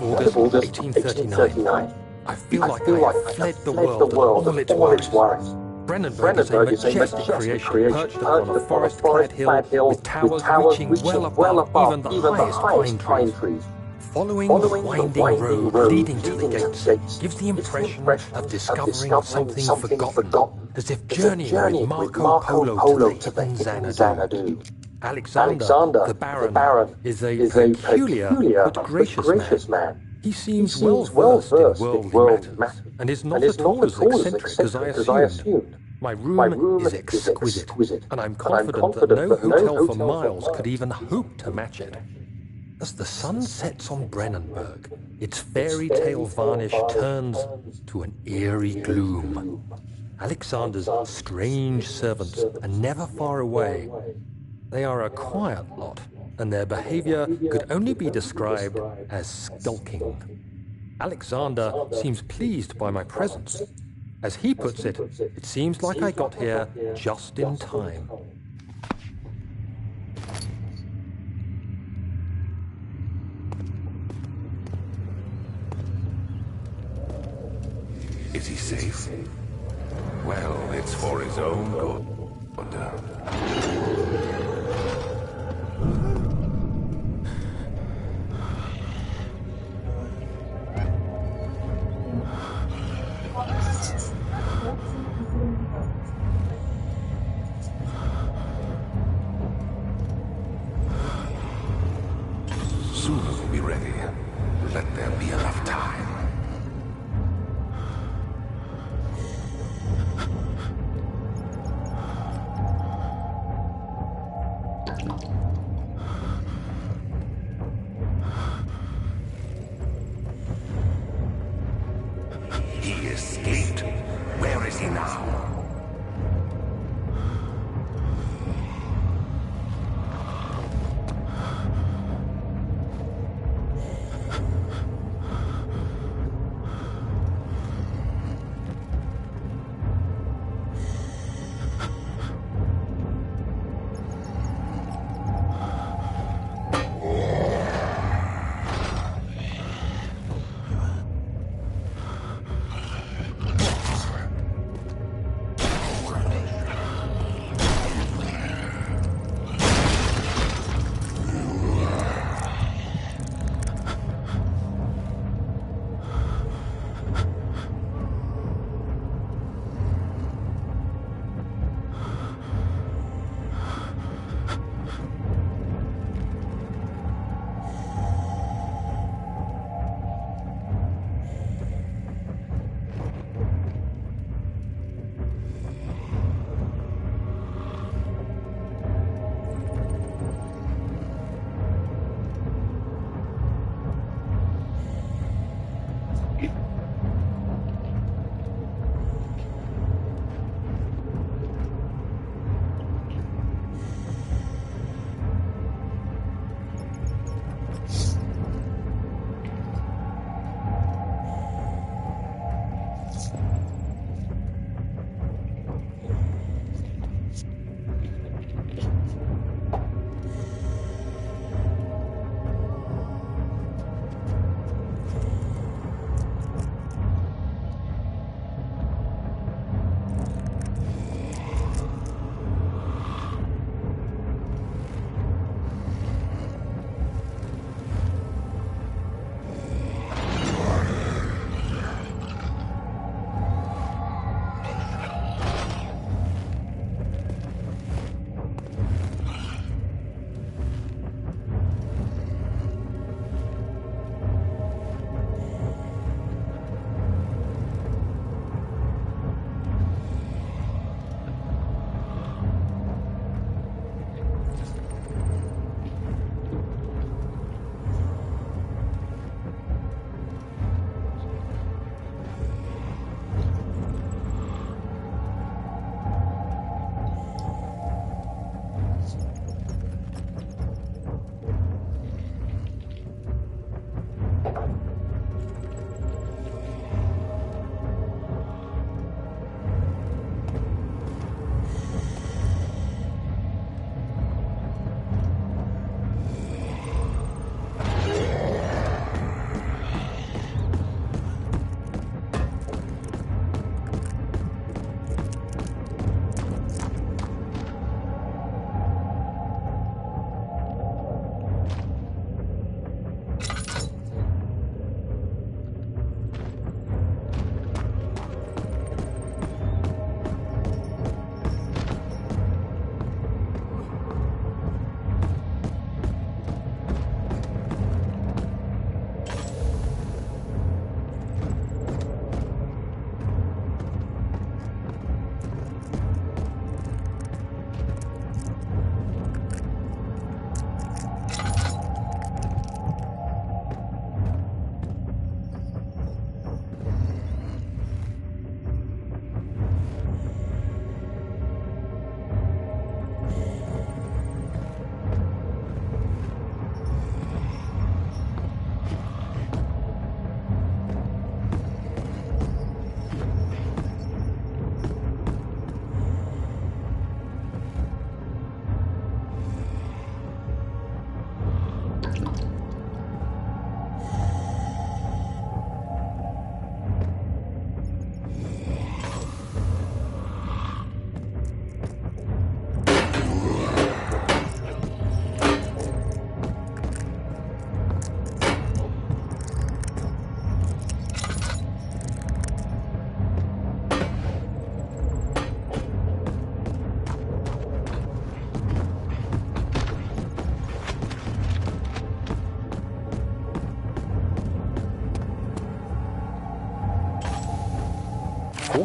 August 1839. I feel like I have fled the world and all its worries. Brennenburg is a majestic creation perched upon a forest-clad hill with towers reaching well above even the highest pine trees. Following the winding road leading to the gates gives the impression of discovering something forgotten, as if journeying with Marco Polo to the hidden Xanadu. Alexander, the Baron, is a peculiar but gracious man. He seems well-versed in worldly matters, and is not at all as eccentric as I assumed. My room is exquisite, and I'm confident that no hotel for miles could even hope to match it. As the sun sets on Brennenburg, its fairy tale varnish turns to an eerie gloom. Alexander's strange servants are never far away. They are a quiet lot, and their behavior could only be described as skulking. Alexander seems pleased by my presence. As he puts it, it seems like I got here just in time. Is he safe? Well, it's for his own good. Ready now.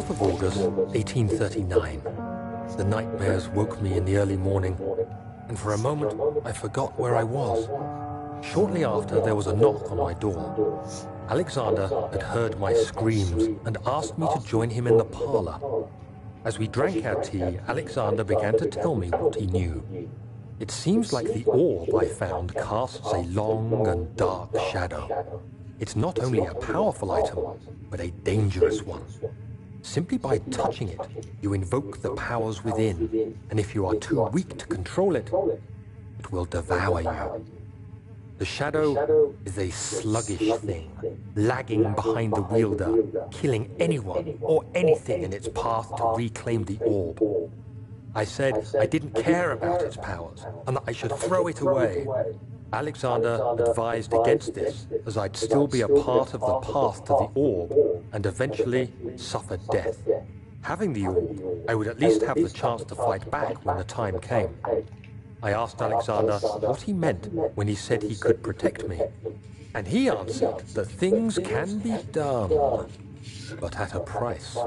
Of August, 1839. The nightmares woke me in the early morning, and for a moment I forgot where I was. Shortly after, there was a knock on my door. Alexander had heard my screams and asked me to join him in the parlor. As we drank our tea, Alexander began to tell me what he knew. It seems like the orb I found casts a long and dark shadow. It's not only a powerful item, but a dangerous one. Simply by touching it, you invoke the powers within, and if you are too weak to control it, it will devour you. The shadow is a sluggish thing, lagging behind the wielder, killing anyone or anything in its path to reclaim the orb. I said I didn't care about its powers, and that I should throw it away. Alexander advised against this, as I'd still be a part of the path to the orb, and eventually suffer death. Having the orb, I would at least have the chance to fight back when the time came. I asked Alexander what he meant when he said he could protect me, and he answered that things can be done, but at a price.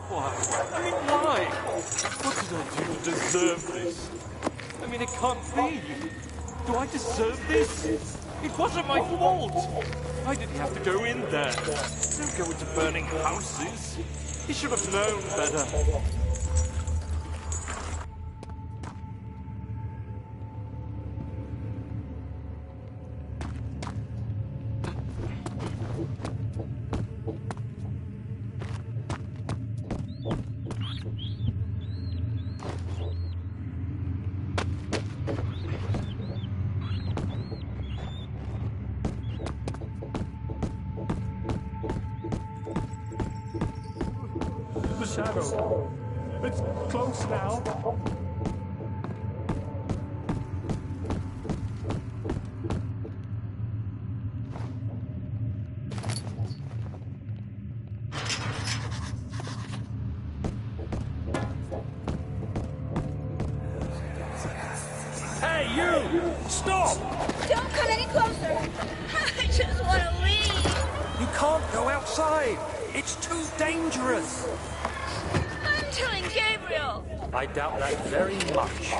Why? I mean, why? What did I do to deserve this? I mean, it can't be. Do I deserve this? It wasn't my fault. Why did he have to go in there? Don't go into burning houses. He should have known better. The shadow. It's close now. Hey, you! Stop! Don't come any closer. I just want to leave. You can't go outside. It's too dangerous. I'm telling Gabriel. I doubt that very much.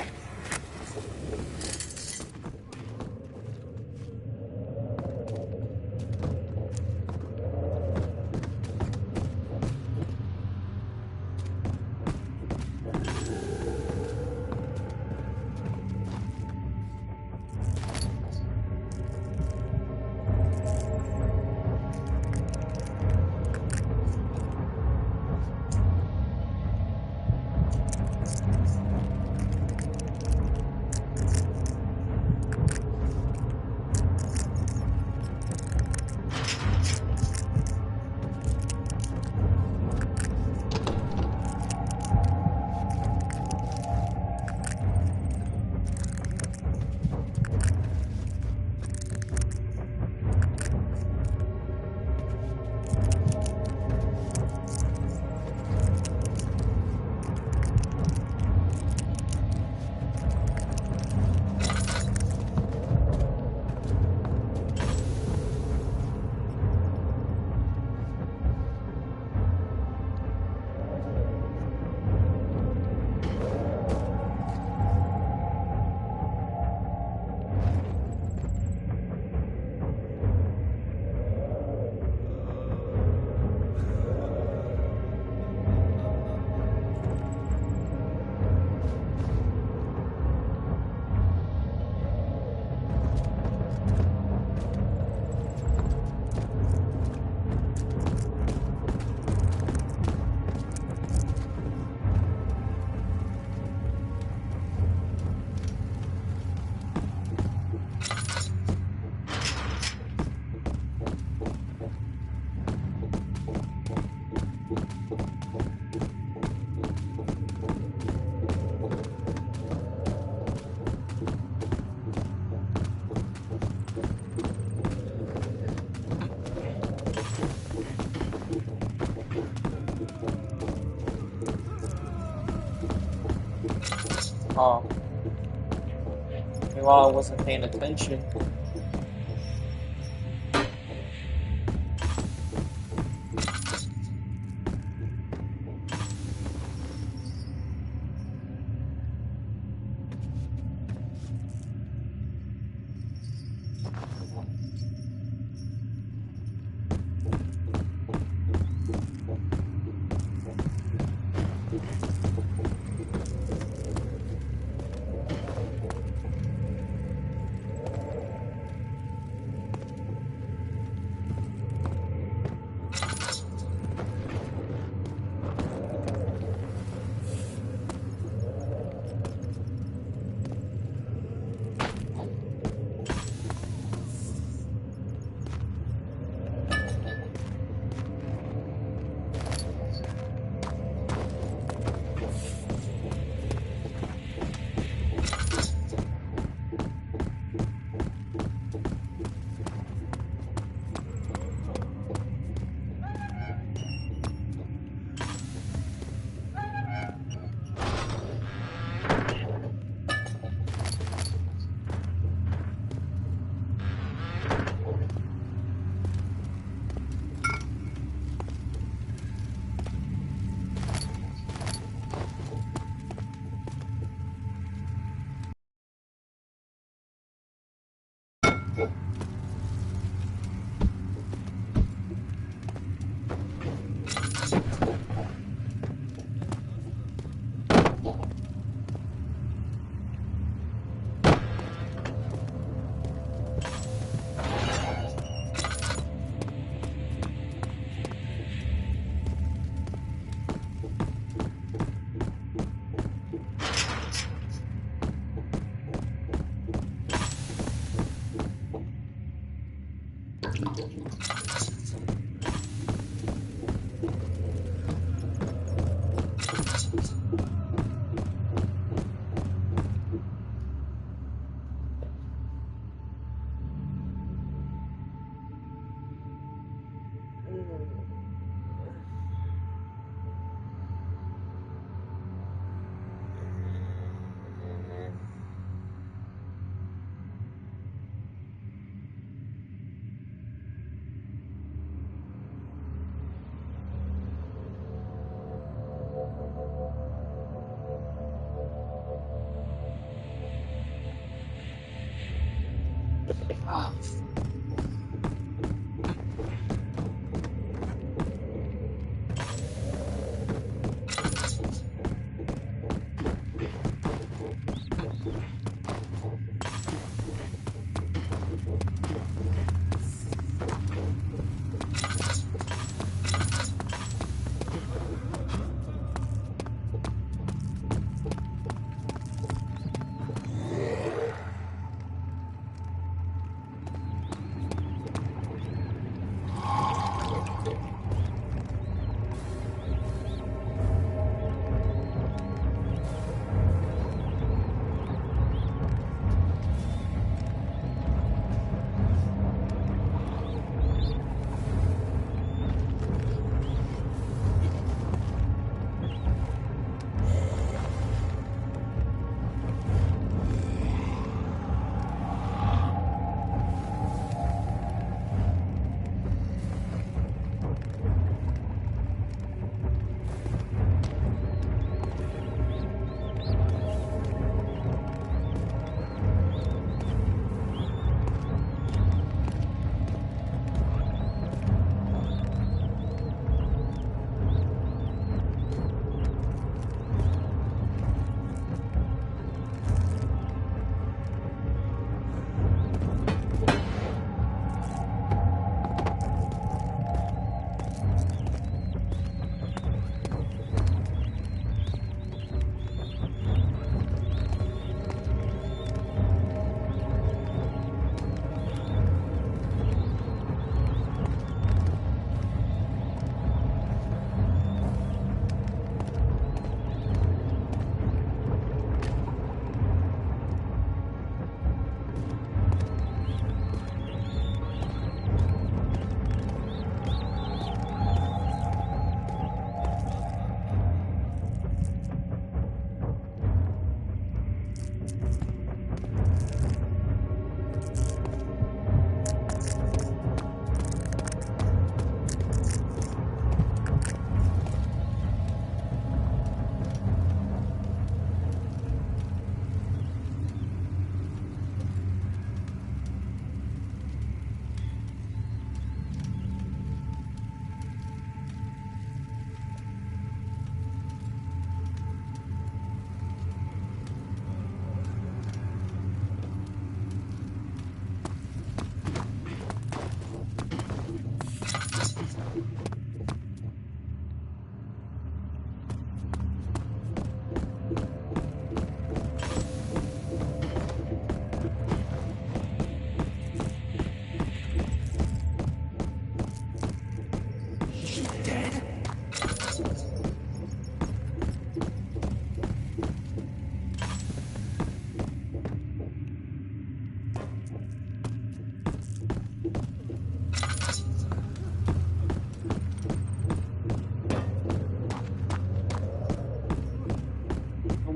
Oh. Meanwhile, I wasn't paying attention.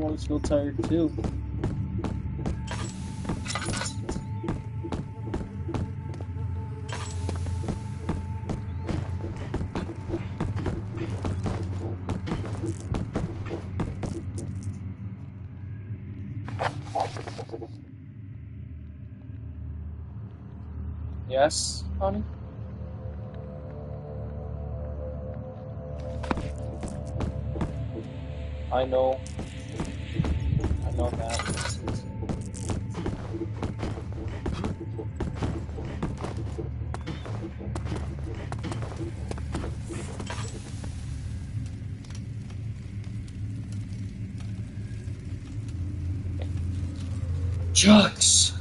always feel tired too. Yes, honey? I know. I know that. Jugs!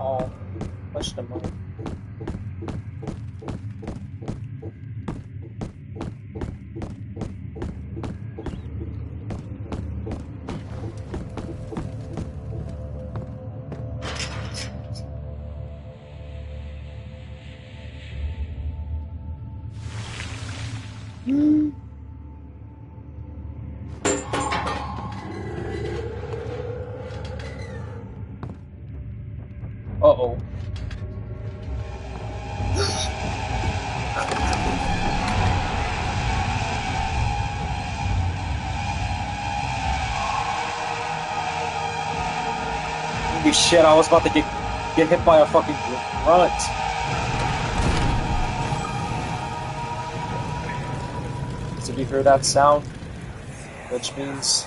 Oh, push the money. Uh-oh. Holy shit, I was about to get hit by a fucking grunt. Did you hear that sound? Which means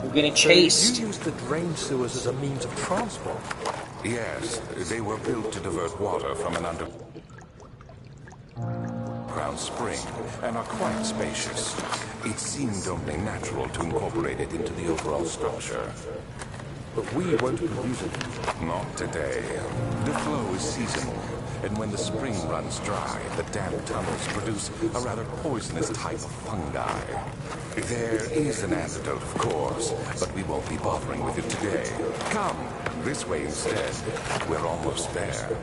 we're getting chased. So you used the drain sewers as a means of transport? Yes, they were built to divert water from an underground spring and are quite spacious. It seemed only natural to incorporate it into the overall structure. But we won't be using it. Not today. The flow is seasonal, and when the spring runs dry, the damp tunnels produce a rather poisonous type of fungi. There is an antidote, of course, but we won't be bothering with it today. Come, this way instead. We're almost there.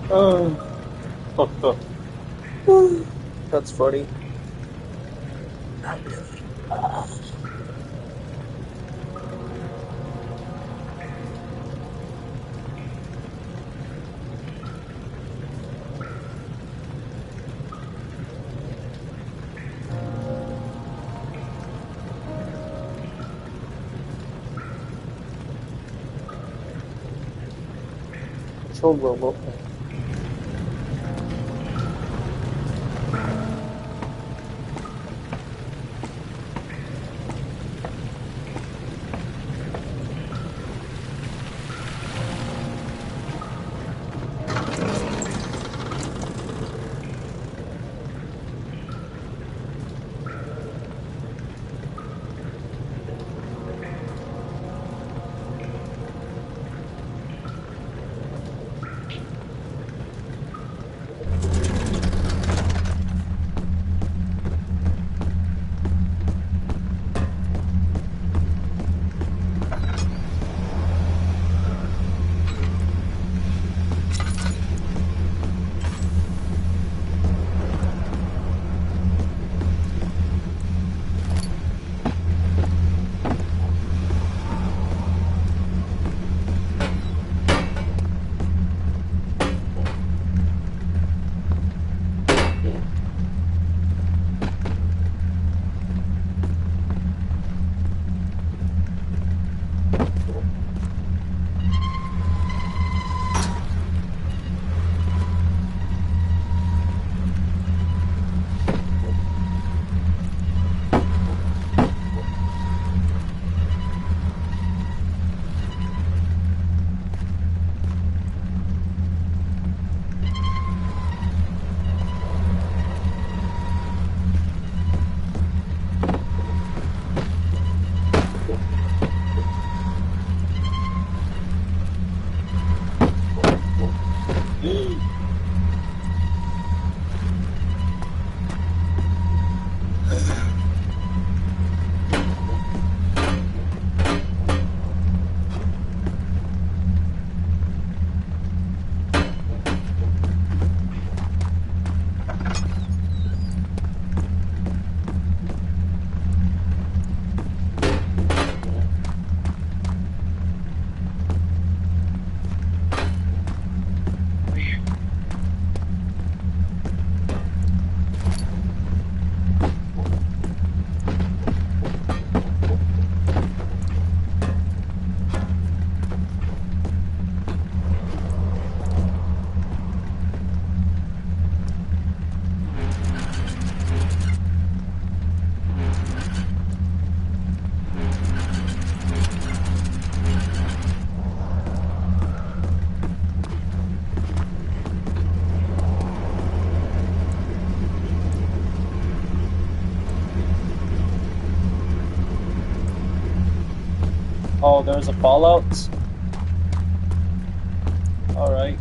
Oh. That's funny. Control room open. Oh, there's a fallout? Alright.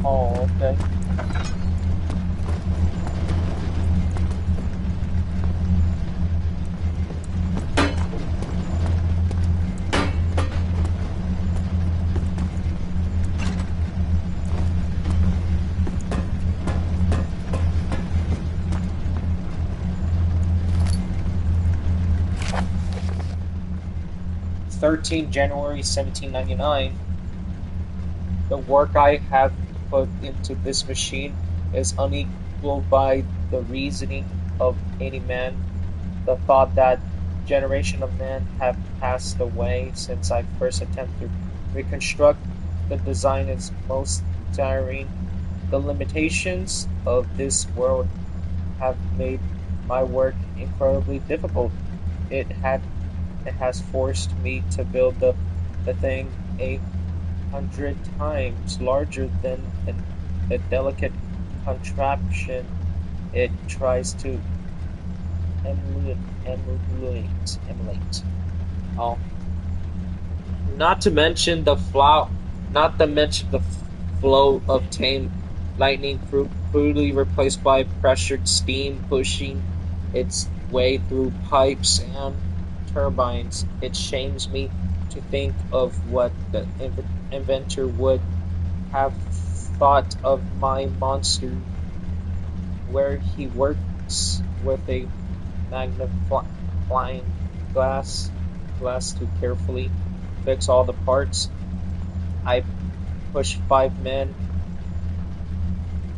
Oh, okay. January 1799. The work I have put into this machine is unequaled by the reasoning of any man. The thought that generation of men have passed away since I first attempted to reconstruct the design is most tiring. The limitations of this world have made my work incredibly difficult. It had It has forced me to build the thing 100 times larger than the delicate contraption it tries to emulate. Oh, not to mention the flow of tame lightning crudely replaced by pressured steam pushing its way through pipes and turbines. It shames me to think of what the inventor would have thought of my monster, where he works with a magnifying glass to carefully fix all the parts. I push 5 men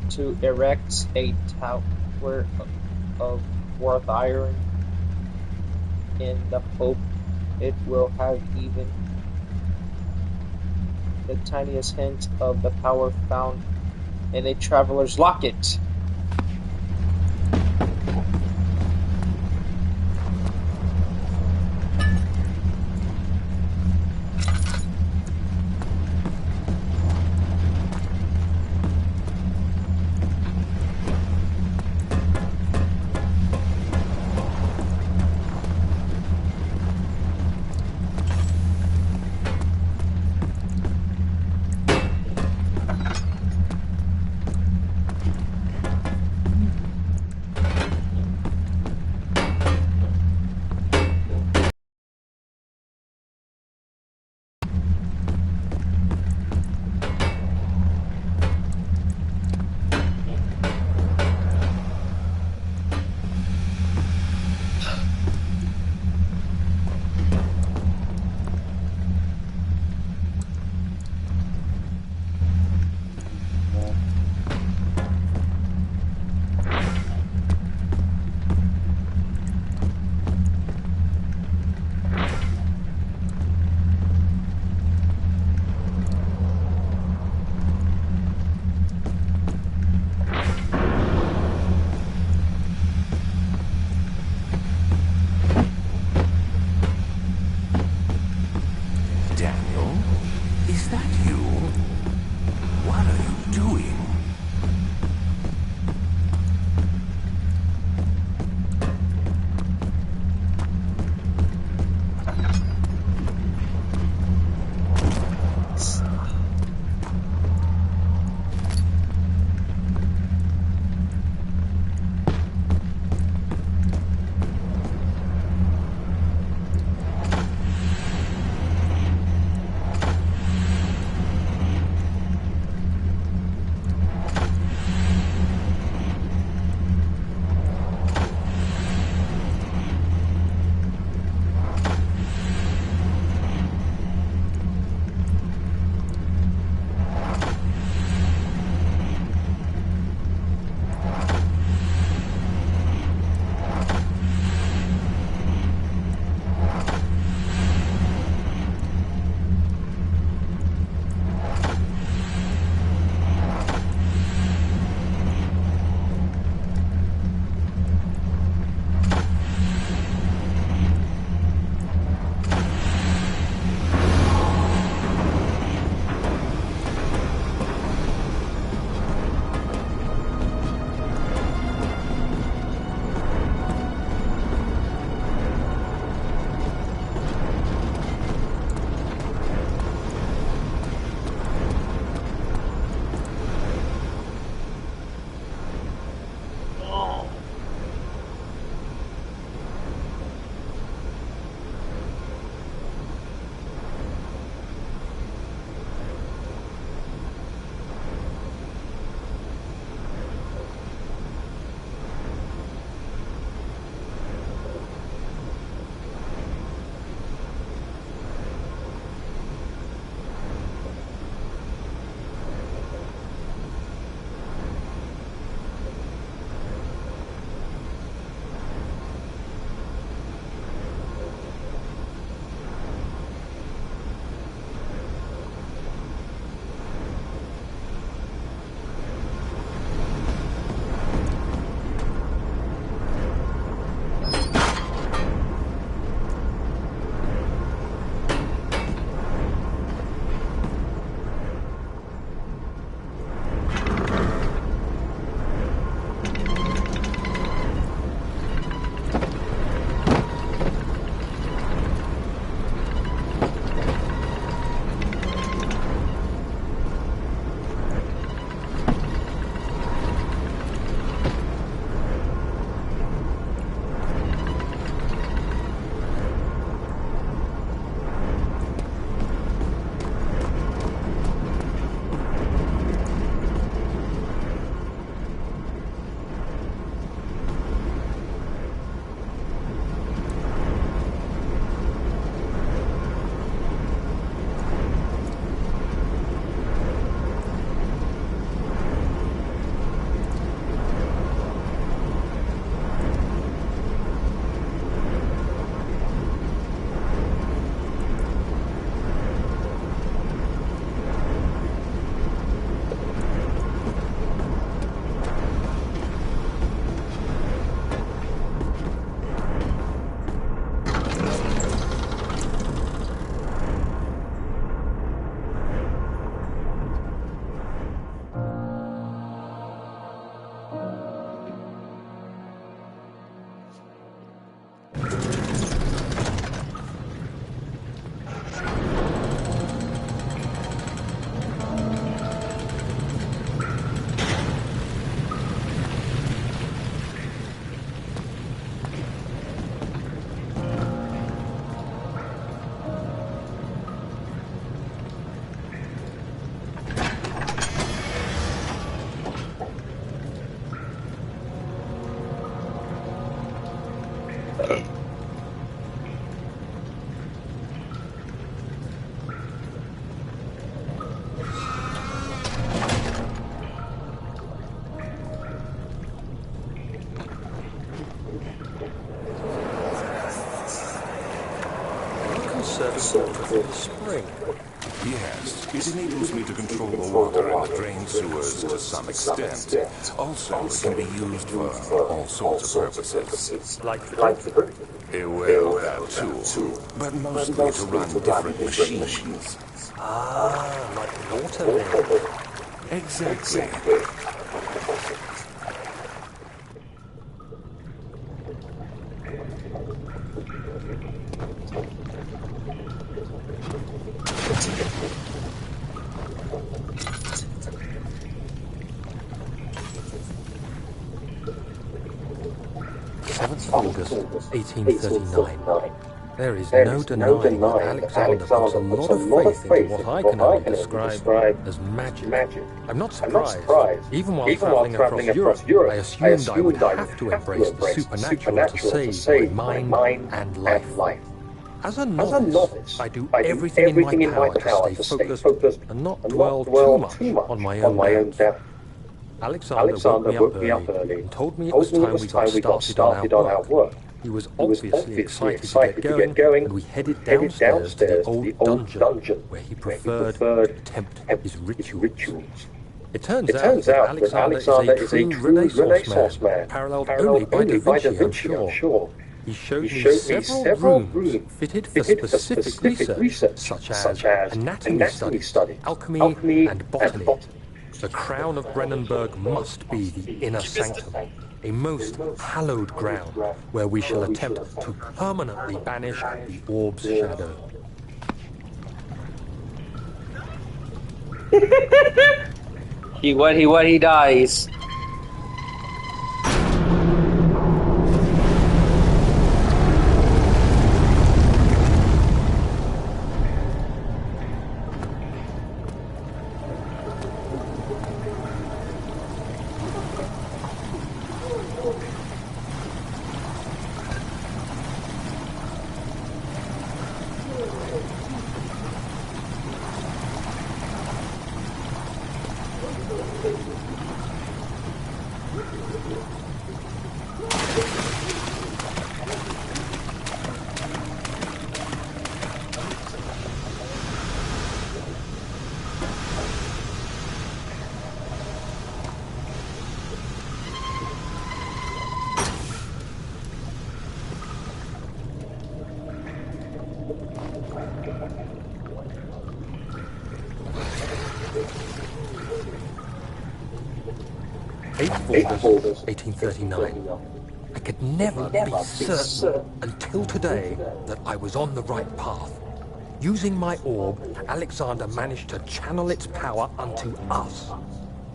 to erect a tower of wrought iron in the hope it will have even the tiniest hint of the power found in a traveler's locket. sort of spring. Yes, it enables me to control the water in the drain sewers to some extent. Also, it can be used for all sorts of purposes. Like the drink. Well, that too. But mostly to run different machines. Ah, like water then. Exactly. August 1839. There is no denying that Alexander puts a lot of faith into what I can only describe as magic. I'm not surprised. Even while travelling across Europe, I assumed I would have to embrace the supernatural to save my mind and life. As a novice, I do everything in my power to stay focused and not dwell too much on my own doubts. Alexander woke me up early and told me it was time we got started on our work. He was obviously excited to get going, and we headed downstairs to the old dungeon, where he preferred to attempt his rituals. It turns out that Alexander is a true Renaissance man, paralleled only by Da Vinci, I'm sure. He showed me several rooms fitted for specific research, such as anatomy study, alchemy, and botany. The crown of Brennenburg must be the inner sanctum, a most hallowed ground where we shall attempt to permanently banish the orb's shadow. He dies. August 1839. I could never be certain until today that I was on the right path. Using my orb, Alexander managed to channel its power unto us.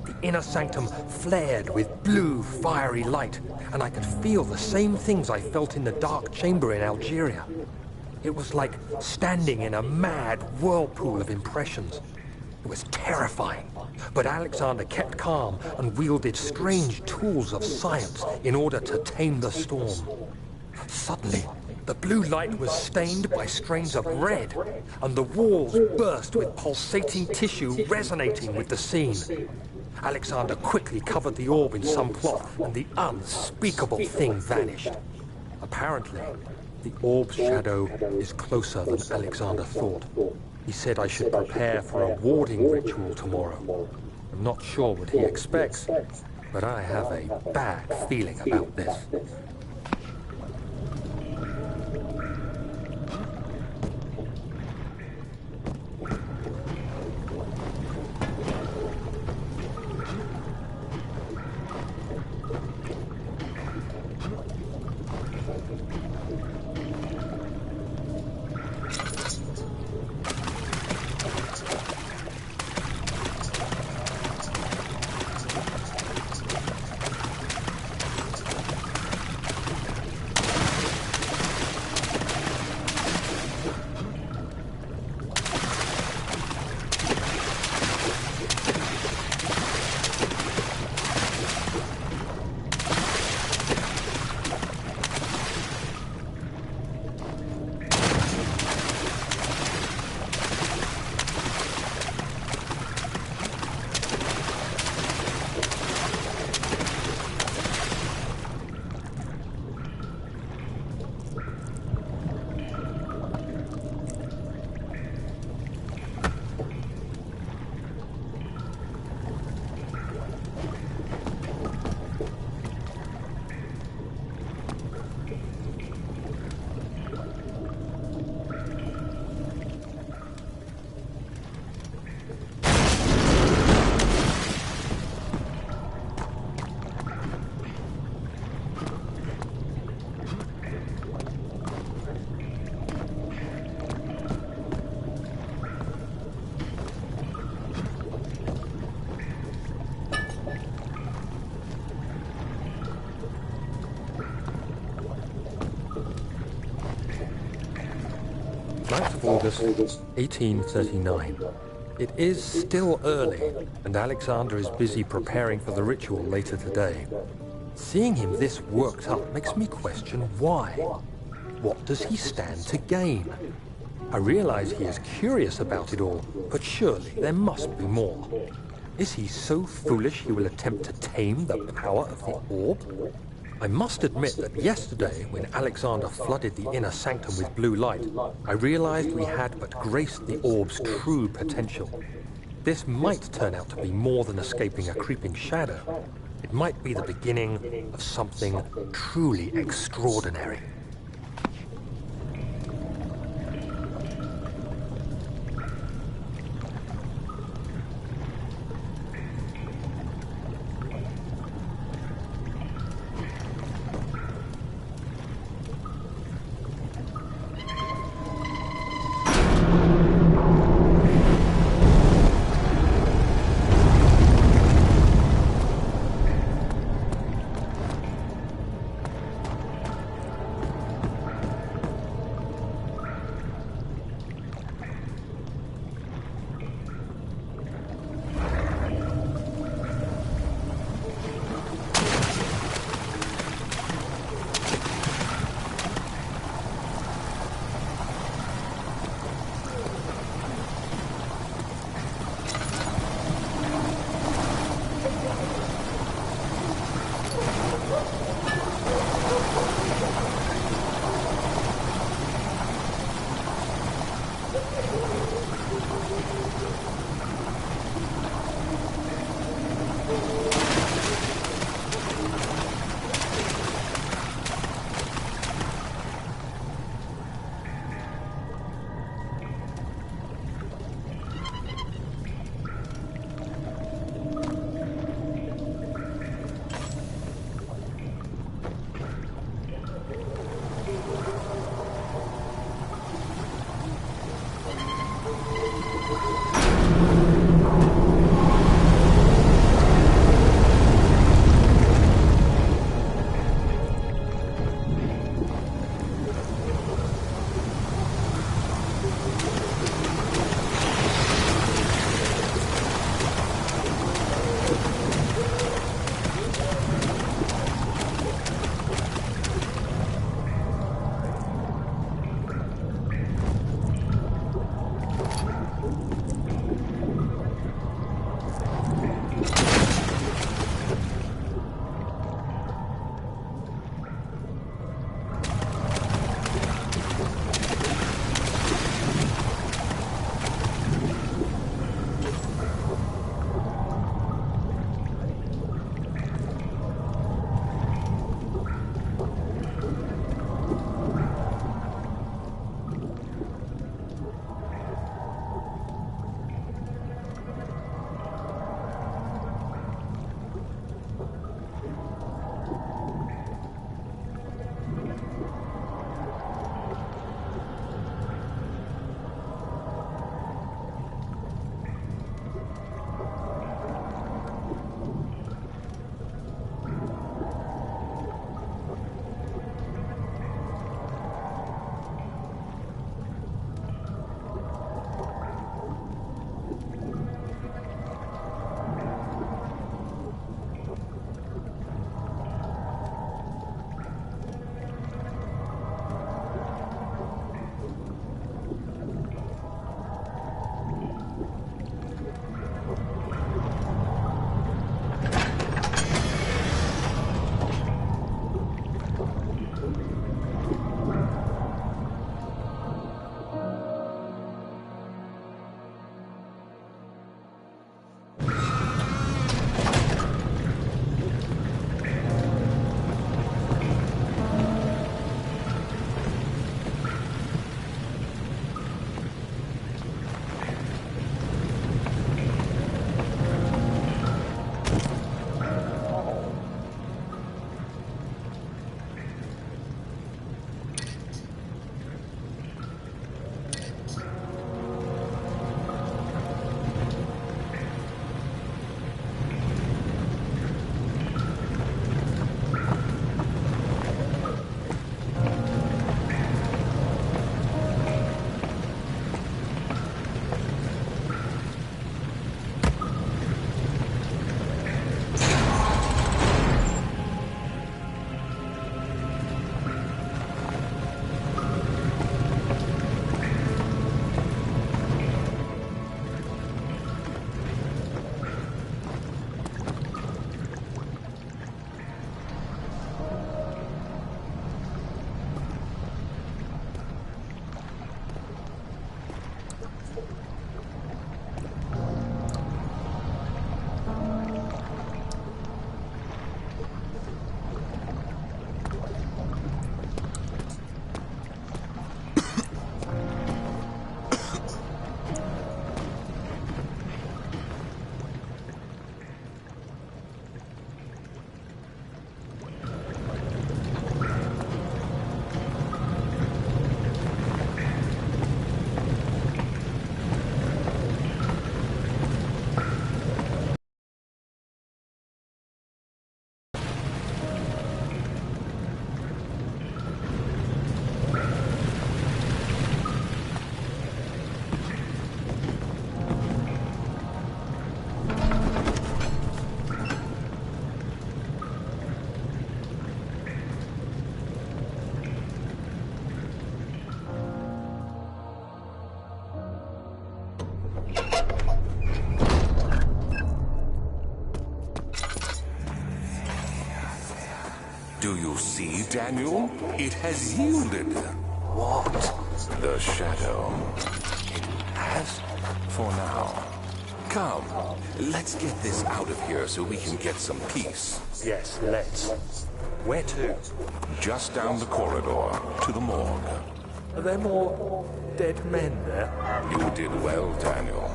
The inner sanctum flared with blue, fiery light, and I could feel the same things I felt in the dark chamber in Algeria. It was like standing in a mad whirlpool of impressions. It was terrifying, but Alexander kept calm and wielded strange tools of science in order to tame the storm. Suddenly, the blue light was stained by strains of red, and the walls burst with pulsating tissue resonating with the scene. Alexander quickly covered the orb in some cloth, and the unspeakable thing vanished. Apparently, the orb's shadow is closer than Alexander thought. He said I should prepare for a warding ritual tomorrow. I'm not sure what he expects, but I have a bad feeling about this. August 1839. It is still early, and Alexander is busy preparing for the ritual later today. Seeing him this worked up makes me question why. What does he stand to gain? I realize he is curious about it all, but surely there must be more. Is he so foolish he will attempt to tame the power of the orb? I must admit that yesterday, when Alexander flooded the inner sanctum with blue light, I realized we had but graced the orb's true potential. This might turn out to be more than escaping a creeping shadow. It might be the beginning of something truly extraordinary. Do you see, Daniel? It has yielded. What? The shadow. It has for now. Come, let's get this out of here so we can get some peace. Yes, let's. Where to? Just down the corridor to the morgue. Are there more dead men there? You did well, Daniel.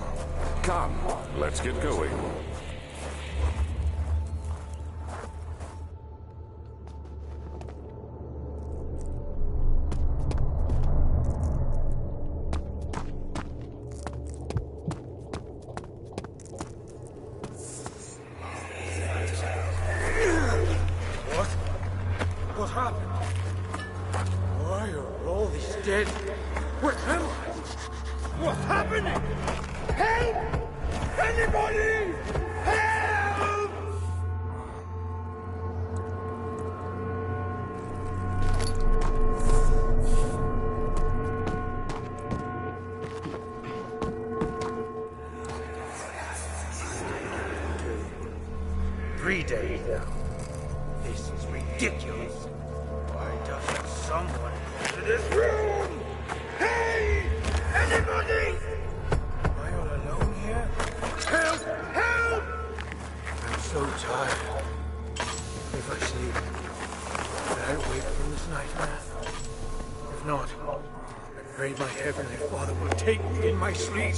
Come, let's get going. What happened? Why are all these dead? Where am I? What's happening? Help! Anybody! Help! 3 days now. This is ridiculous. Why doesn't someone go to this room? Hey! Anybody? Am I all alone here? Help! Help! I'm so tired. If I sleep, will I wake from this nightmare? If not, I pray my Heavenly Father will take me in my sleep.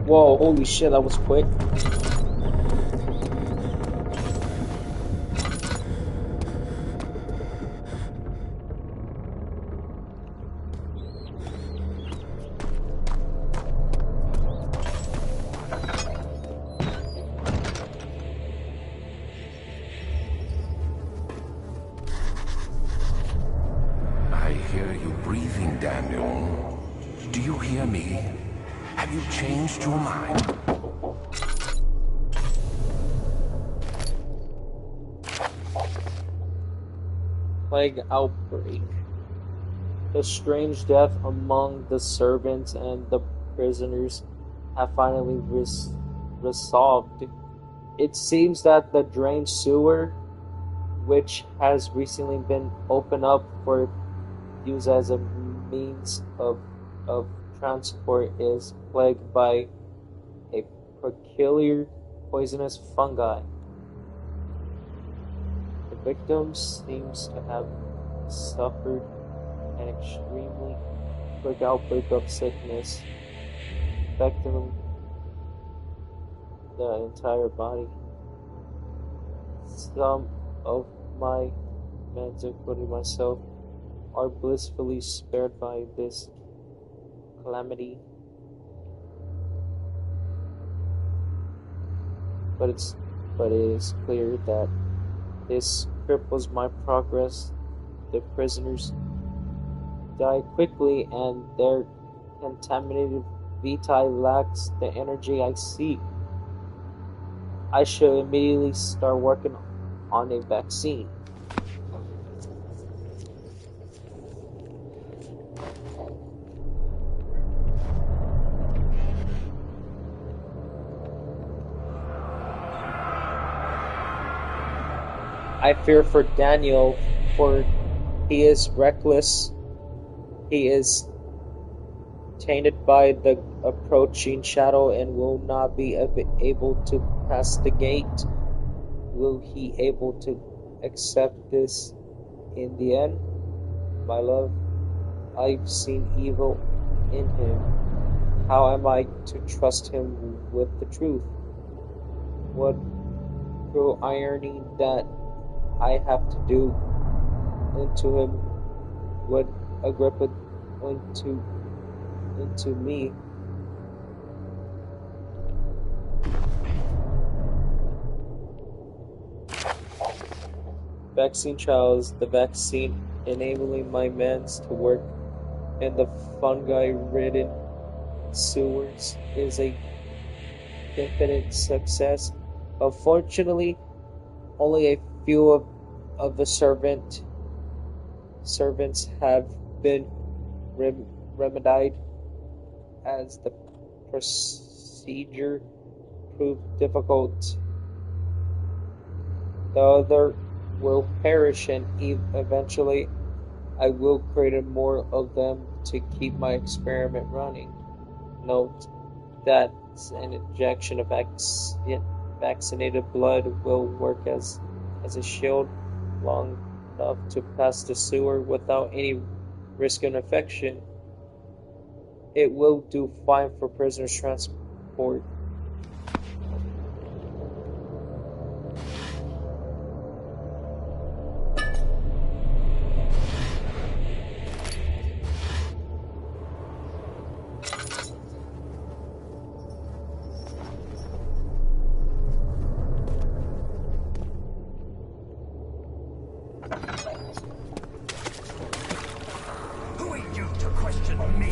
Whoa, holy shit, that was quick. I hear you breathing, Daniel. Do you hear me? Have you changed your mind? Plague outbreak. The strange death among the servants and the prisoners have finally resolved. It seems that the drained sewer, which has recently been opened up for use as a means of transport, is plagued by a peculiar poisonous fungi. The victims seems to have suffered an extremely quick outbreak of sickness, affecting the entire body. Some of my men, including myself, are blissfully spared by this calamity, but it is clear that this cripples my progress. The prisoners die quickly, and their contaminated vitae lacks the energy I seek. I should immediately start working on a vaccine. I fear for Daniel, for he is reckless. He is tainted by the approaching shadow and will not be able to pass the gate. Will he able to accept this in the end? My love, I've seen evil in him. How am I to trust him with the truth? What cruel irony that I have to do into him what Agrippa into me. Vaccine trials. The vaccine enabling my men to work in the fungi-ridden sewers is a infinite success. Unfortunately, only a few of the servants have been remedied as the procedure proved difficult. The other will perish, and eventually I will create more of them to keep my experiment running. Note that an injection of vaccinated blood will work as a shield long enough to pass the sewer without any risk of infection. It will do fine for prisoners' transport. Who are you to question me?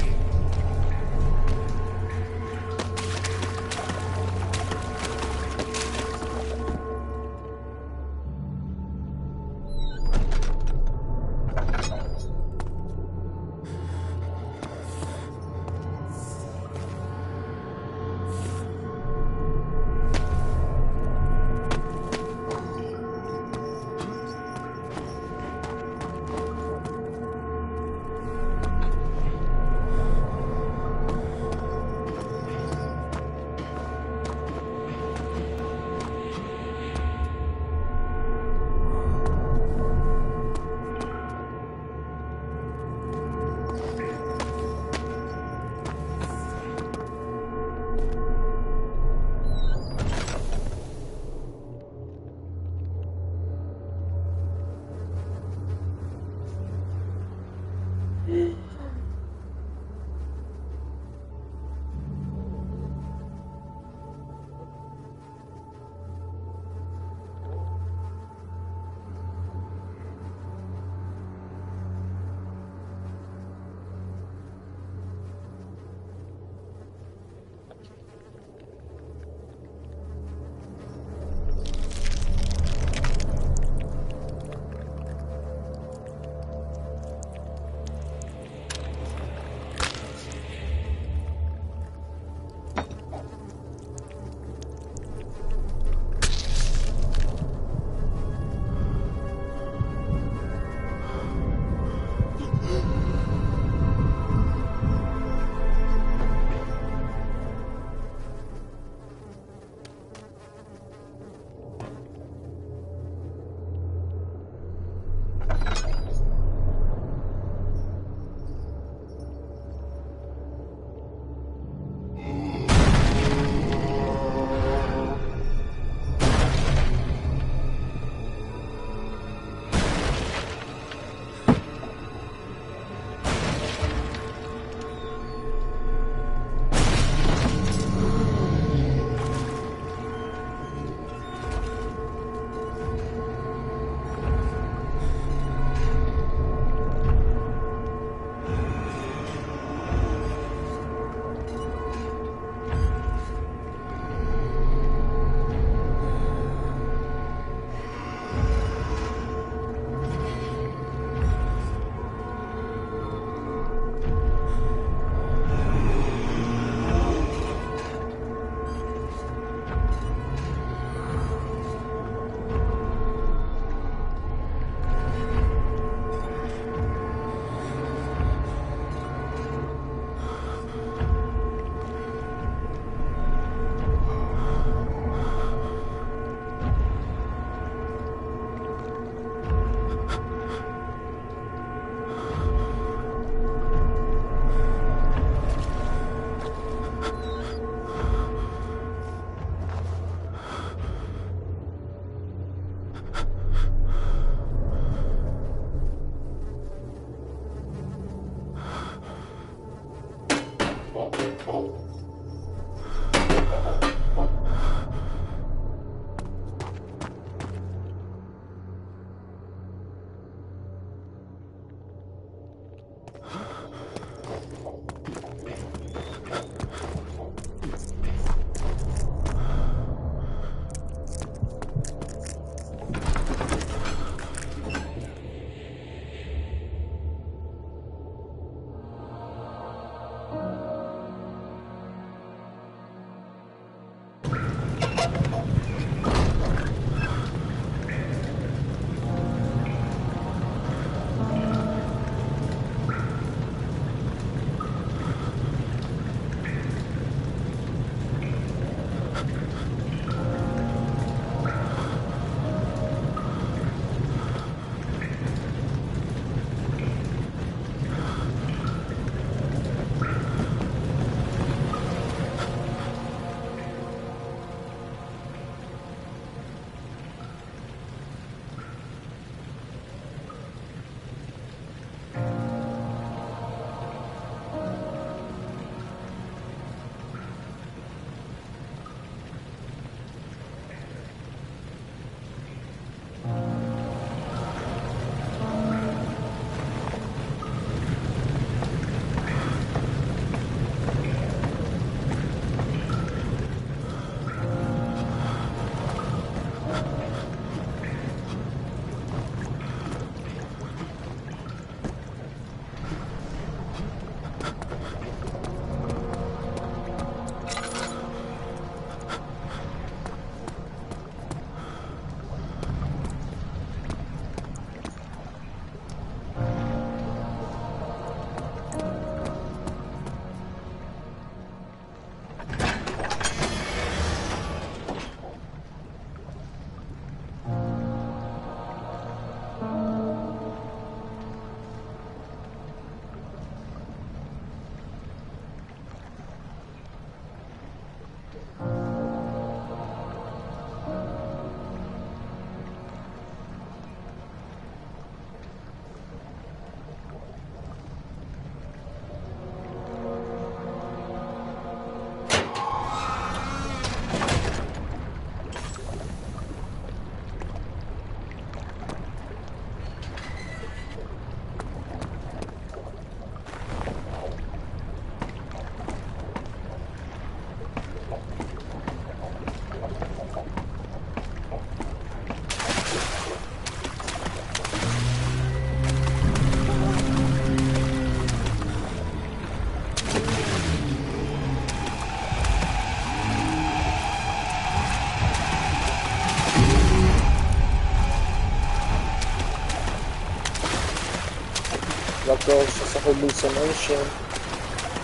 go. It's just a hallucination.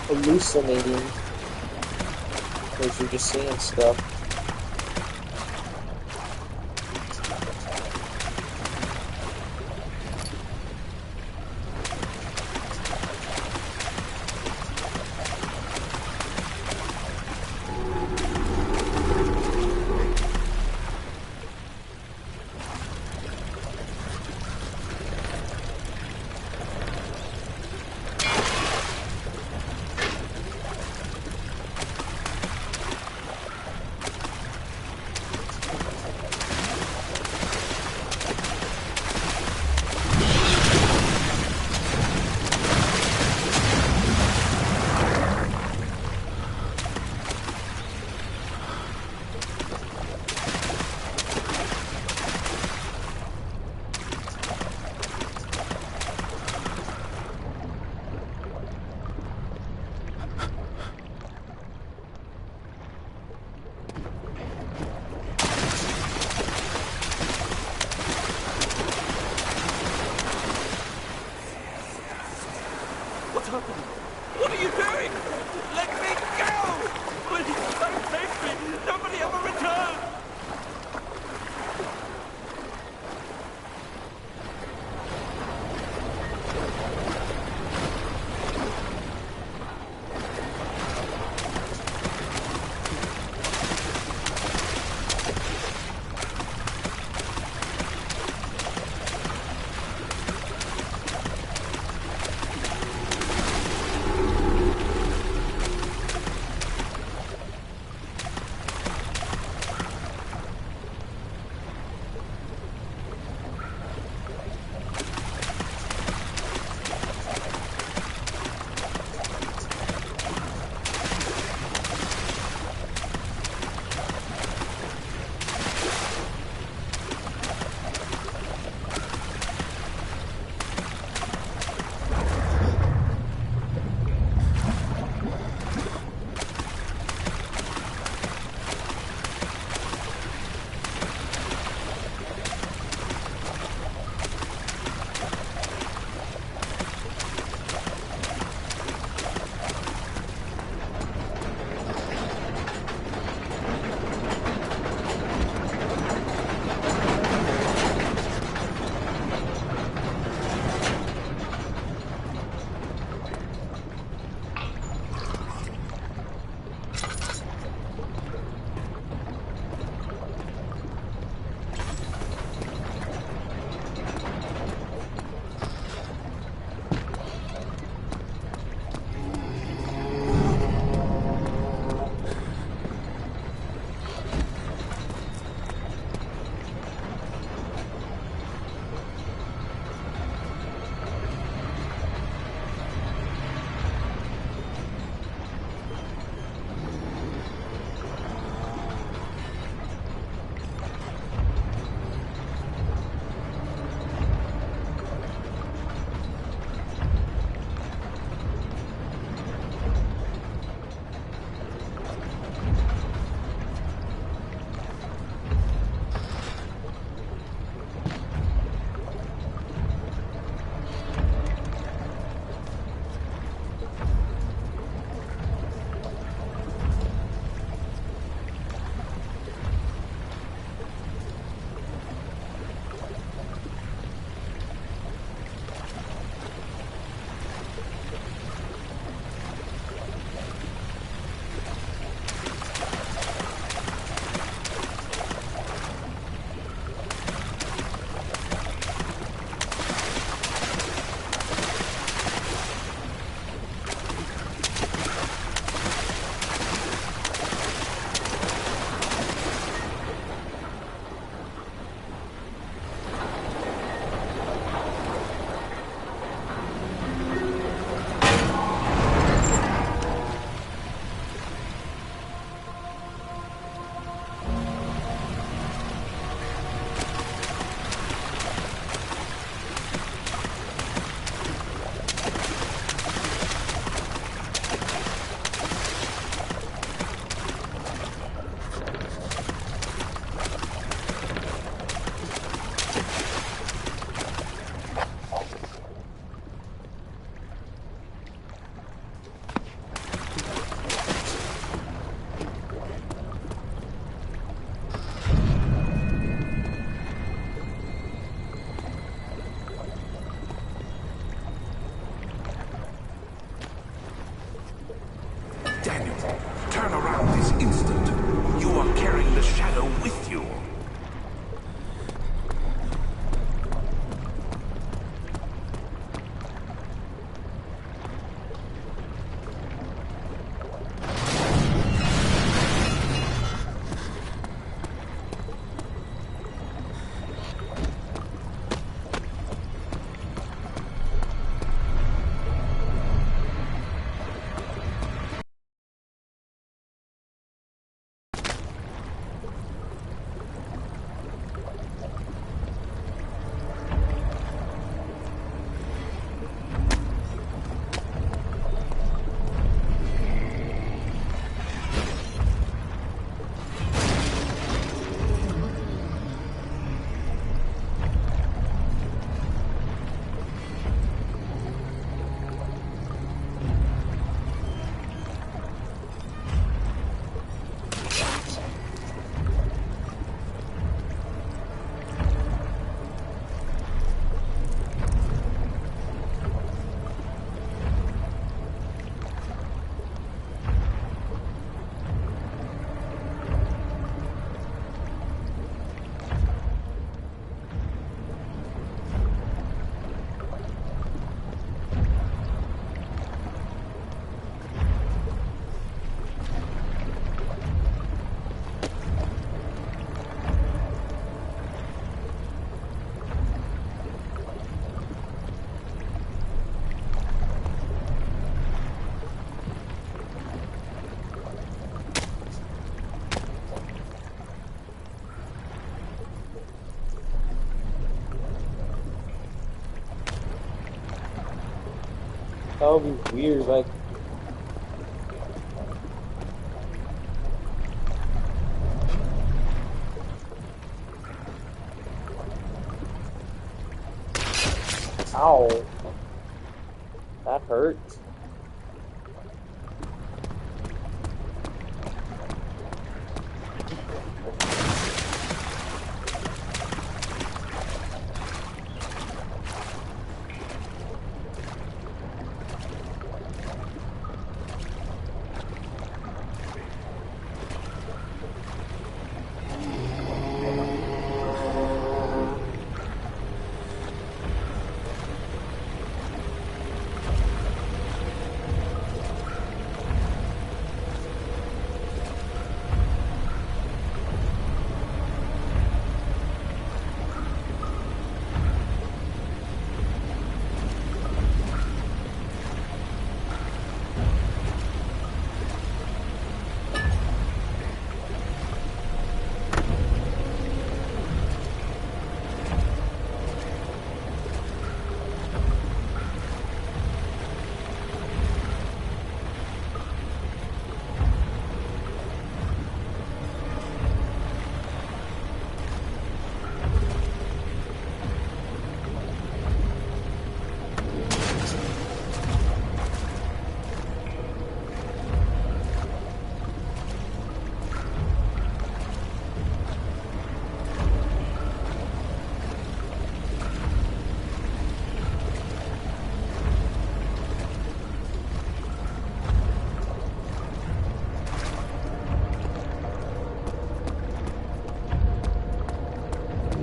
Hallucinating. Because you're just seeing stuff. That would be weird, like... Ow. That hurt.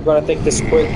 I'm gonna take this quick.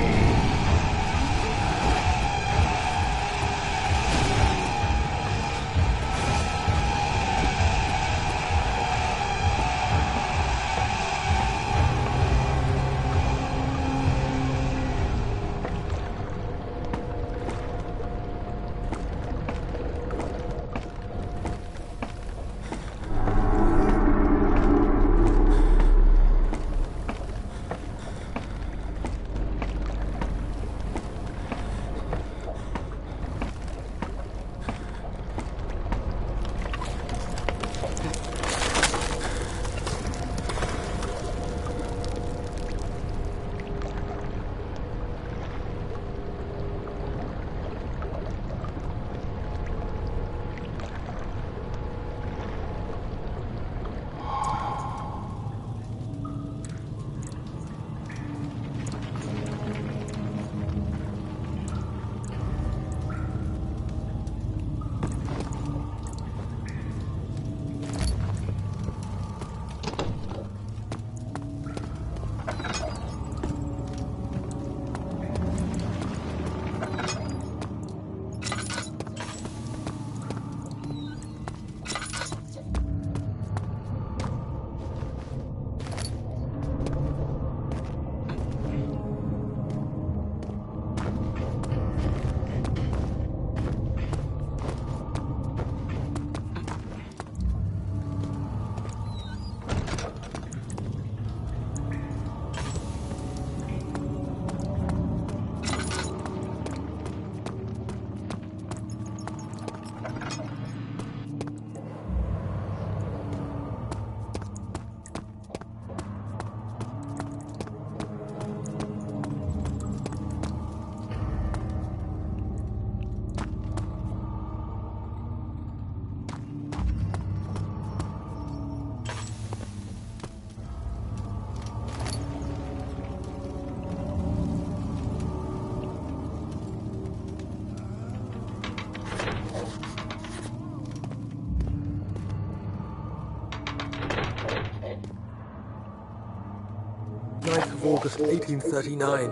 August 1839.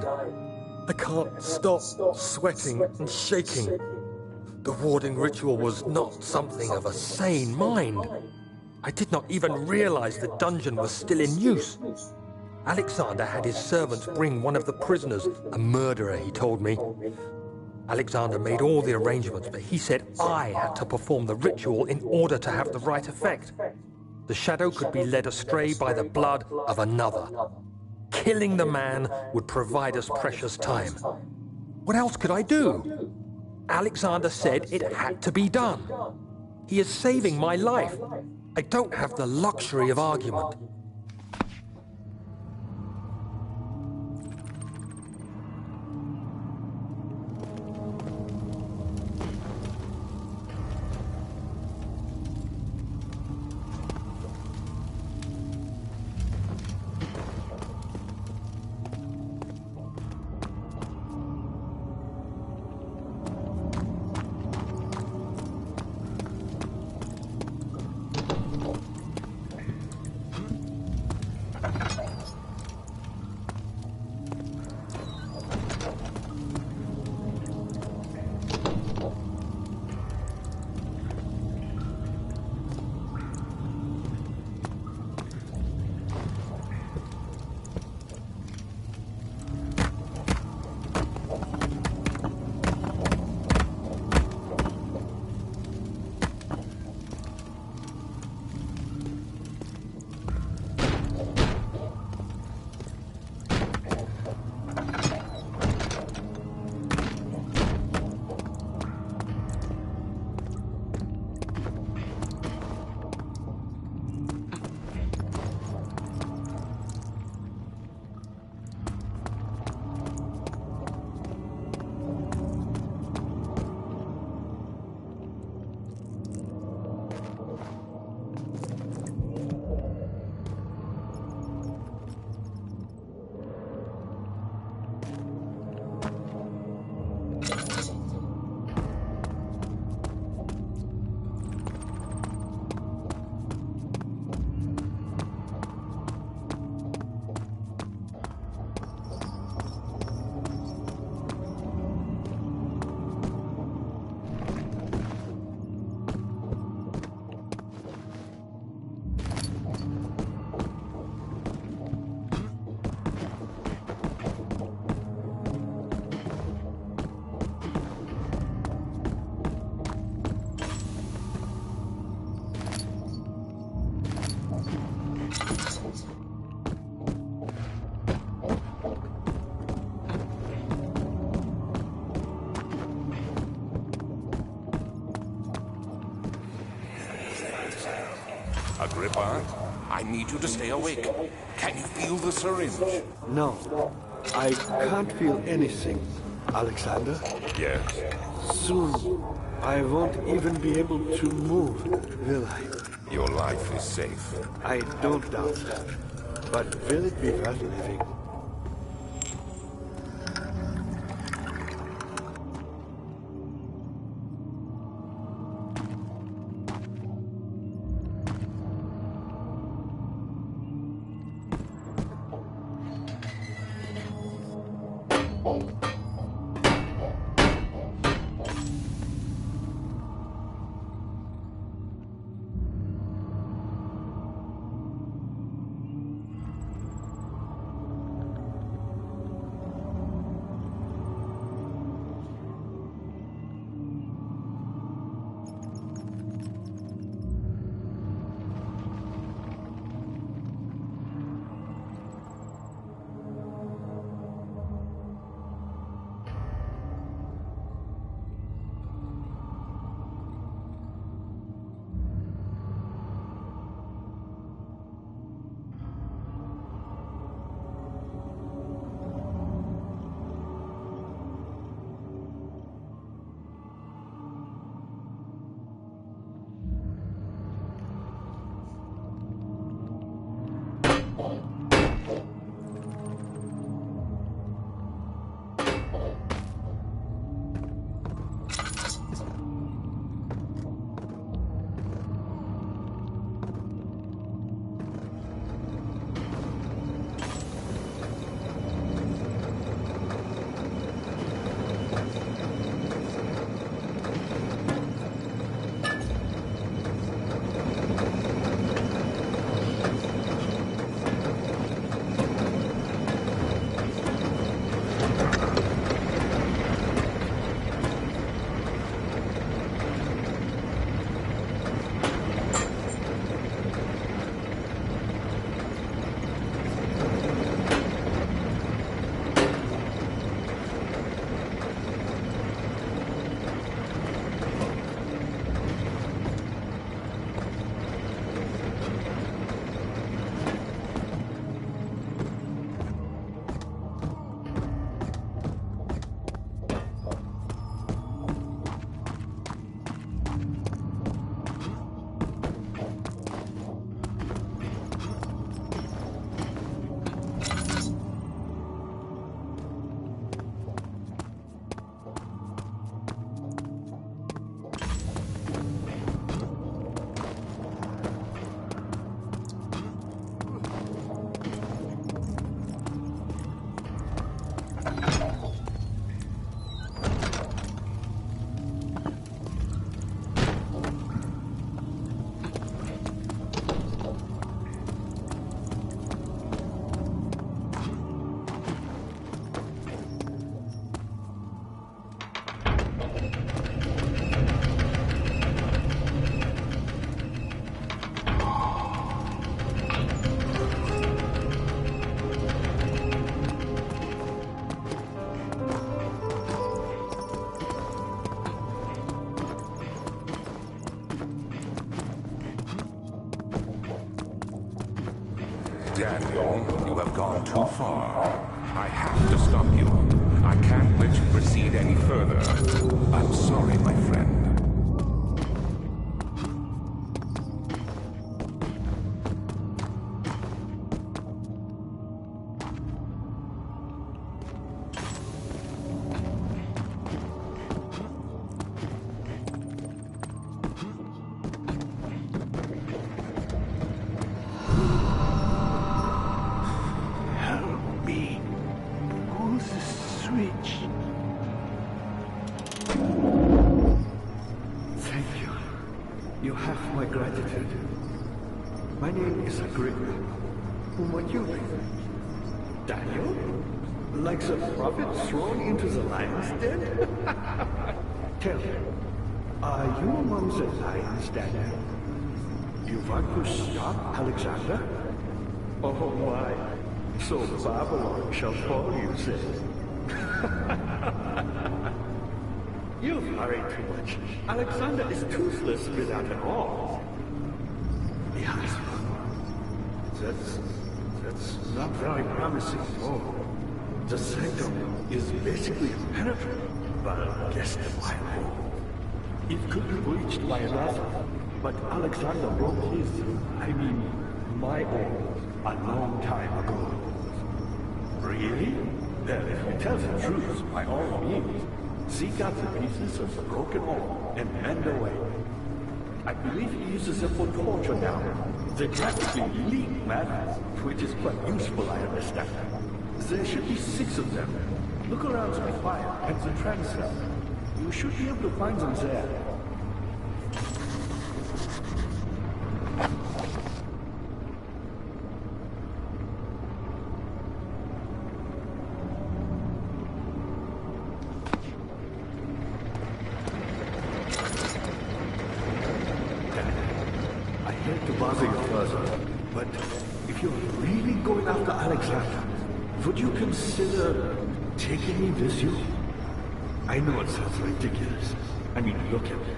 I can't stop sweating and shaking. The warding ritual was not something of a sane mind. I did not even realize the dungeon was still in use. Alexander had his servants bring one of the prisoners, a murderer, he told me. Alexander made all the arrangements, but he said I had to perform the ritual in order to have the right effect. The shadow could be led astray by the blood of another. Killing the man would provide us precious time. What else could I do? Alexander said it had to be done. He is saving my life. I don't have the luxury of argument. Agrippa, I need you to stay awake. Can you feel the syringe? No, I can't feel anything, Alexander. Yes. Soon, I won't even be able to move, will I? Your life is safe. I don't doubt that. But will it be worth living? Daniel, you have gone too far. I have to stop you. I can't let you proceed any further. I'm sorry, my friend. You have my gratitude. My name is Agrippa. Who might you be? Daniel? Like a prophet thrown into the lion's den? Tell me, are you among the lions, Daniel? You want to stop Alexander? Oh my, so Babylon shall fall, you say. You worry too much. Alexander is toothless without an arm. Yes, that's not very promising at all. The sanctum is basically impenetrable, but guess why? It could be breached by another, but Alexander broke his, my arm, a long time ago. Really? Then if you tell the truth, by all means, seek out the pieces of the broken arm and mend away. I believe he uses them for torture now. They practically leak matter, which is quite useful, I understand. There should be 6 of them. Look around the fire and the transom. You should be able to find them there. Would you consider taking me with you? I know it sounds ridiculous. Look at me.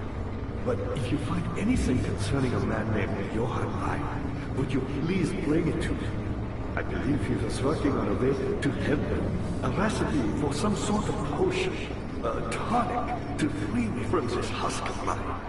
But if you find anything concerning a man named Johann Lai, would you please bring it to me? I believe he was working on a way to heaven, a recipe for some sort of potion, a tonic to free me from this husk of mine.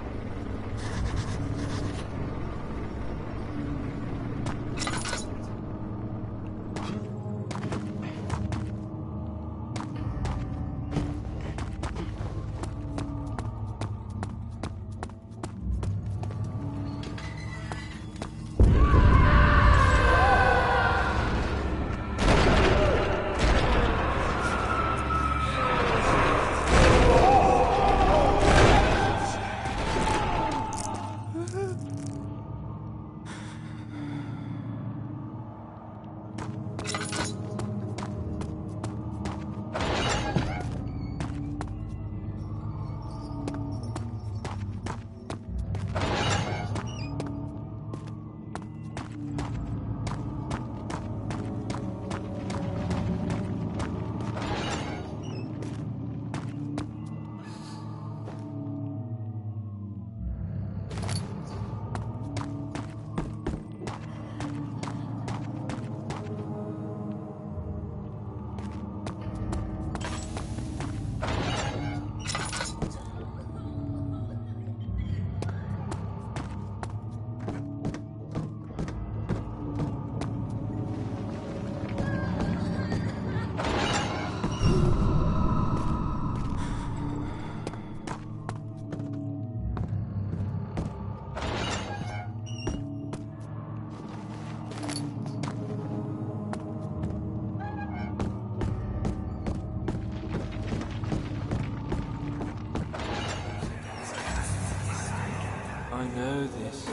I know this.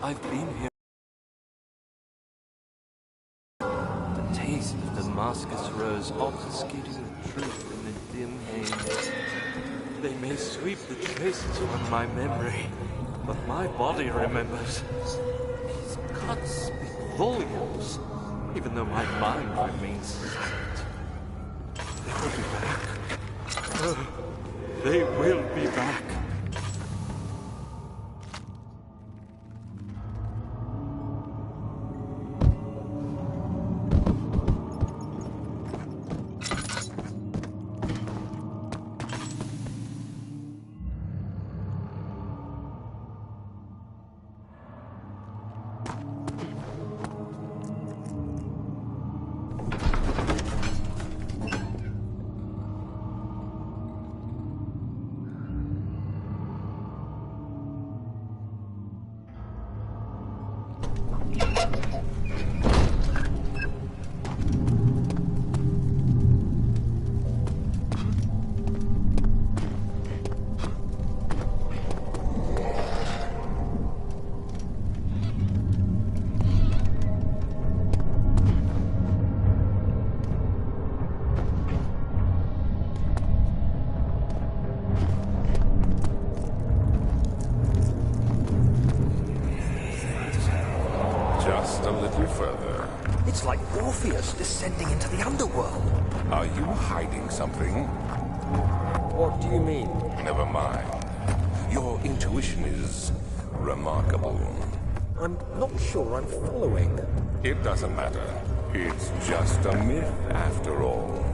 I've been here. The taste of Damascus rose obfuscating the truth in the dim haze. They may sweep the traces from my memory, but my body remembers. These cuts speak volumes, even though my mind remains silent. They will be back. Oh, they will be back. further. It's like Orpheus descending into the underworld. Are you hiding something? What do you mean? Never mind. Your intuition is remarkable. I'm not sure I'm following. It doesn't matter. It's just a myth after all.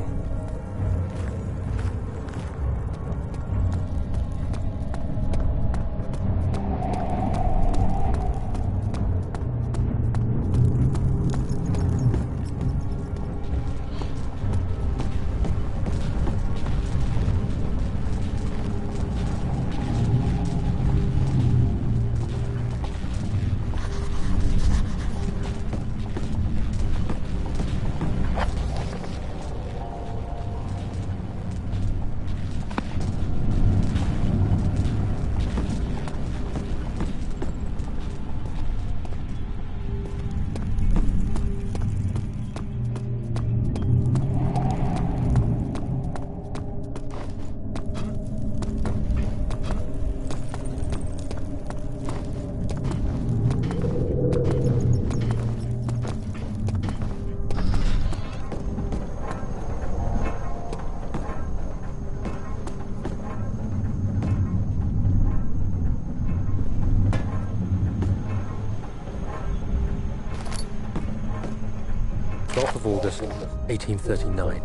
August 1839.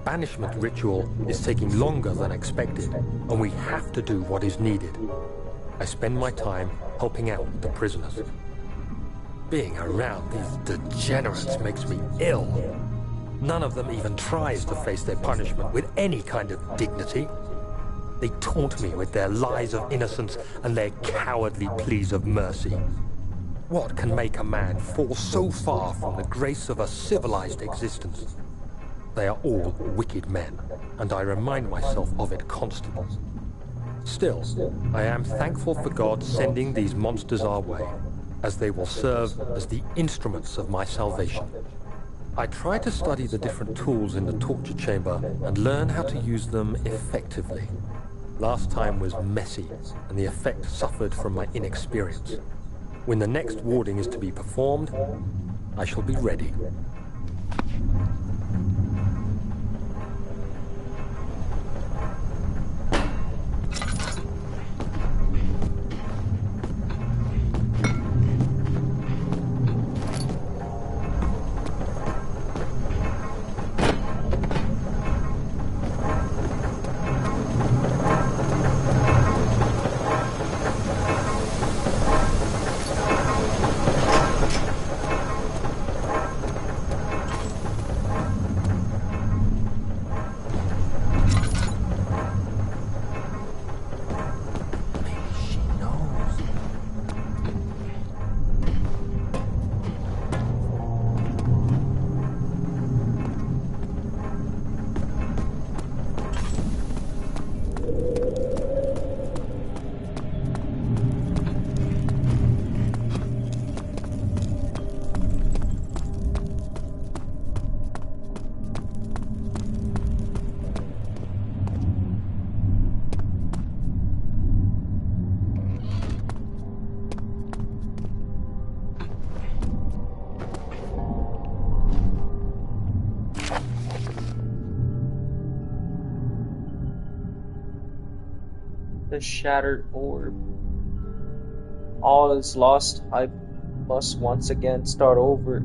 Banishment ritual is taking longer than expected, and we have to do what is needed. I spend my time helping out the prisoners. Being around these degenerates makes me ill. None of them even tries to face their punishment with any kind of dignity. They taunt me with their lies of innocence and their cowardly pleas of mercy. What can make a man fall so far from the grace of a civilized existence? They are all wicked men, and I remind myself of it constantly. Still, I am thankful for God sending these monsters our way, as they will serve as the instruments of my salvation. I try to study the different tools in the torture chamber and learn how to use them effectively. Last time was messy, and the effect suffered from my inexperience. When the next warding is to be performed, I shall be ready. The shattered orb. All is lost. I must once again start over.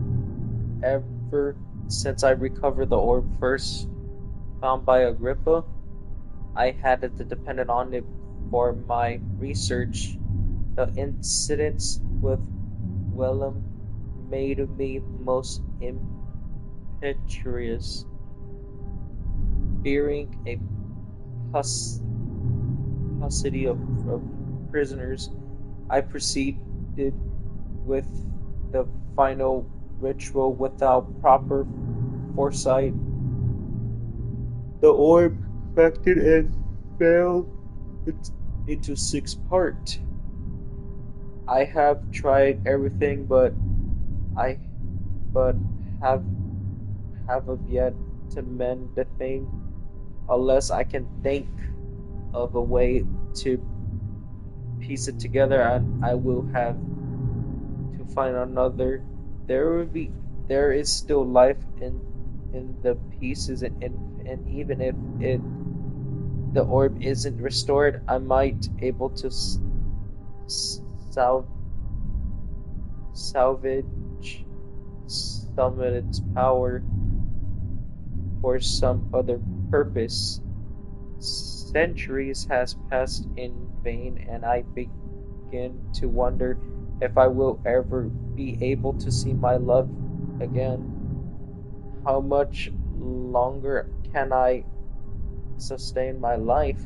Ever since I recovered the orb first found by Agrippa, I had to depend on it for my research. The incidents with Willem made me most impetuous, fearing a custody of prisoners. I proceeded with the final ritual without proper foresight. The orb cracked and fell into 6 parts. I have tried everything, but have yet to mend the thing, unless I can think of a way to piece it together, and I will have to find another there is still life in the pieces, and even if the orb isn't restored, I might able to sal- salvage some of its power for some other purpose. Centuries has passed in vain, and I begin to wonder if I will ever be able to see my love again. How much longer can I sustain my life?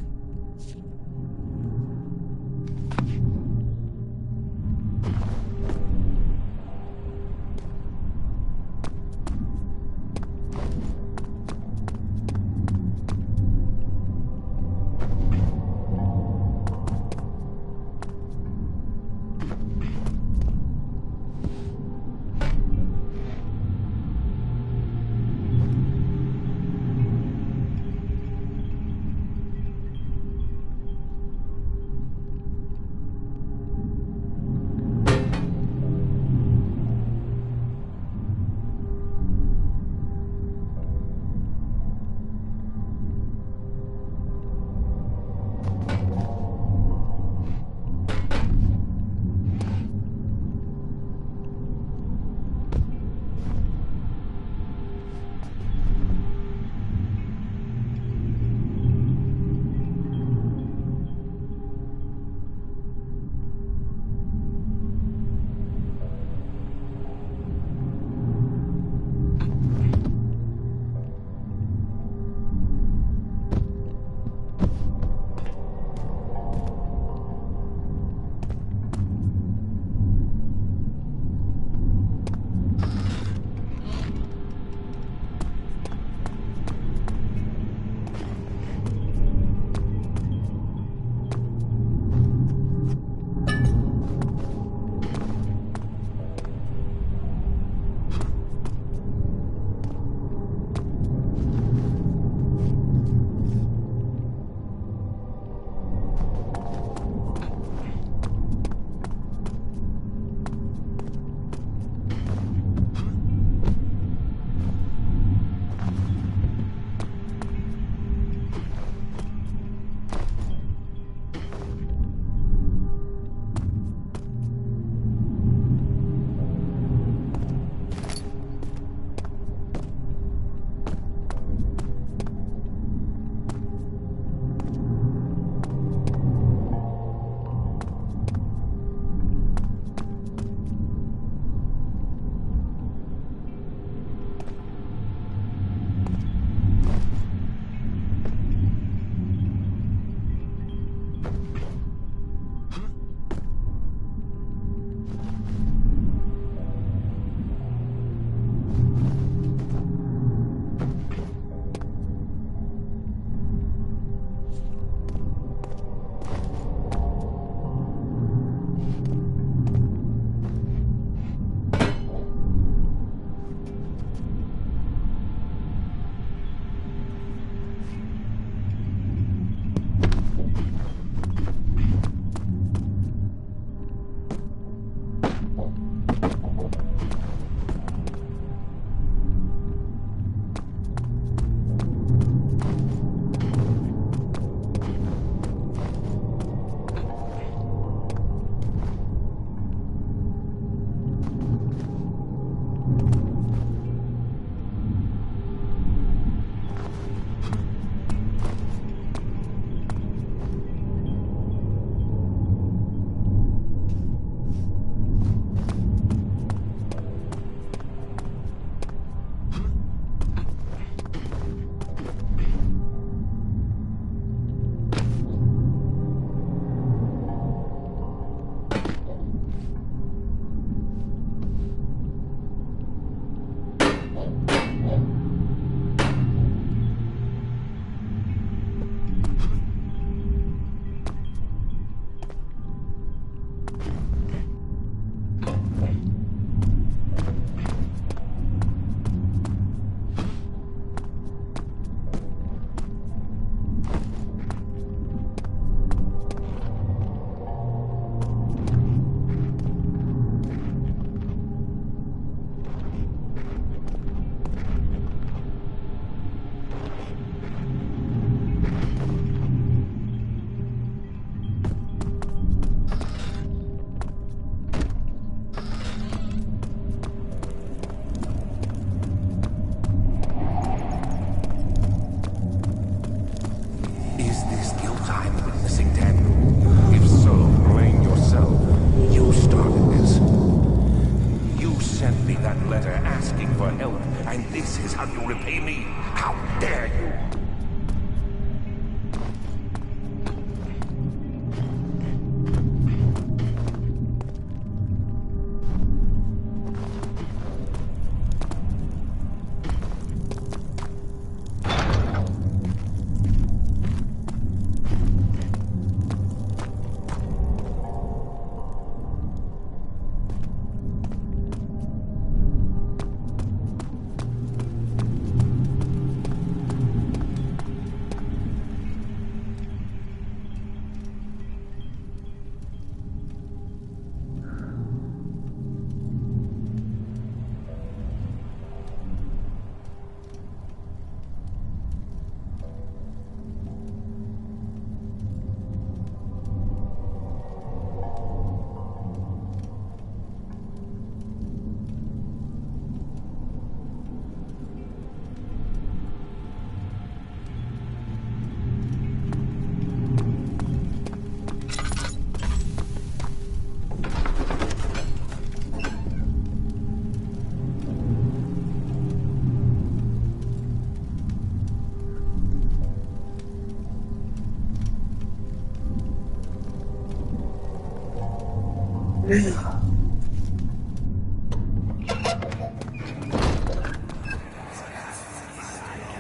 me that letter asking for help, and this is how you repay me? How dare you?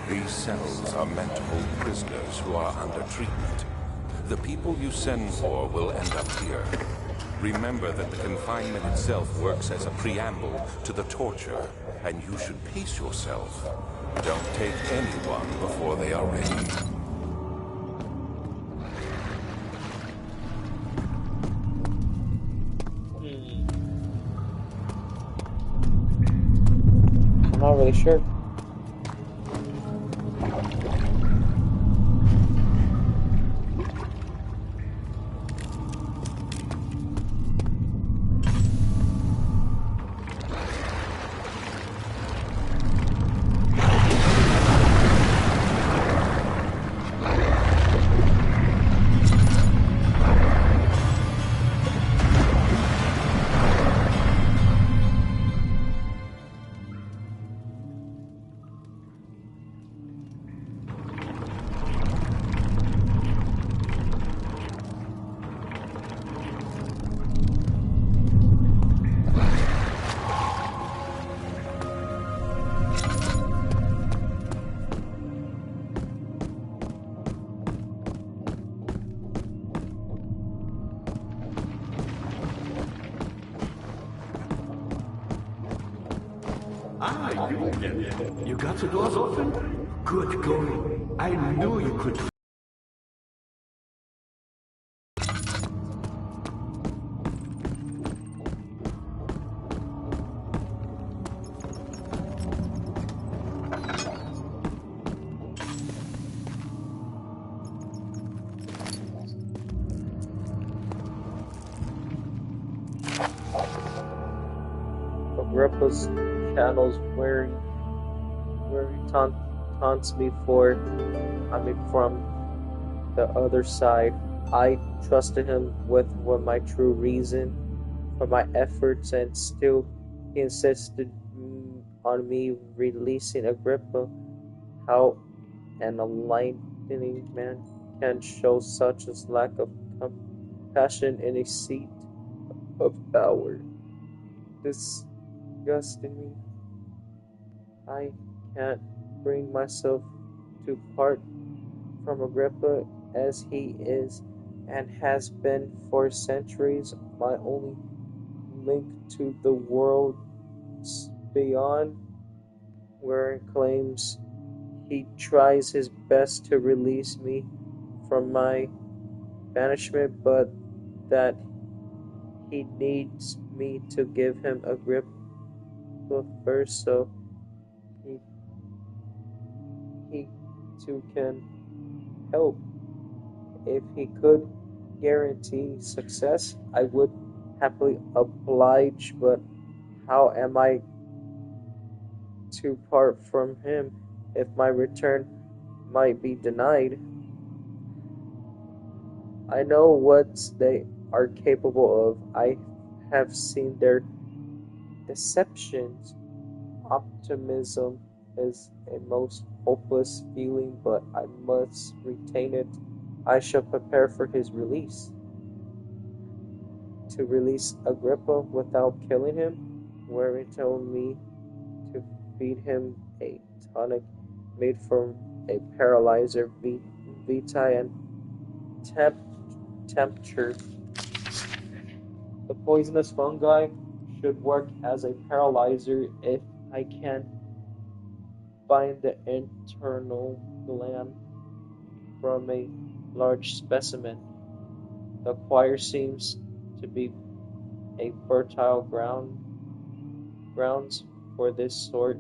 These cells are meant to hold prisoners who are under treatment. The people you send for will end up here. Remember that the confinement itself works as a preamble to the torture, and you should pace yourself. Don't take anyone before they are ready. I'm not really sure. Ah, you again. You got the doors open? Good going. I knew you could. Agrippa's channels where he taunts me from the other side. I trusted him with my true reason for my efforts, and still he insisted on me releasing Agrippa. How an enlightening man can show such a lack of compassion in a seat of power. Disgusting me. I can't bring myself to part from Agrippa, as he is and has been for centuries my only link to the worlds beyond, where he claims he tries his best to release me from my banishment, but that he needs me to give him Agrippa first, so he too can help. If he could guarantee success, I would happily oblige, but how am I to part from him if my return might be denied? I know what they are capable of. I have seen their deceptions. Optimism is a most hopeless feeling, but I must retain it. I shall prepare for his release. To release Agrippa without killing him? Were it only to feed him a tonic made from a paralyzer, vitae, and temperature. The poisonous fungi should work as a paralyzer if I can find the internal gland from a large specimen. The choir seems to be a fertile grounds for this sort.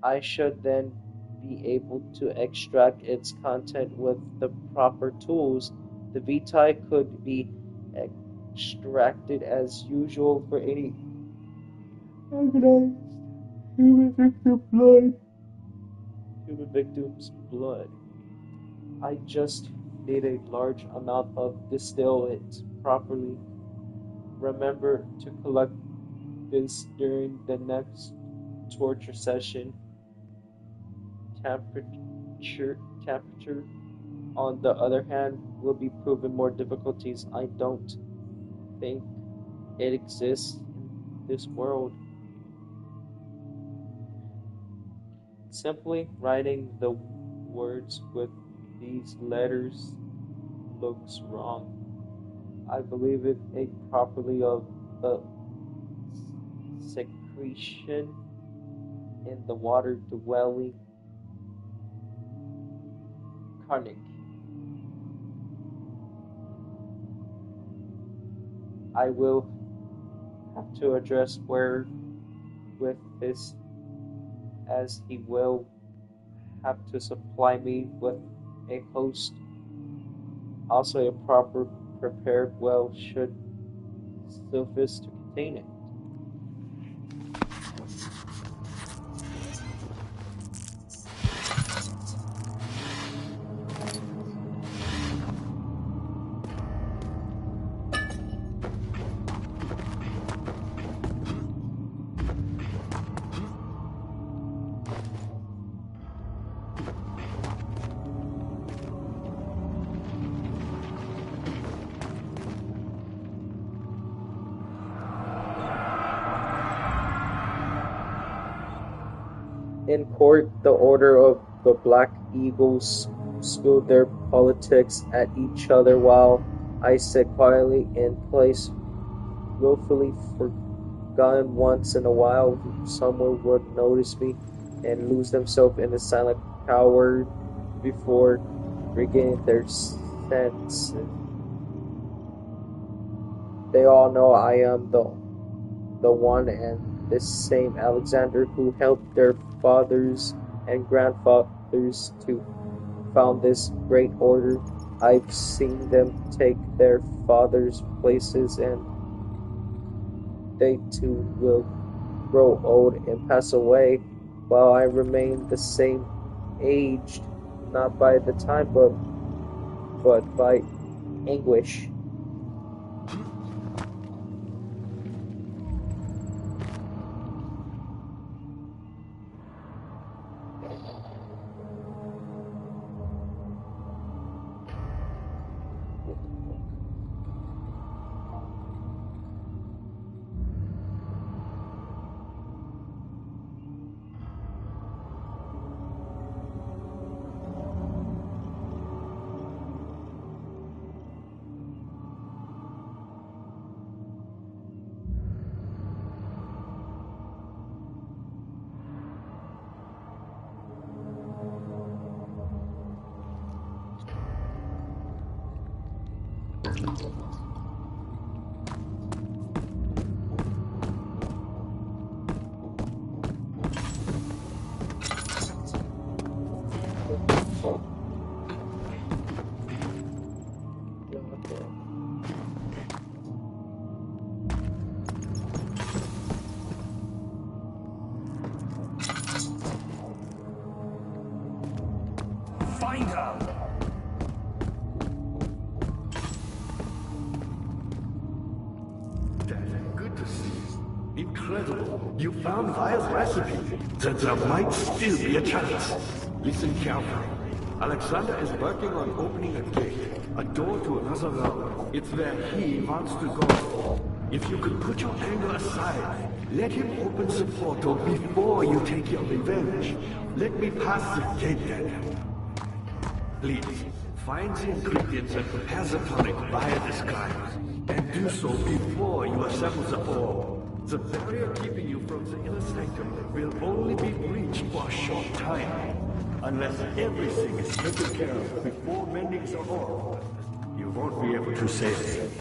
I should then be able to extract its content with the proper tools. The vitae could be extracted as usual for any organized human victim's blood. I just need a large amount of distill it properly. Remember to collect this during the next torture session. Temperature, on the other hand, will be proven more difficulties. I don't think it exists in this world. Simply writing the words with these letters looks wrong. I believe it ate properly of the secretion in the water dwelling conic. I will have to address where with this, as he will have to supply me with a host, also a proper prepared well should suffice to contain it. In court, the Order of the Black Eagles spewed their politics at each other while I sat quietly in place, willfully forgotten. Once in a while, someone would notice me and lose themselves in a silent cower before regaining their senses. They all know I am the one and the same Alexander who helped their fathers and grandfathers to found this great order. I've seen them take their fathers' places, and they too will grow old and pass away, while I remain the same aged, not by the time, but by anguish. Find her! Daddy, good to see you. incredible. You found Vire's recipe. Then there might still be a chance. Listen carefully. Alexander is working on opening a gate, a door to another realm. It's where he wants to go. If you could put your anger aside, let him open the portal before you take your revenge. Let me pass the gate then. Please, find the ingredients and prepare the tonic via disguise. And do so before you assemble the orb. The barrier keeping you from the inner sanctum will only be breached for a short time. Unless everything is taken care of before mending the orb, you won't be able to save it.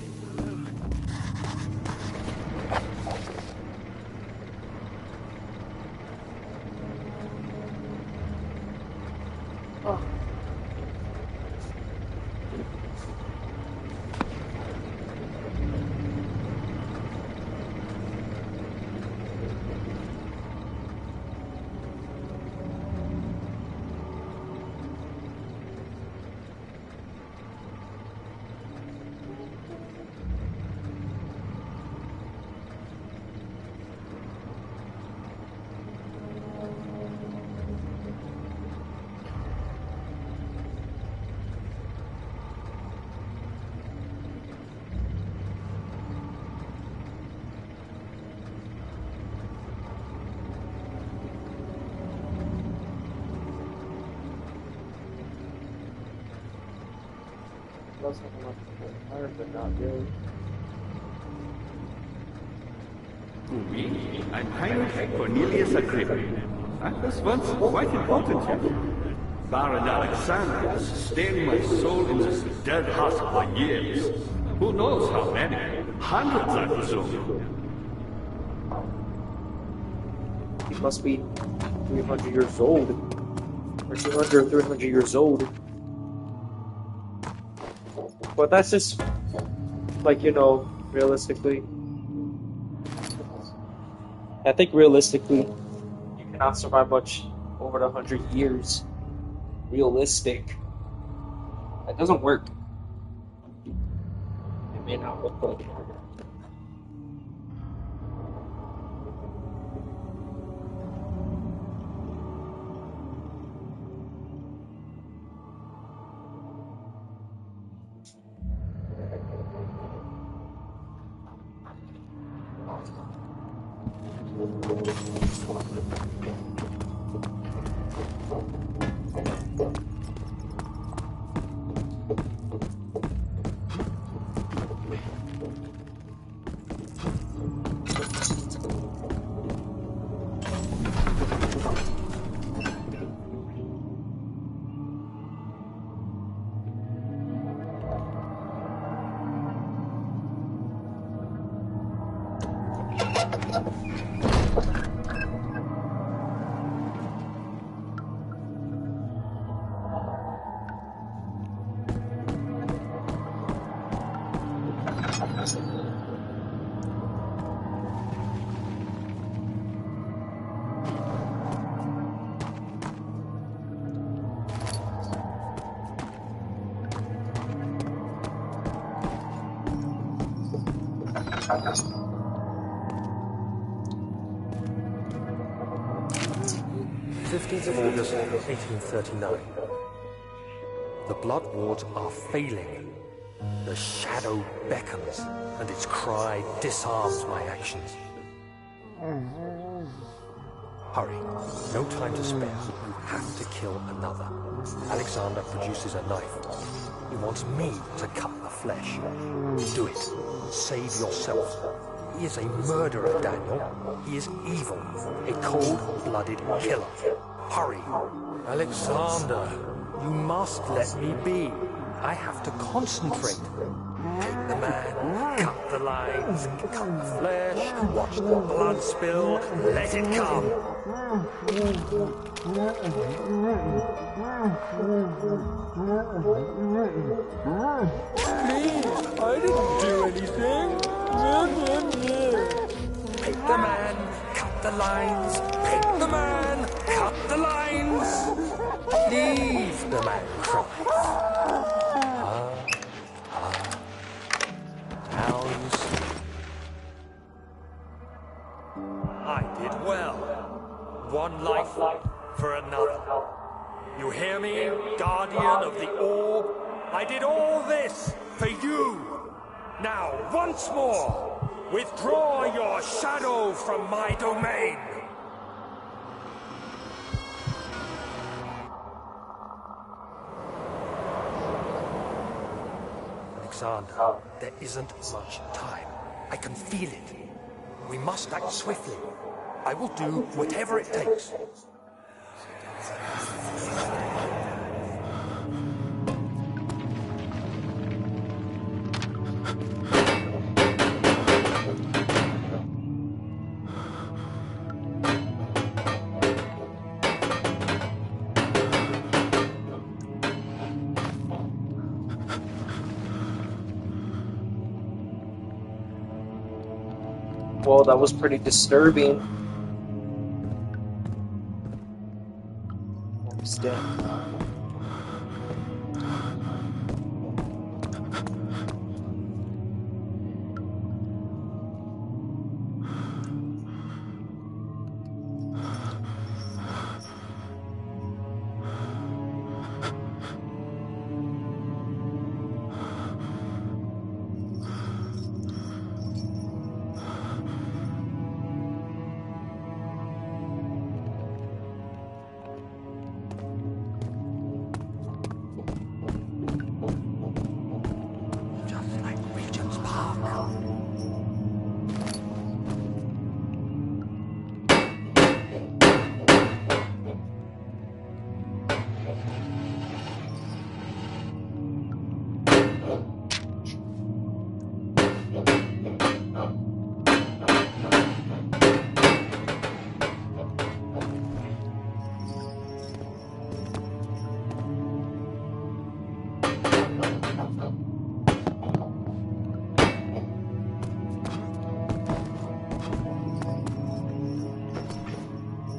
Does have a lot of fire, but not really. Me? I'm Heinrich Cornelius Agrippa. I was once quite important here. Baron Alexander has sustained my soul in this dead husk for years. Who knows how many? Hundreds, I presume. He must be 300 years old. Or 200 or 300 years old. But that's just, like, you know, realistically. I think realistically, you cannot survive much over the 100 years. Realistic. That doesn't work. It may not look like it. August 1839. The blood wards are failing. The shadow beckons, and its cry disarms my actions. Hurry. No time to spare. You have to kill another. Alexander produces a knife. He wants me to cut the flesh. Do it. Save yourself. He is a murderer, Daniel. He is evil. A cold-blooded killer. Hurry. Alexander, you must let me be. I have to concentrate. Take the man, cut the lines, cut the flesh, watch the blood spill, let it come. Please, I didn't do anything. Pick the man, cut the lines, pick the man, cut the lines. Leave the man cries. Now you see. did well. One life for another. You hear me, Guardian of the Orb? I did all this for you. Now, once more, withdraw your shadow from my domain. Alexander, there isn't much time. I can feel it. We must act swiftly. I will do whatever it takes. Well, that was pretty disturbing. Almost dead.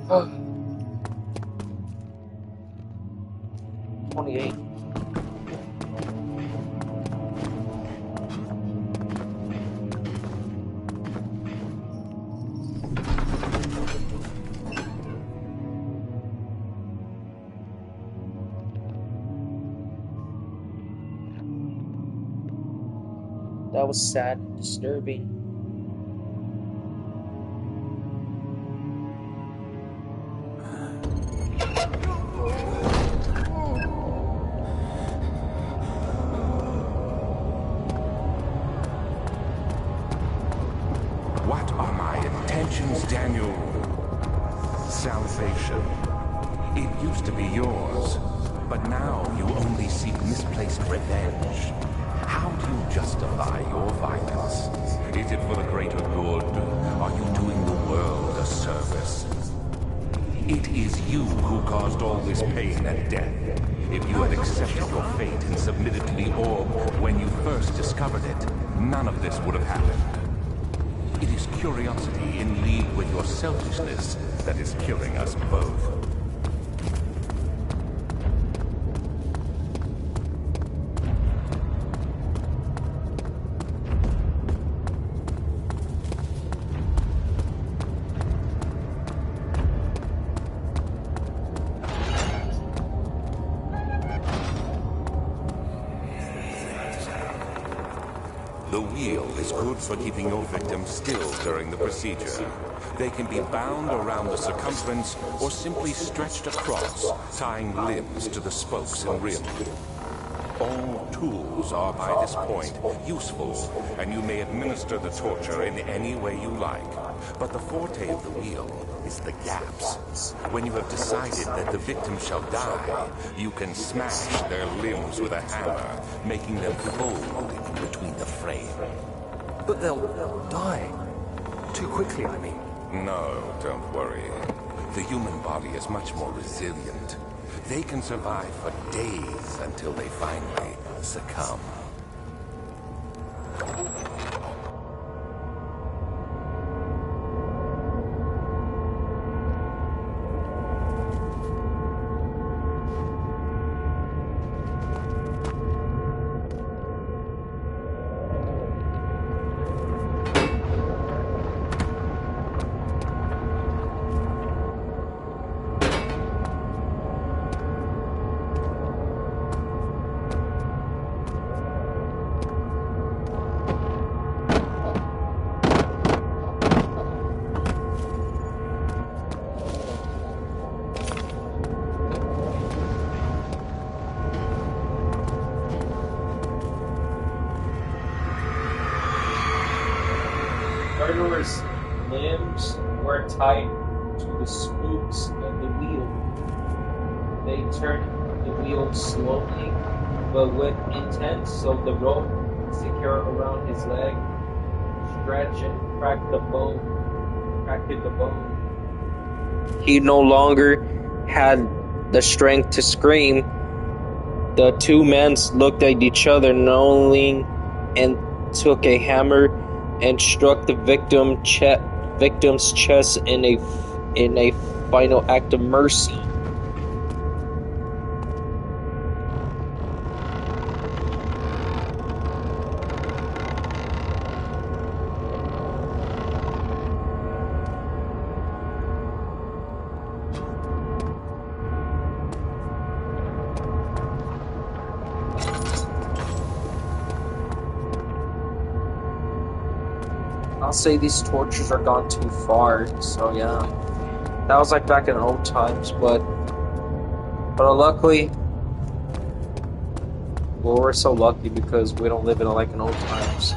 Oh. 28. That was sad and disturbing. What are my intentions, Daniel? Salvation. It used to be yours, but now you only seek misplaced revenge. How do you justify your violence? Is it for the greater good? Are you doing the world a service? It is you who caused all this pain and death. If you had accepted your fate and submitted to the orb when you first discovered it, none of this would have happened. It is curiosity in league with your selfishness that is killing us both. The wheel is good for keeping your victims still during the procedure. They can be bound around the circumference or simply stretched across, tying limbs to the spokes and rim. All tools are by this point useful, and you may administer the torture in any way you like. But the forte of the wheel is the gaps. When you have decided that the victim shall die, you can smash their limbs with a hammer, making them fold in between the frame. But they'll die. Too quickly, I mean. No, don't worry. The human body is much more resilient. They can survive for days until they finally succumb. his limbs were tied to the spokes of the wheel. They turned the wheel slowly, but with intent, so the rope secure around his leg, stretched and cracked the bone. He no longer had the strength to scream. The two men looked at each other knowingly and took a hammer and struck the victim's chest in a final act of mercy. I'll say these tortures are gone too far, so yeah. That was like back in old times, but luckily, well, we're so lucky because we don't live in like in old times.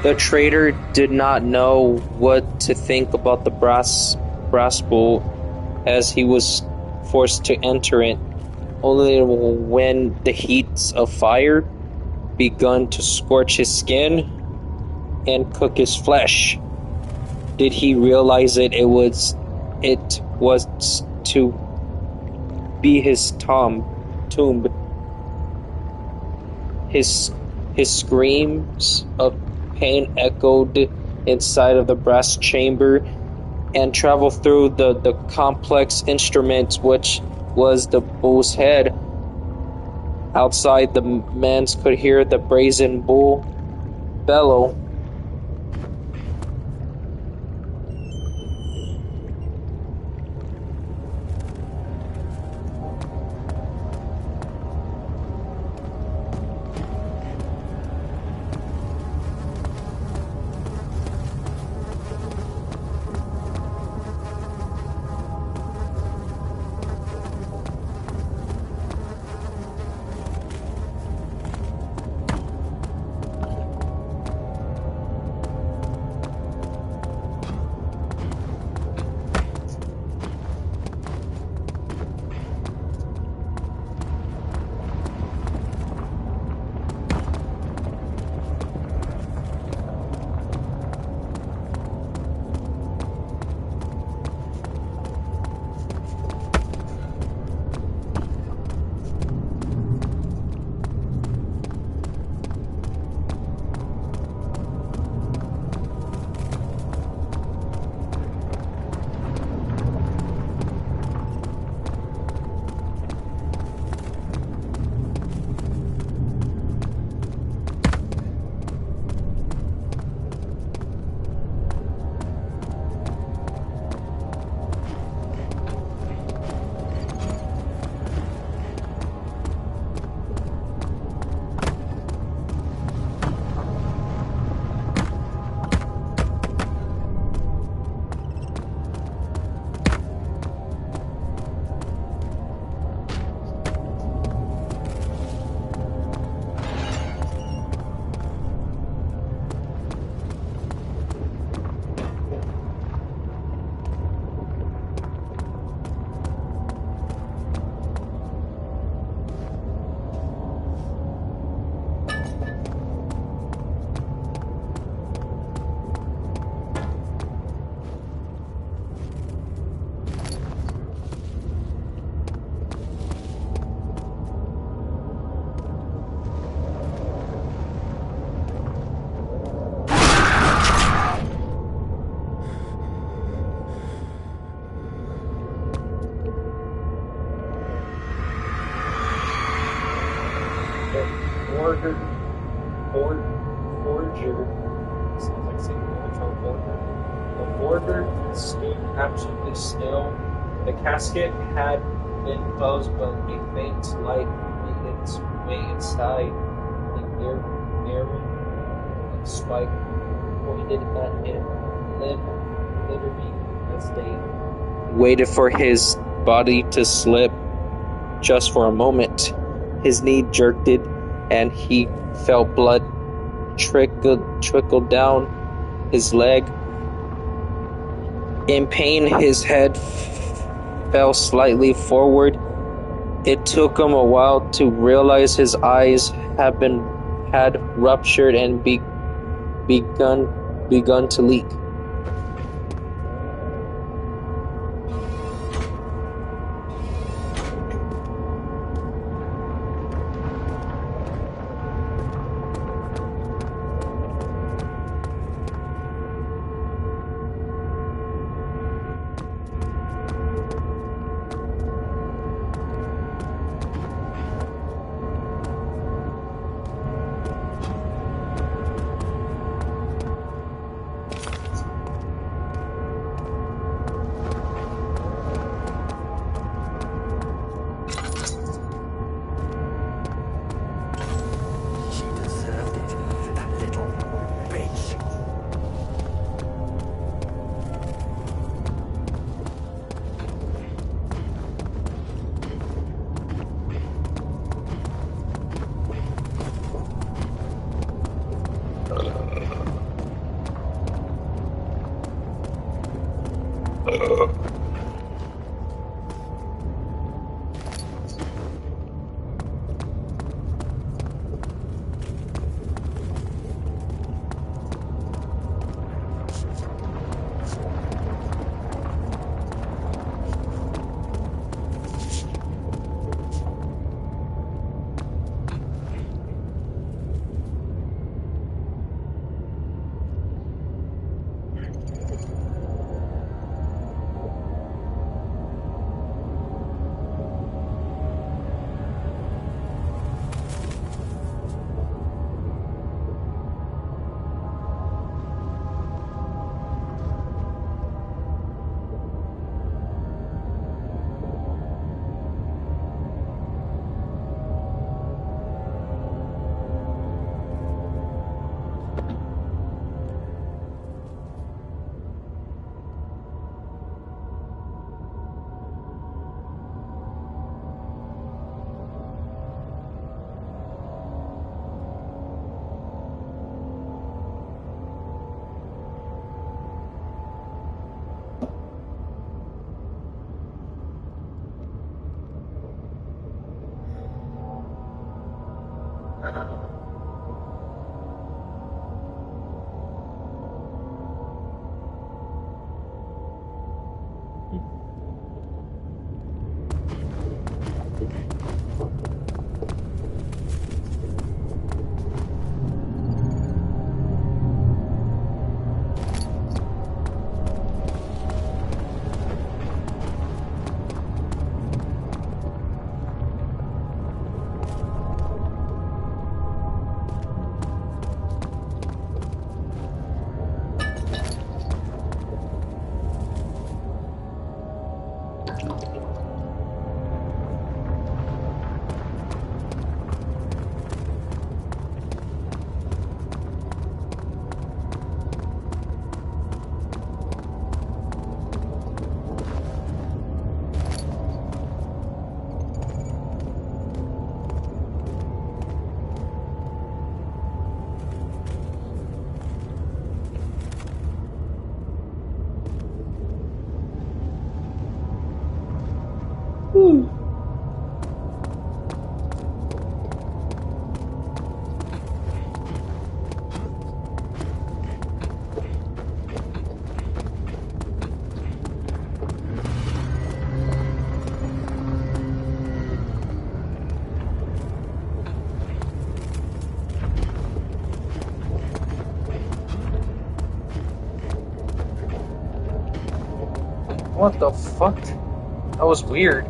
The traitor did not know what to think about the brass bowl as he was forced to enter it. Only when the heats of fire begun to scorch his skin and cook his flesh did he realize it was to be his tomb. His screams of pain echoed inside of the brass chamber and traveled through the complex instruments which was the bull's head. Outside, the men could hear the brazen bull bellow. Forger. Sounds like saying forger. The forger stood absolutely still. The casket had been closed, but a faint light made its way inside. The mirror and spike pointed at him, literally as they waited for his body to slip just for a moment. His knee jerked and he felt blood trickle down his leg. In pain, his head fell slightly forward. It took him a while to realize his eyes had ruptured and begun to leak. What the fuck? That was weird.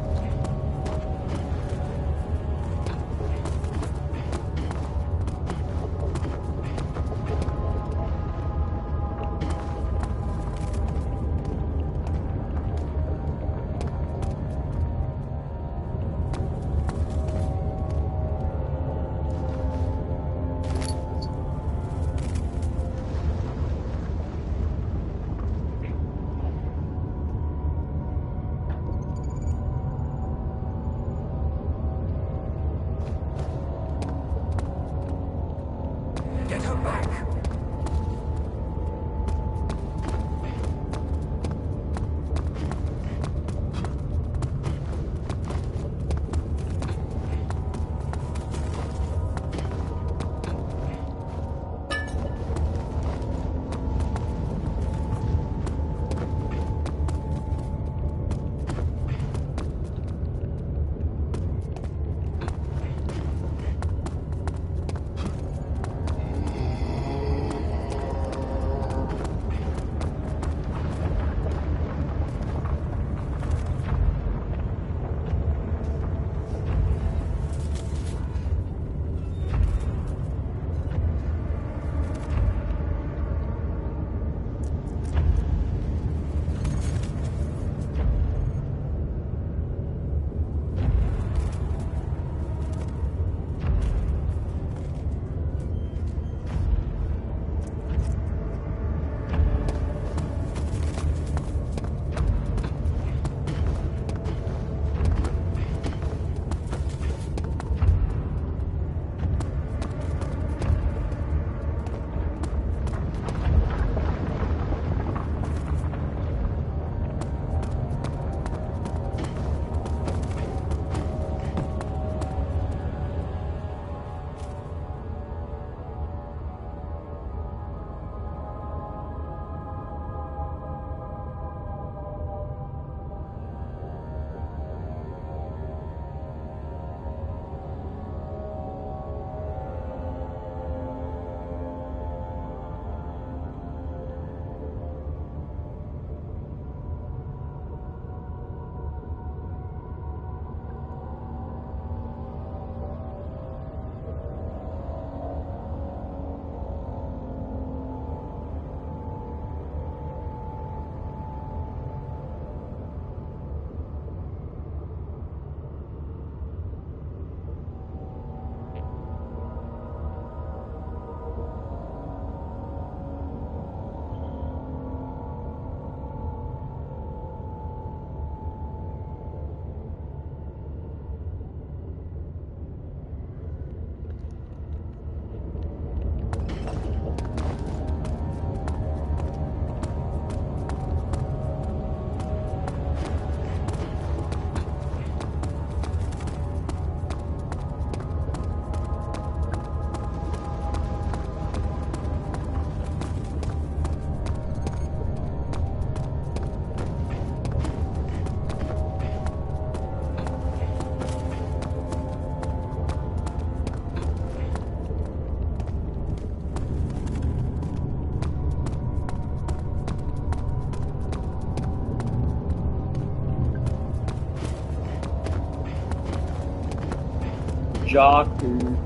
Jaku.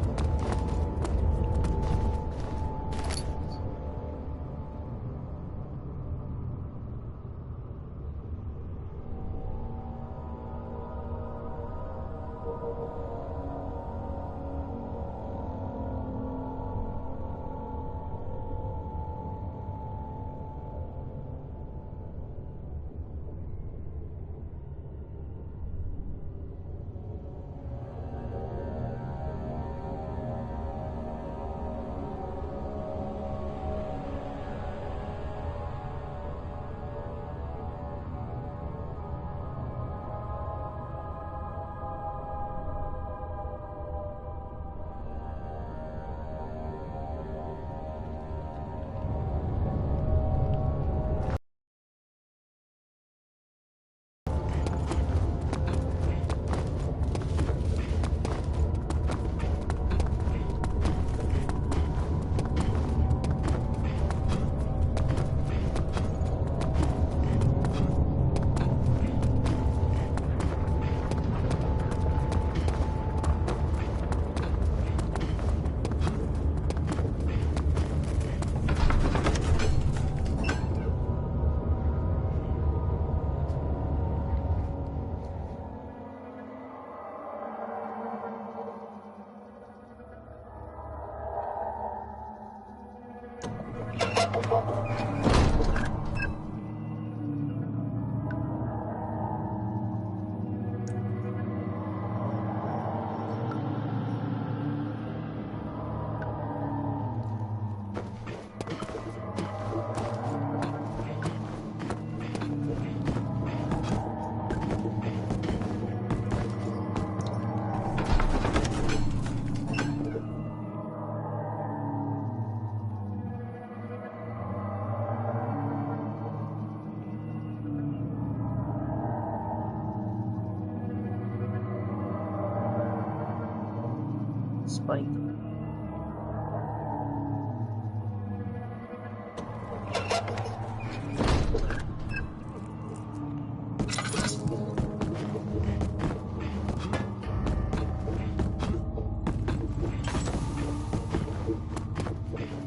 Spike.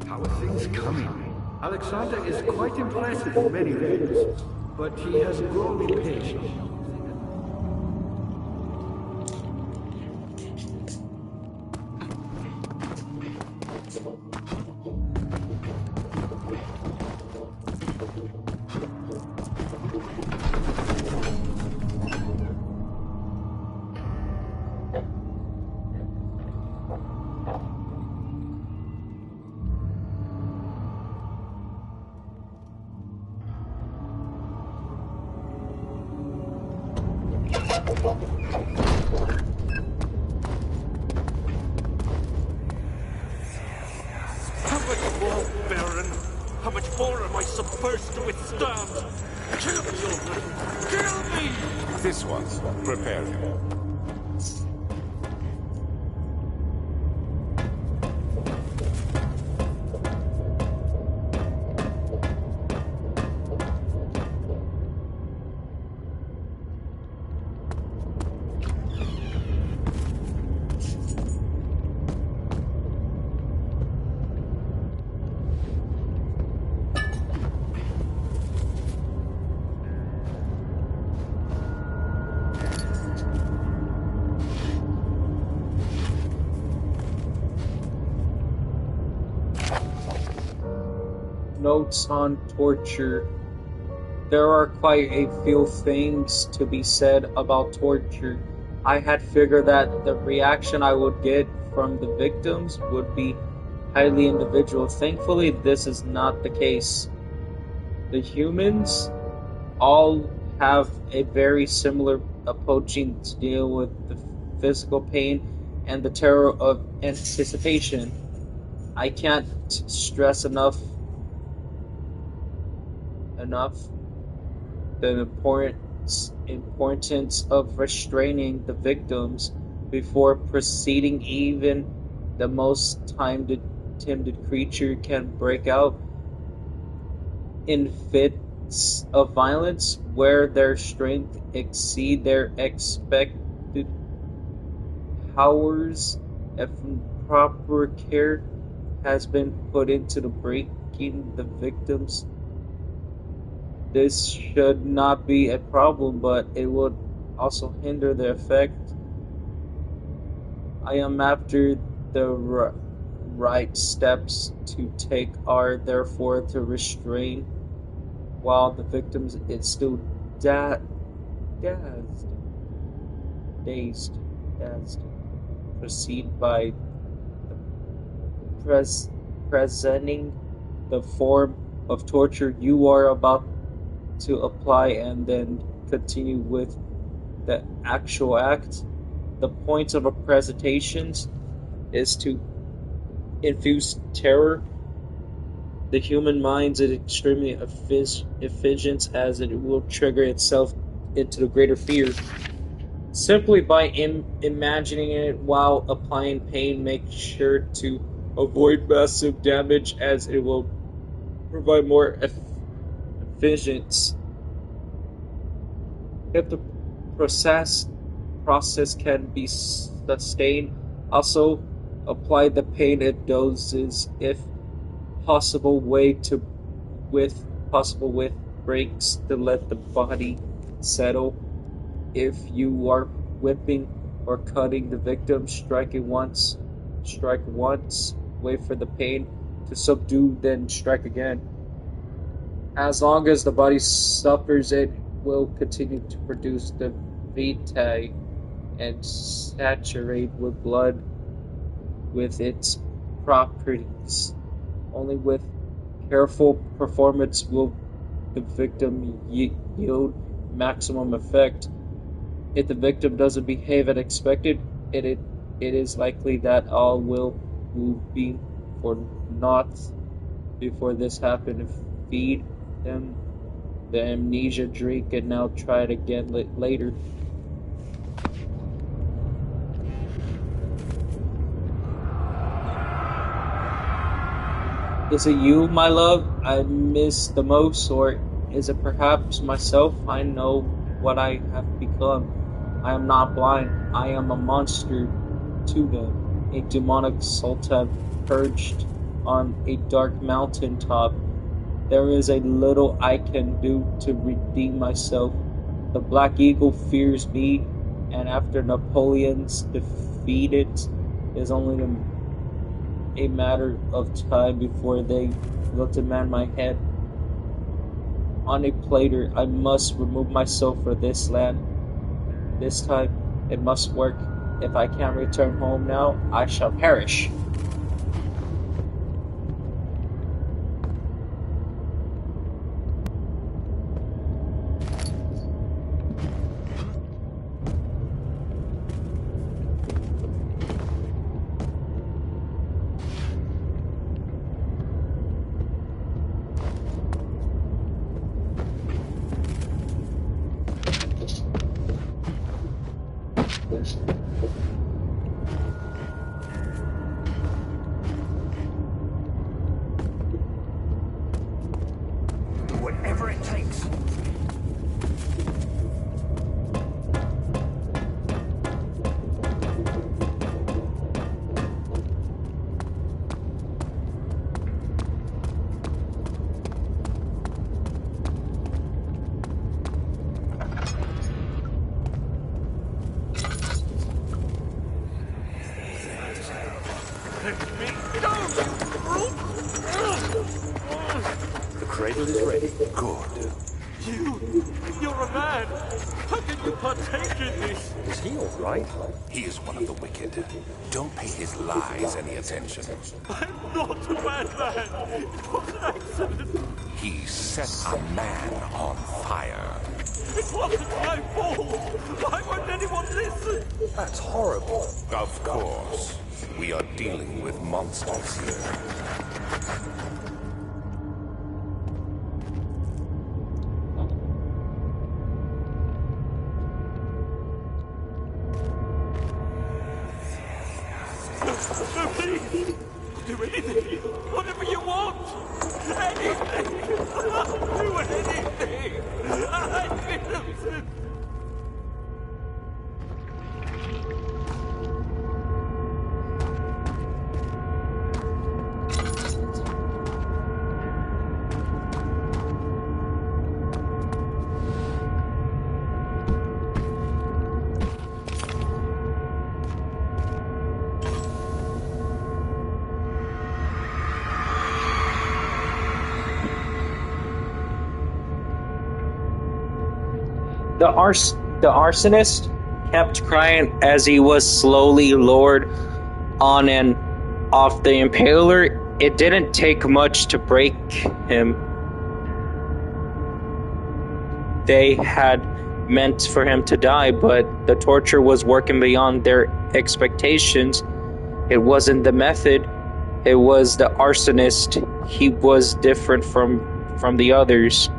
How are things coming? Alexander is quite impressive in many ways, but he has grown impatient. How much more, Baron? How much more am I supposed to withstand? Kill me, Ulrich! Kill me! This one's prepare him. Notes on torture. There are quite a few things to be said about torture. I had figured that the reaction I would get from the victims would be highly individual. Thankfully, this is not the case. The humans all have a very similar approaching to deal with the physical pain and the terror of anticipation. I can't stress enough the importance of restraining the victims before proceeding. Even the most timid creature can break out in fits of violence where their strength exceed their expected powers If proper care has been put into the breaking the victims, this should not be a problem, but it would also hinder the effect. I am after the right steps to take are therefore to restrain while the victim is still dazed, dazed. Proceed by presenting the form of torture you are about to apply and then continue with the actual act. The point of a presentation is to infuse terror. The human mind is extremely efficient as it will trigger itself into the greater fear. Simply by imagining it while applying pain, make sure to avoid massive damage as it will provide more efficiency. If the process can be sustained, also apply the pain in doses if possible with breaks to let the body settle. If you are whipping or cutting the victim, strike once, wait for the pain to subdue, then strike again. As long as the body suffers, it will continue to produce the vitae and saturate with blood with its properties. Only with careful performance will the victim yield maximum effect. If the victim doesn't behave as expected, it is likely that all will be for naught. Before this happened, feed them the amnesia drink and now try it again later. Is it you, my love, I miss the most, or is it perhaps myself? I know what I have become. I am not blind. I am a monster to them, a demonic sultan perched on a dark mountain top. There is a little I can do to redeem myself. The Black Eagle fears me, and after Napoleon's defeated, it is only a matter of time before they will demand my head. On a platter, I must remove myself from this land. This time, it must work. If I can't return home now, I shall perish. Whatever it takes. The cradle is ready. Good. You're a man. How can you partake in this? Is he all right? He is one of the wicked. Don't pay his lies any attention. I'm not a bad man. It was an accident. He set a man on fire. It wasn't my fault. Why won't anyone listen? That's horrible. Of course. We are dealing with monsters here. No, please. Do anything. Whatever you want. Anything. I'll do anything. I'm innocent. The arsonist kept crying as he was slowly lowered on and off the impaler. It didn't take much to break him. They had meant for him to die, but the torture was working beyond their expectations. It wasn't the method, it was the arsonist. He was different from the others.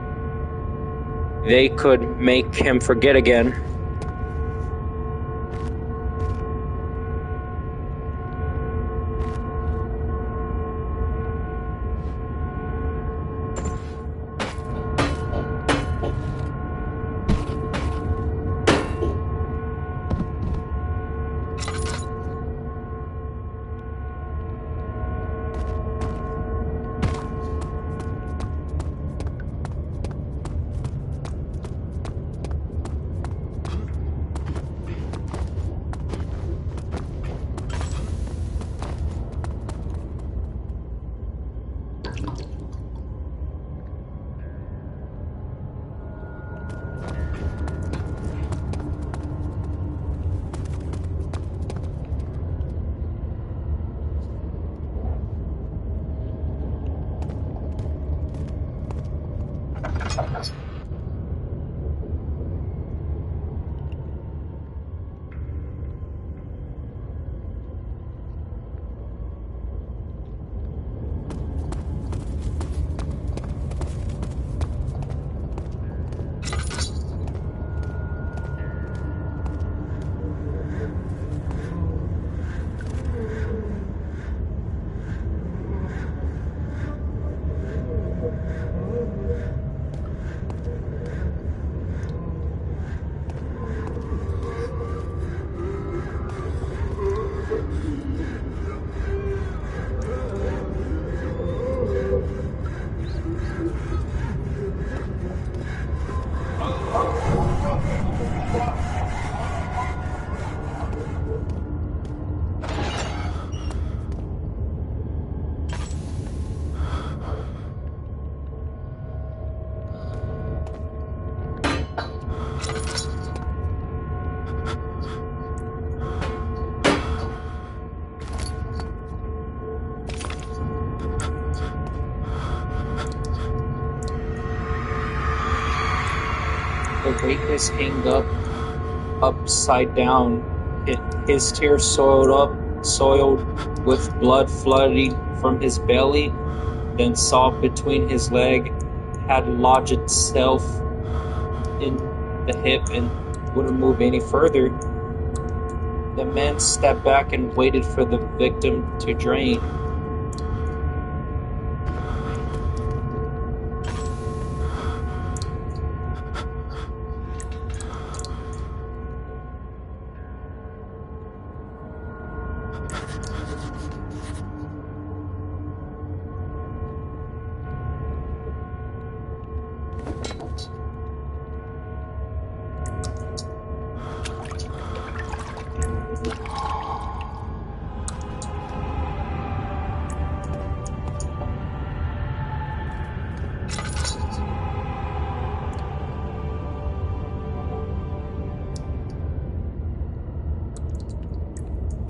They could make him forget again. The witness hanged upside down, his tears soiled with blood flooding from his belly, then saw between his leg, had lodged itself in the hip and wouldn't move any further. The man stepped back and waited for the victim to drain.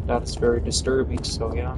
That's very disturbing, so yeah.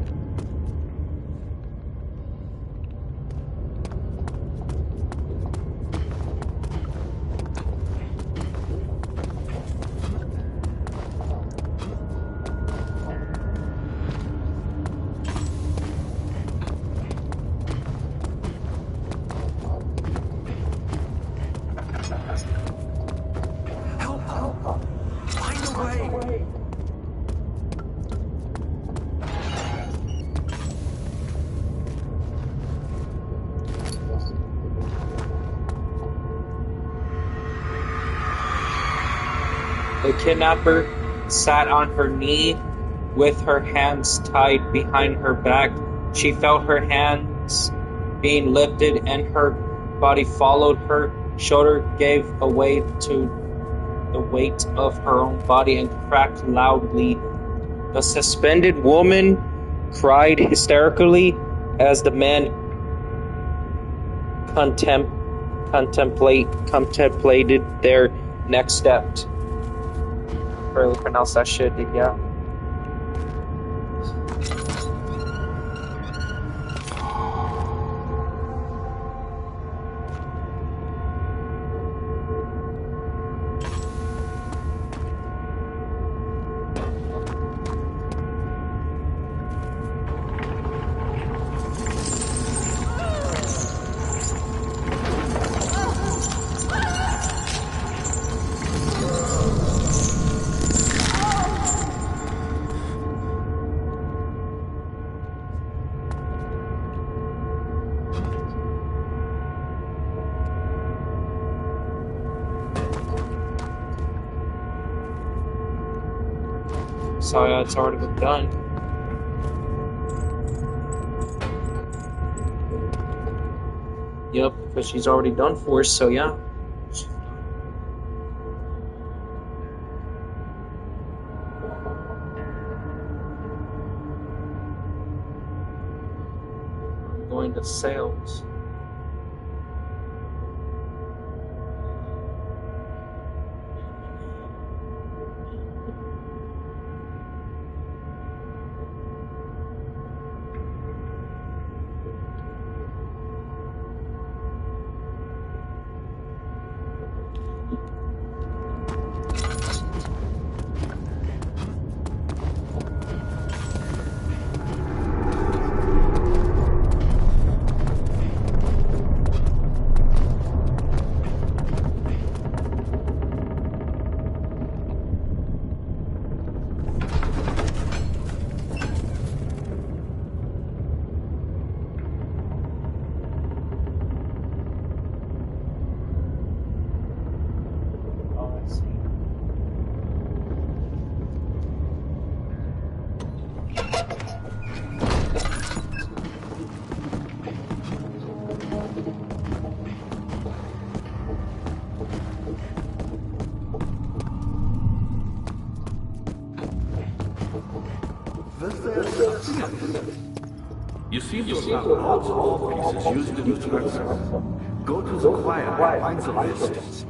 The kidnapper sat on her knee with her hands tied behind her back. She felt her hands being lifted and her body followed. Her shoulder gave away to the weight of her own body and cracked loudly. The suspended woman cried hysterically as the man contemplated their Next step. Barely pronounce that shit, yeah. So yeah, it's already been done. Yep, because she's already done for us, so yeah. Going to sales. You seem to have lots of pieces used in the transfer. Go to the choir and find the list.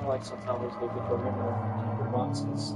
Like sometimes they get the boxes.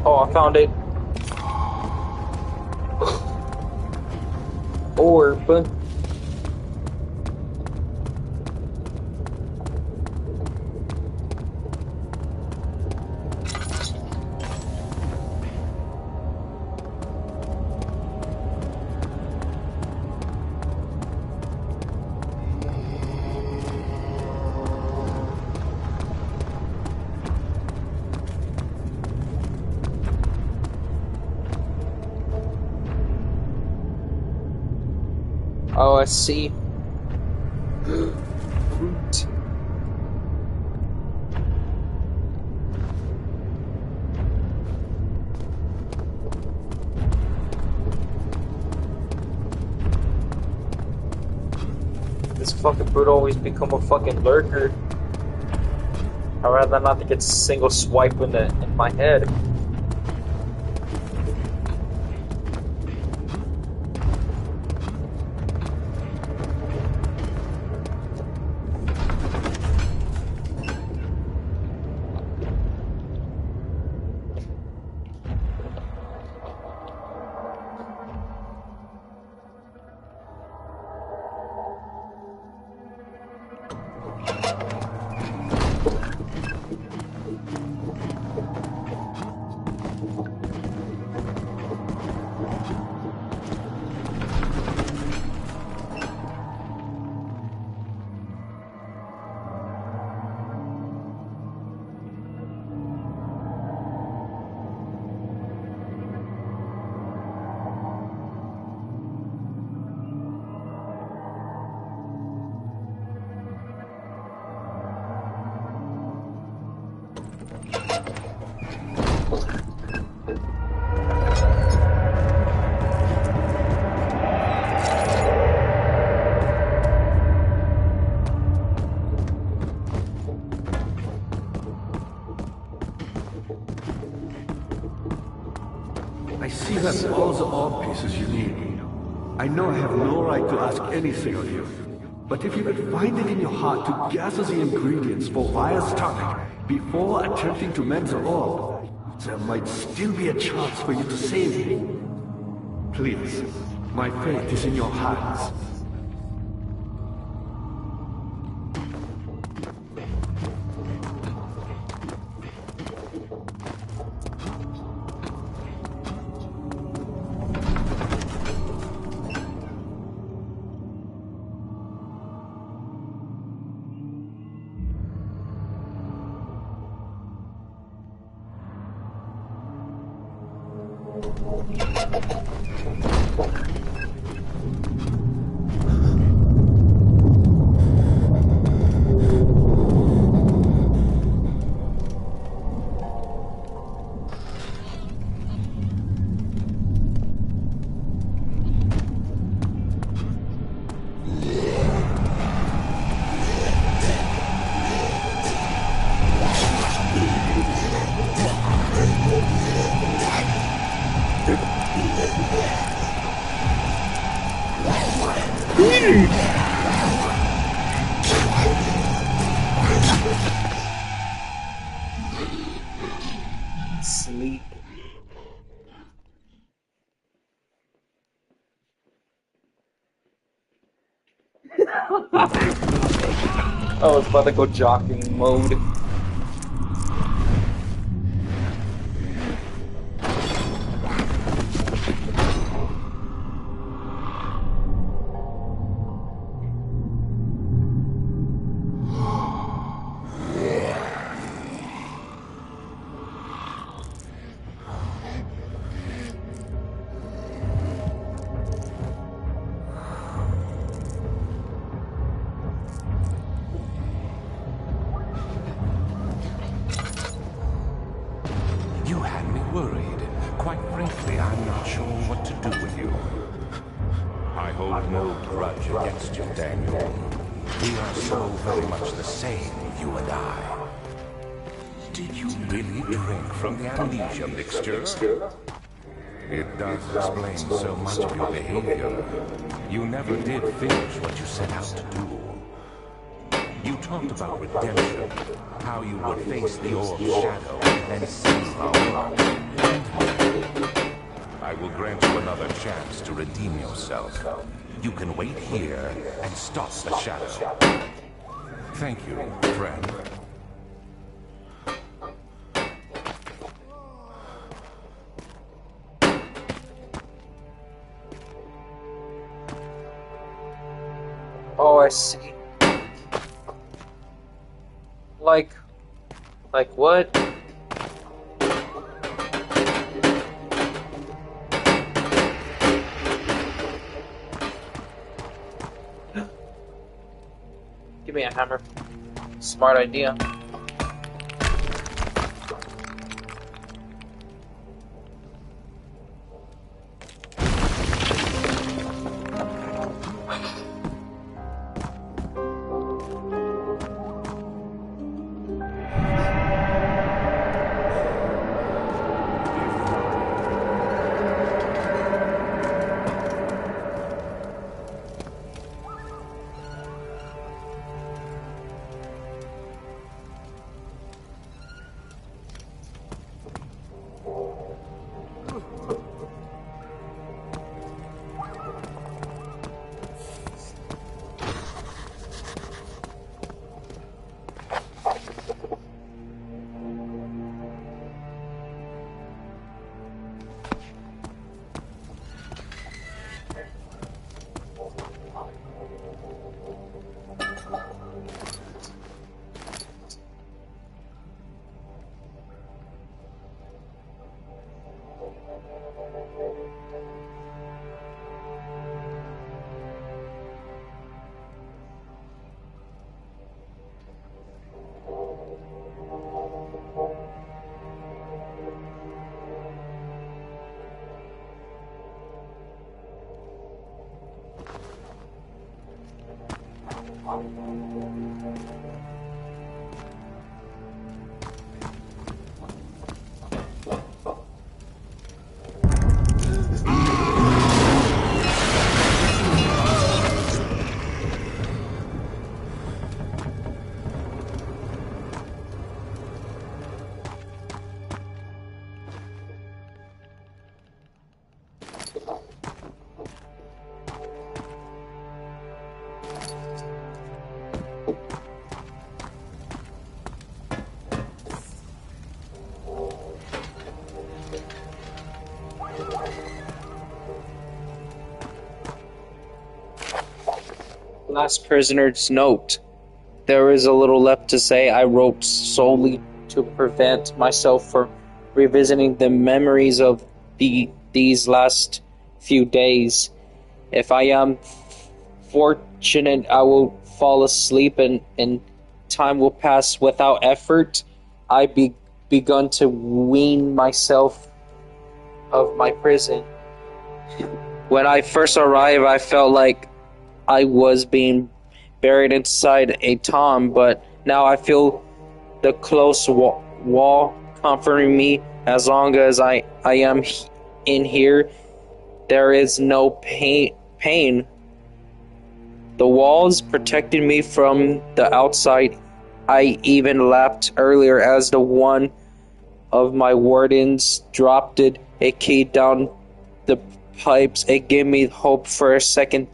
Oh, I found it. Orb. Oh, I see. Fruit. This fucking fruit always become a fucking lurker. I'd rather not to get a single swipe in my head. I see that all the orb pieces you need. I know I have no right to ask anything of you, but if you could find it in your heart to gather the ingredients for Vire's tonic before attempting to mend the orb, there might still be a chance for you to save me. Please, my fate is in your hands. Sleep. I was about to go jogging mode. You had me worried. Quite frankly, I'm not sure what to do with you. I hold no grudge against you, Daniel. We are so very much the same, you and I. Did you really drink from the amnesia mixture? It does explain so much of your behavior. You never did finish what you set out to do. You talked about redemption, how you would face the orb's shadow and somehow end me. I will grant you another chance to redeem yourself. You can wait here and stop the shadow. Thank you, friend. Oh, I see. Like what? Give me a hammer. Smart idea. Last prisoner's note. There is a little left to say. I wrote solely to prevent myself from revisiting the memories of these last few days. If I am fortunate, I will fall asleep and time will pass without effort. I begun to wean myself of my prison. When I first arrived, I felt like I was being buried inside a tomb, but now I feel the close wall comforting me. As long as I am in here, there is no pain. The walls protected me from the outside. I even laughed earlier as the one of my wardens dropped a key down the pipes. It gave me hope for a second,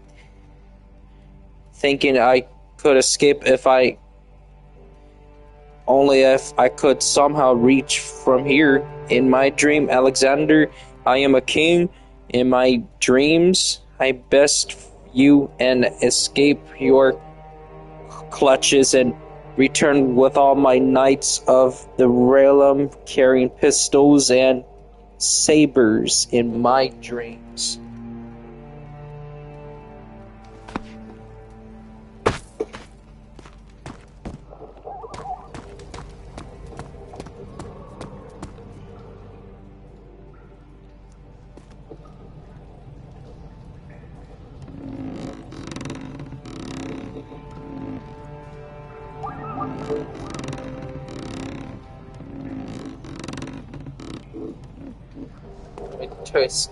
thinking I could escape if I could somehow reach from here. In my dream, Alexander, I am a king. In my dreams, I best you and escape your clutches and return with all my knights of the realm carrying pistols and sabers in my dreams. Twist.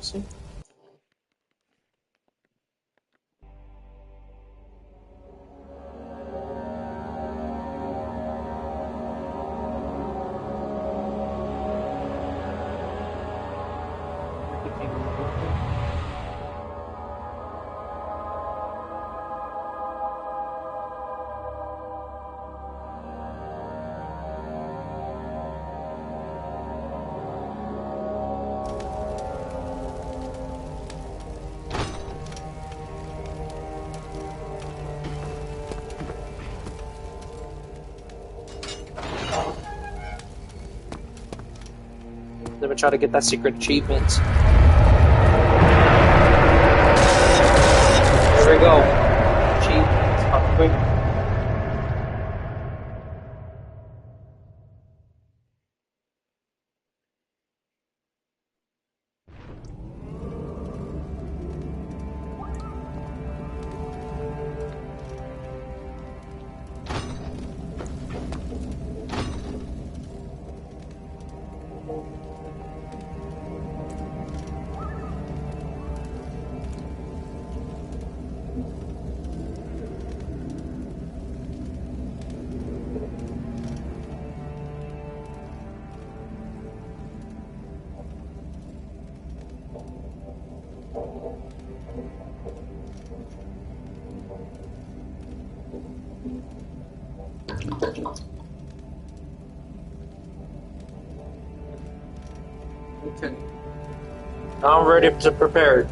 see. Let me try to get that secret achievement. There we go. Achievement. Up quick. Okay. Now I'm ready to prepare.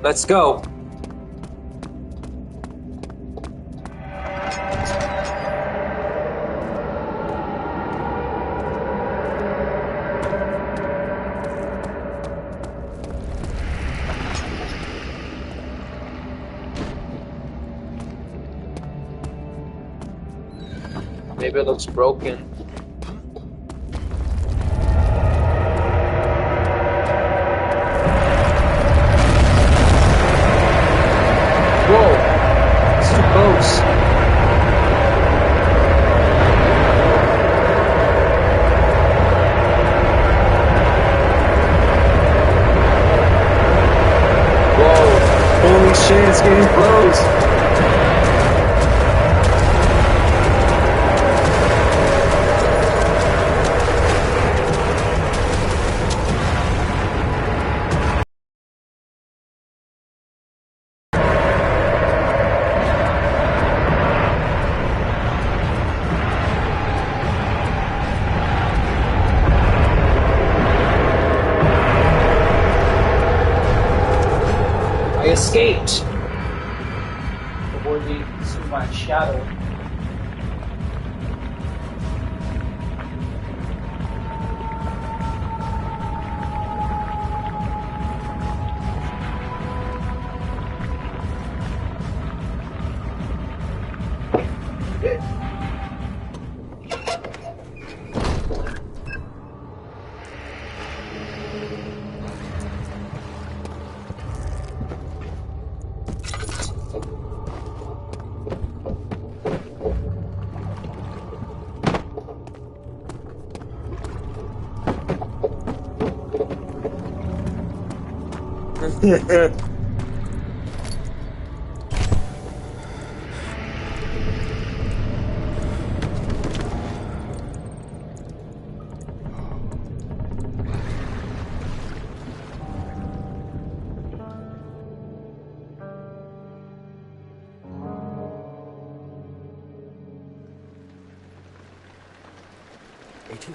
Let's go. Maybe it looks broken. Whoa! It's too close. Whoa! Holy shit, it's getting close! I escaped! Avoid the my shadow.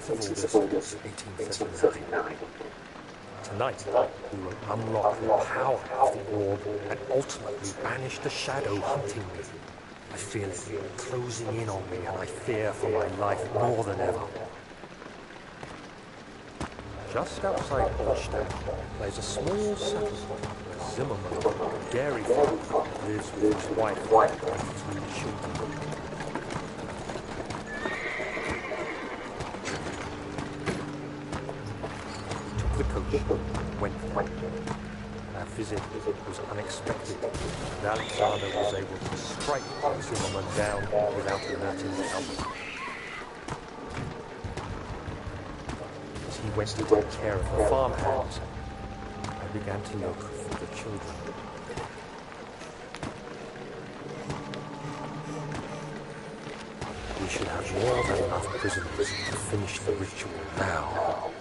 Of August, 1839. Tonight, we will unlock the power of the orb and ultimately banish the shadow hunting me. I feel it closing in on me, and I fear for my life more than ever. Just outside Holstein lies a small settlement where Zimmerman, a dairy farmer, lives with his wife and 3 children. Went there. Our visit was unexpected, and Alexander was able to strike Zimmerman down without alerting the others. As he went to take care of the farmhands, I began to look for the children. We should have more than enough prisoners to finish the ritual now.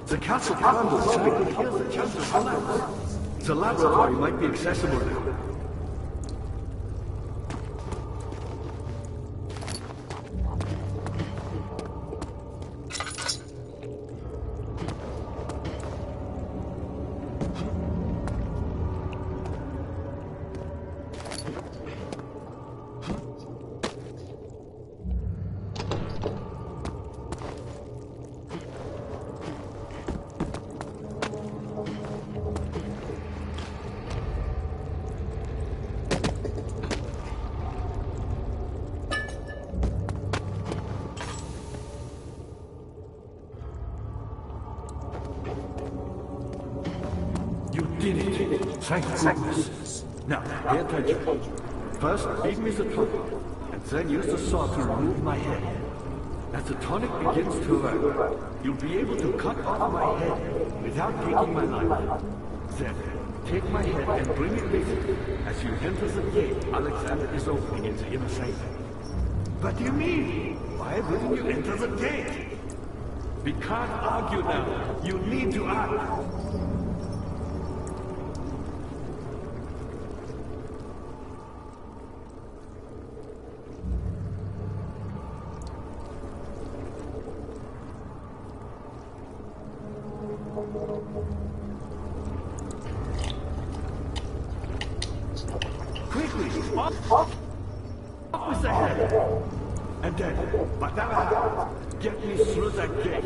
The castle candle sign heals the chance of collapse. The laboratory might be accessible now. did it. Thank goodness. Now, pay attention. First, feed me the tonic, and then use the saw to remove my head. As the tonic begins to work, you'll be able to cut off my head without taking my life. Then, take my head and bring it with you. As you enter the gate Alexander is opening in the inner sanctum. What do you mean? Why wouldn't you enter the gate? We can't argue now. You need to act. Quickly, off with the head. And then, whatever happens, get me through that gate.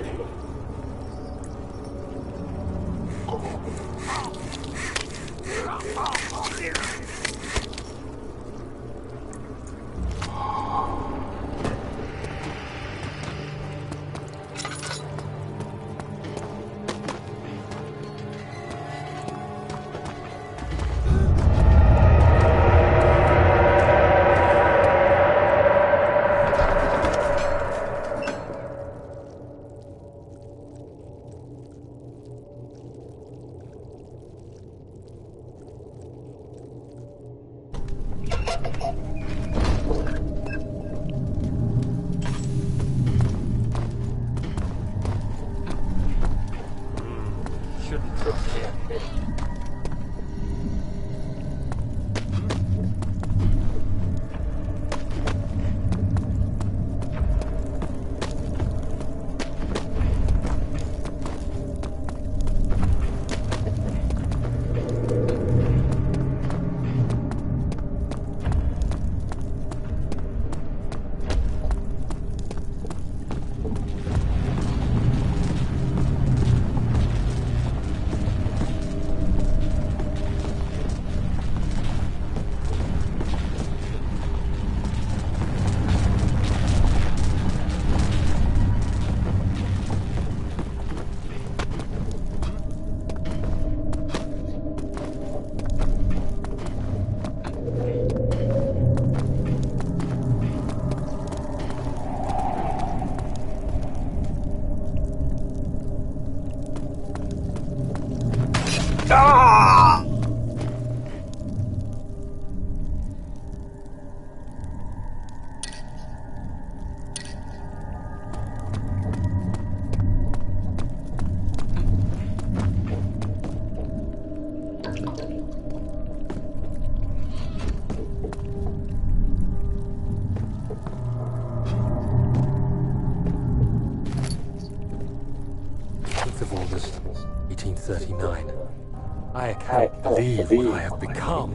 I can't believe what I have become.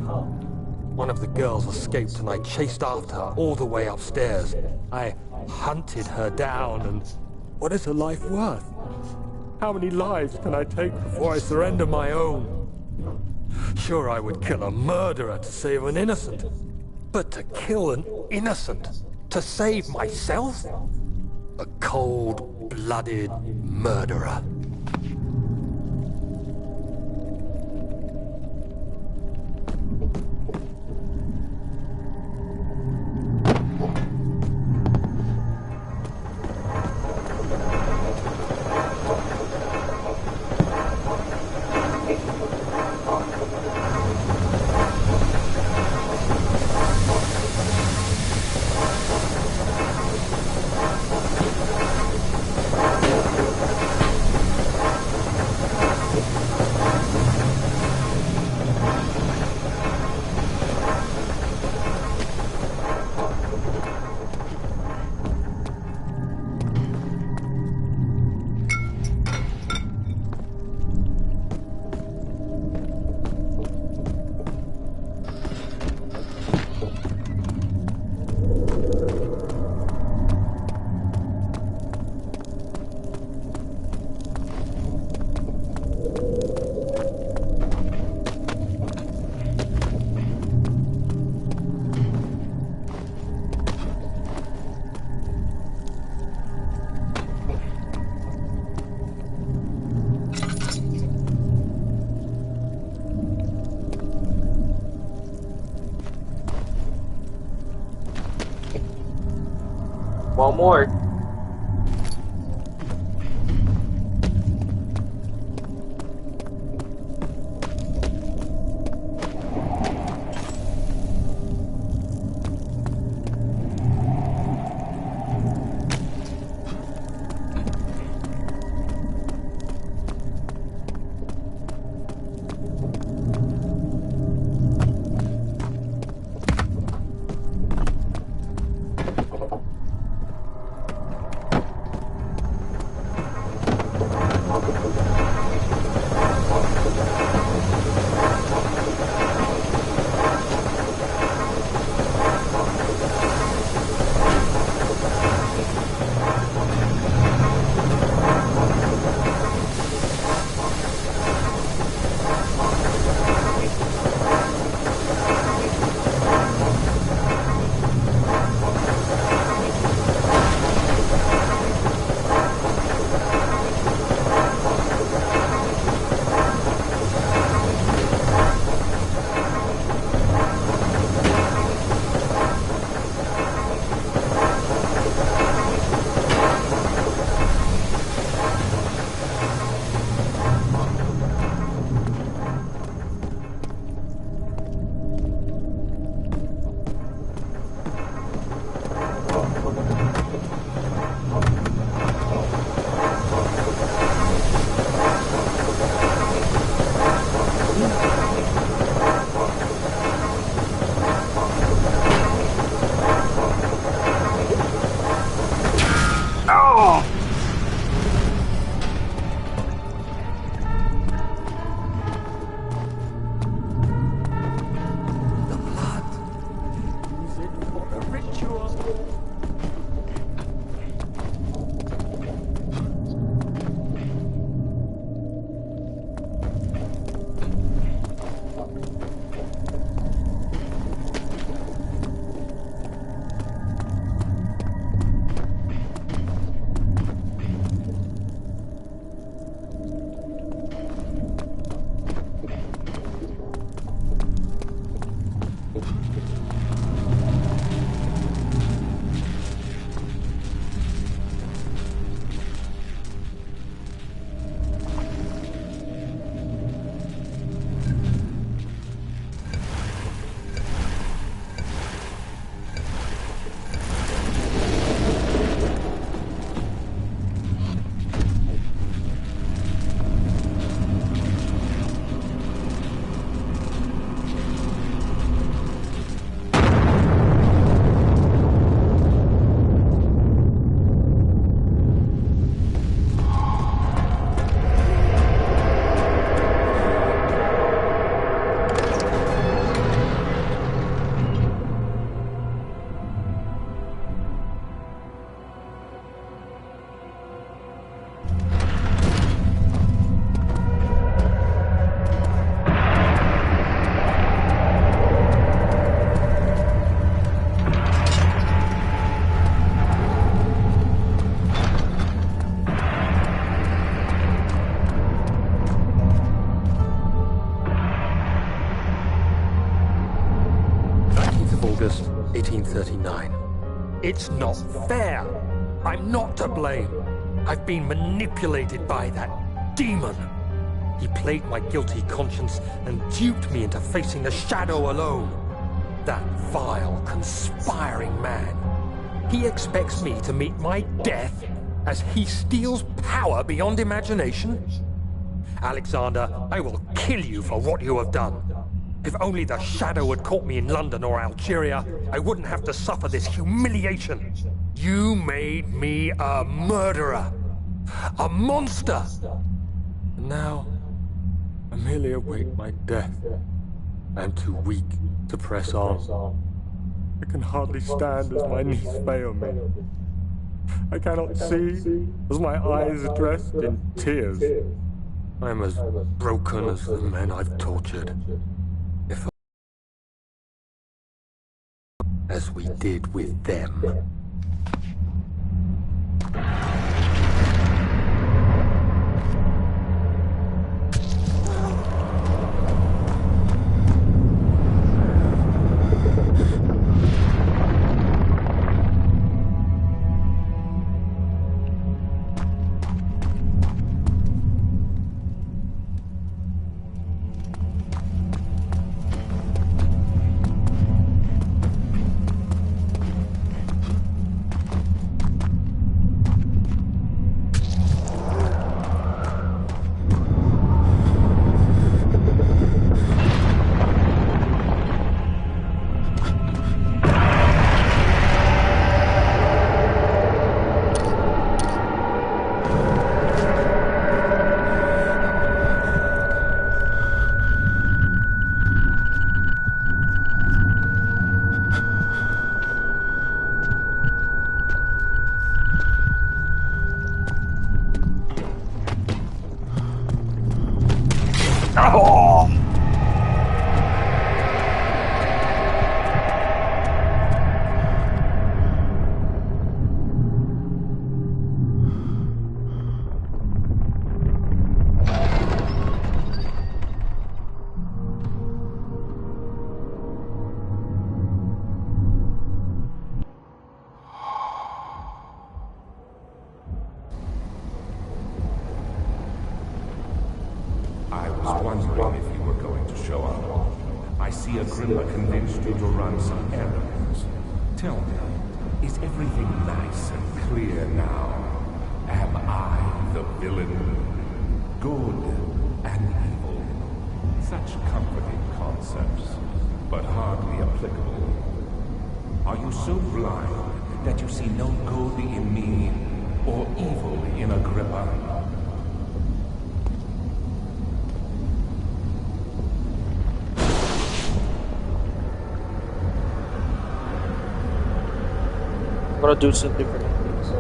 One of the girls escaped and I chased after her all the way upstairs. I hunted her down, and what is her life worth? How many lives can I take before I surrender my own? Sure, I would kill a murderer to save an innocent. But to kill an innocent to save myself? A cold-blooded murderer. want more. August 1839. It's not fair. I'm not to blame. I've been manipulated by that demon. He played my guilty conscience and duped me into facing the shadow alone. That vile, conspiring man. He expects me to meet my death as he steals power beyond imagination. Alexander, I will kill you for what you have done. If only the shadow had caught me in London or Algeria, I wouldn't have to suffer this humiliation. You made me a murderer. A monster. And now, I merely await my death. I am too weak to press on. I can hardly stand as my knees fail me. I cannot see as my eyes are dressed in tears. I am as broken as the men I've tortured. If as we did with them. Oh! I was wondering if you were going to show up. I see Agrippa convinced you to run some errands. Tell me, is everything nice and clear now? Am I the villain? Good and evil. Such comforting concepts, but hardly applicable. Are you so blind that you see no good in me or evil in Agrippa? I'm gonna do some different things.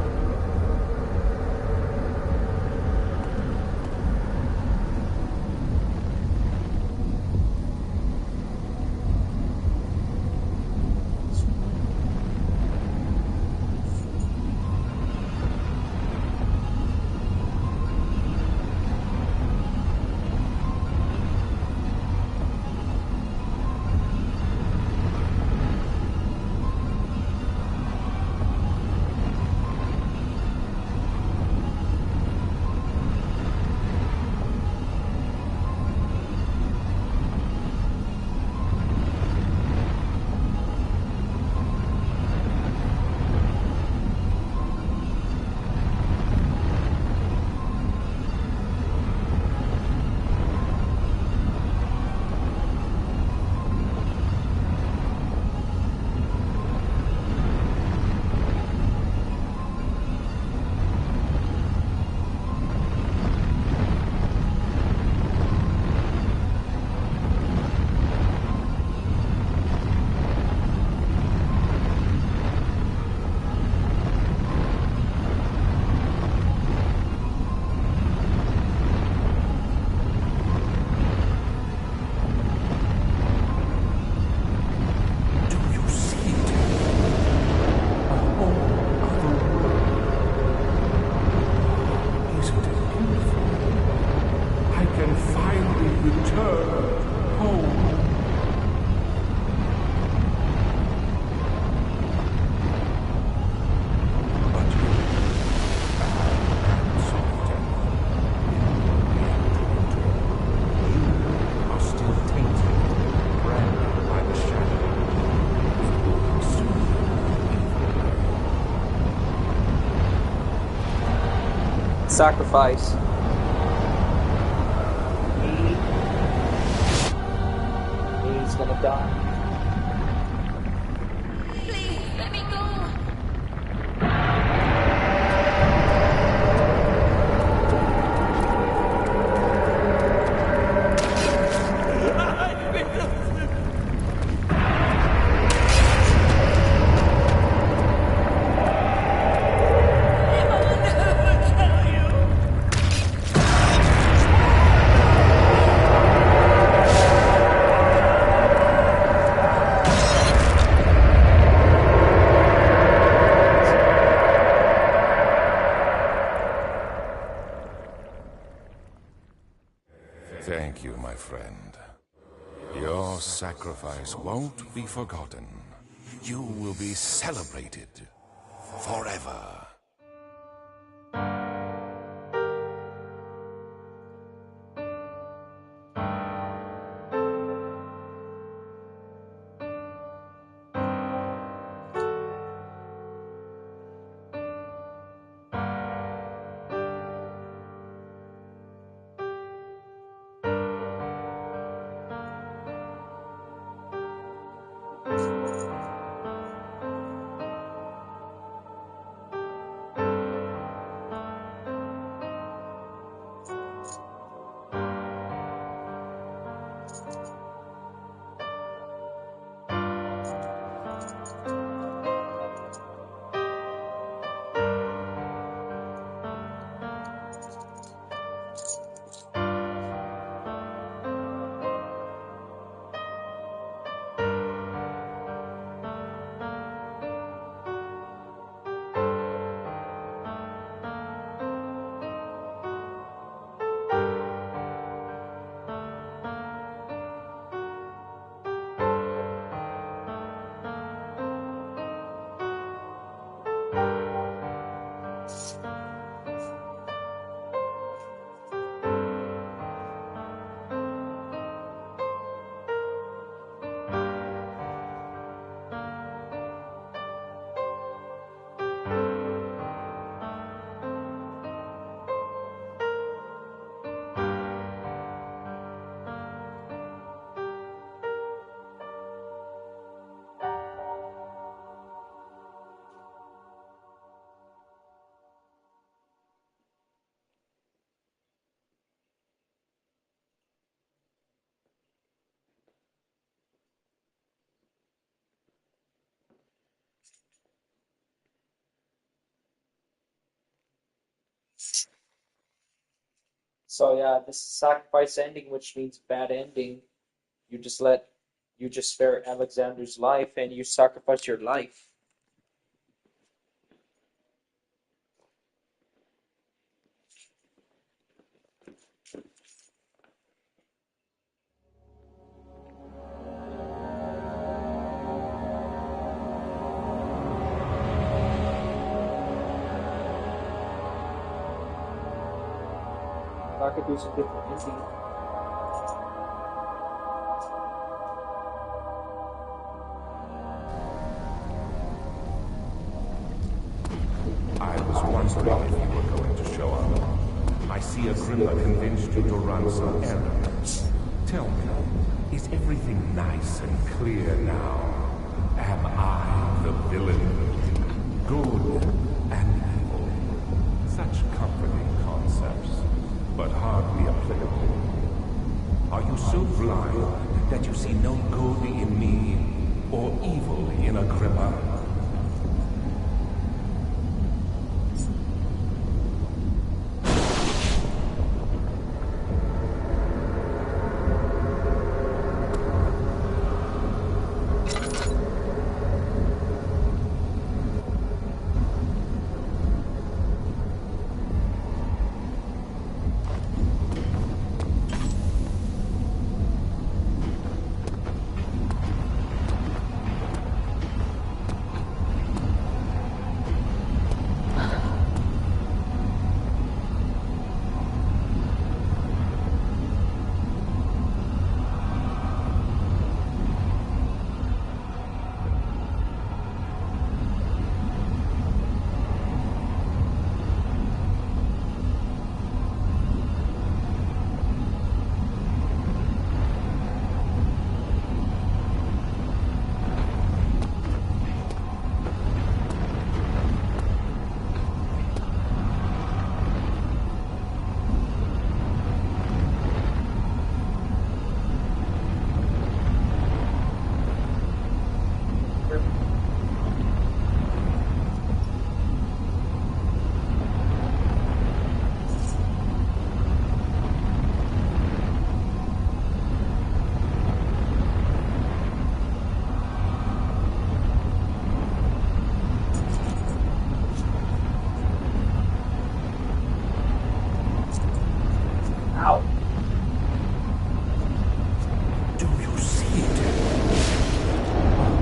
Sacrifice. He's gonna die. Please, let me go. Thank you, my friend. Your sacrifice won't be forgotten. You will be celebrated forever. So yeah, this is sacrifice ending, which means bad ending. You just let you just spare Alexander's life and you sacrifice your life. I could do some different ending. I was wondering if you were going to show up. I see Agrippa convinced you to run some errands. Tell me, is everything nice and clear now? Am I the villain? Good and evil. Such comforting concepts, but hardly applicable. Are you so blind that you see no good in me or evil in Agrippa?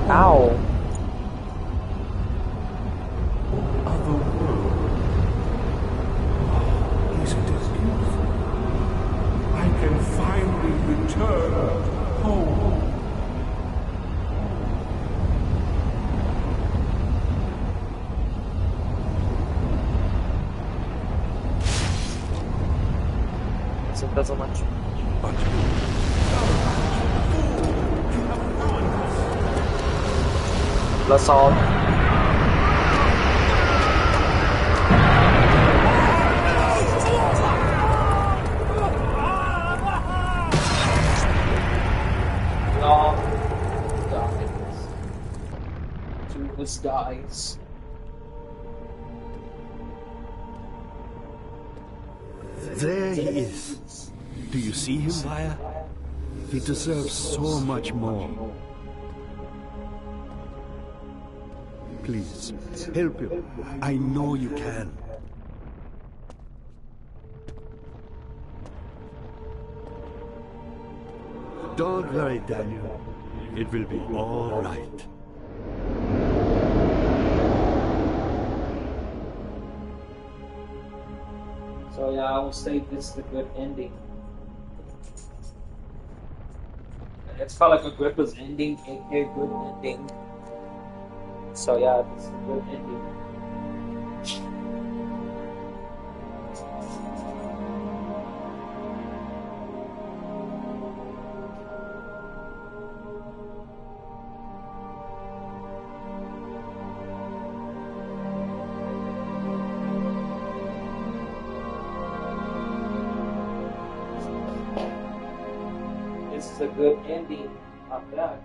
Ow. Isn't it beautiful? I can finally return home. So it doesn't let you. But Let's all. Long dies. Two of us dies. There he is. Do you see him, Vaya? He deserves so much more. Please, help him. I know you can. Don't worry, Daniel. It will be all right. So yeah, I will say this is a good ending. It's called like Agrippa's ending, aka good ending. So yeah, this is a good ending. This is a good ending of that.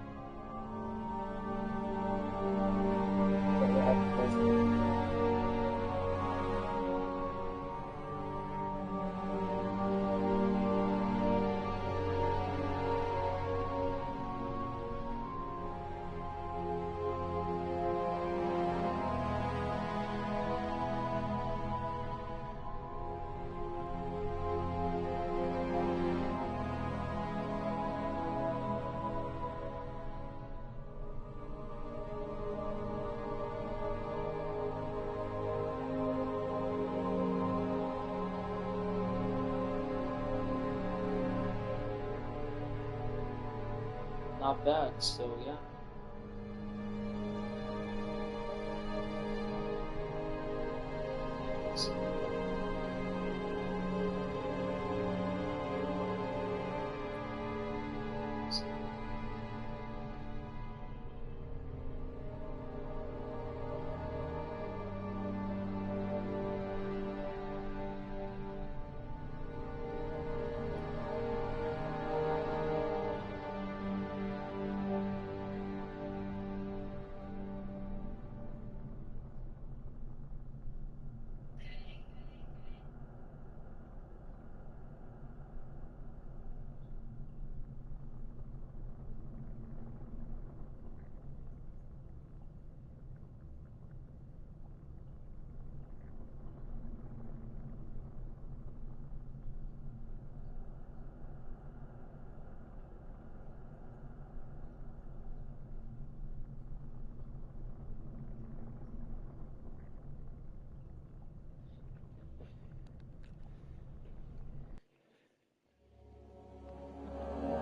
not bad. So yeah.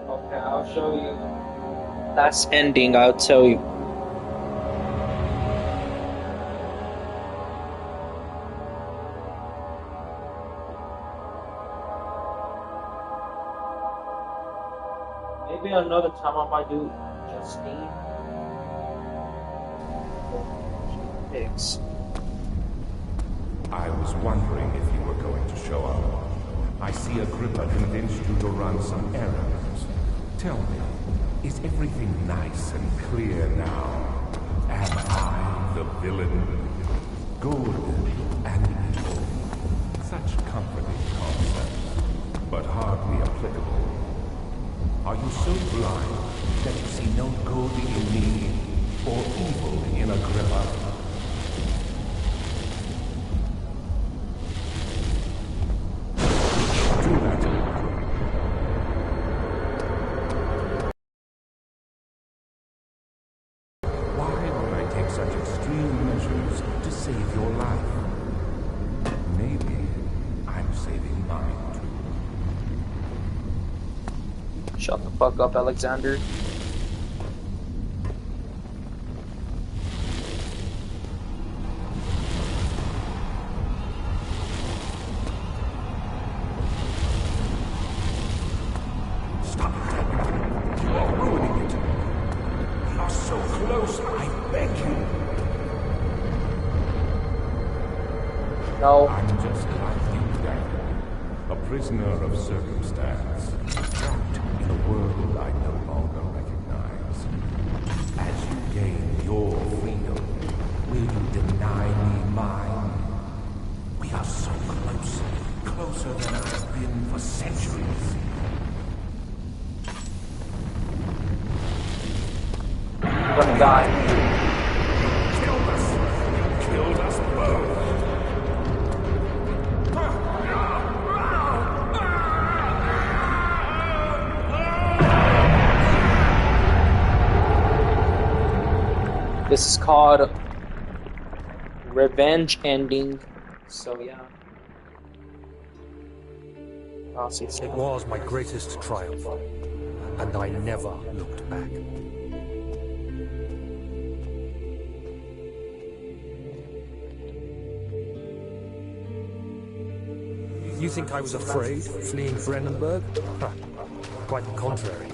Okay, I'll show you. Last ending, I'll tell you. Maybe another time I might do Justine. Pigs. I was wondering if you were going to show up. I see Agrippa convinced you to run some errands. Tell me, is everything nice and clear now? Am I the villain? Good and evil. Such comforting concepts, but hardly applicable. Are you so blind that you see no good in me or evil in Agrippa? Such extreme measures to save your life. Maybe I'm saving mine too. Shut the fuck up, Alexander. Stop it. You are ruining it. You are so close, I beg you. No. I'm just like you, Daniel. A prisoner of circumstance. Trapped in a world I no longer recognize. As you gain your freedom, will you deny me mine? We are so close. Closer than I've been for centuries. I'm gonna die. You killed us. You killed us both. This is called Revenge Ending. So yeah. I'll see It was my greatest triumph, and I never looked back. You think I was afraid, fleeing Brennenburg? Huh. Quite the contrary.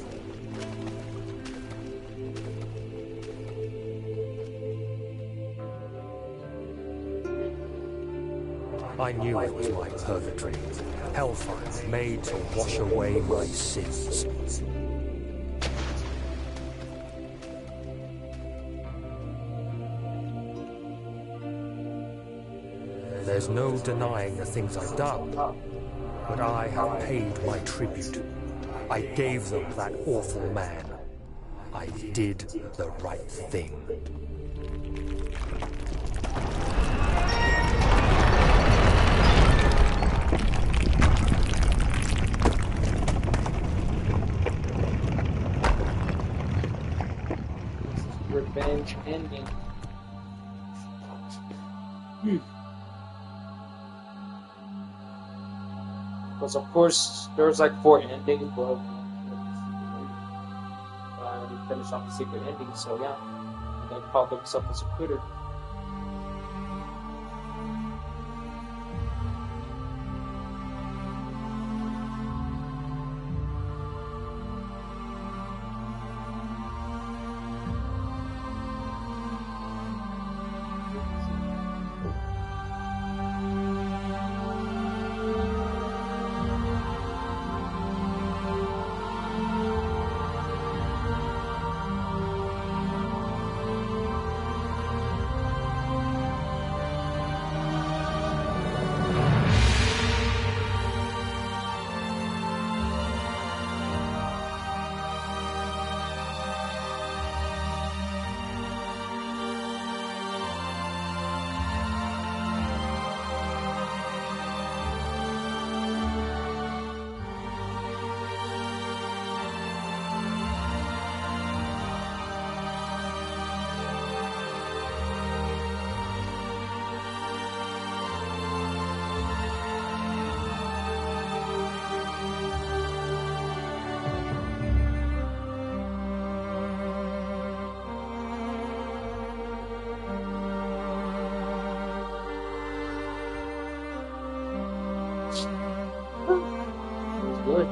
I knew it was my purgatory, hellfire made to wash away my sins. There's no denying the things I've done, but I have paid my tribute. I gave them that awful man. I did the right thing. Revenge Ending. Because of course there's like 4 endings, but I already finish off the secret ending. So yeah, and then called himself as a quitter. Good.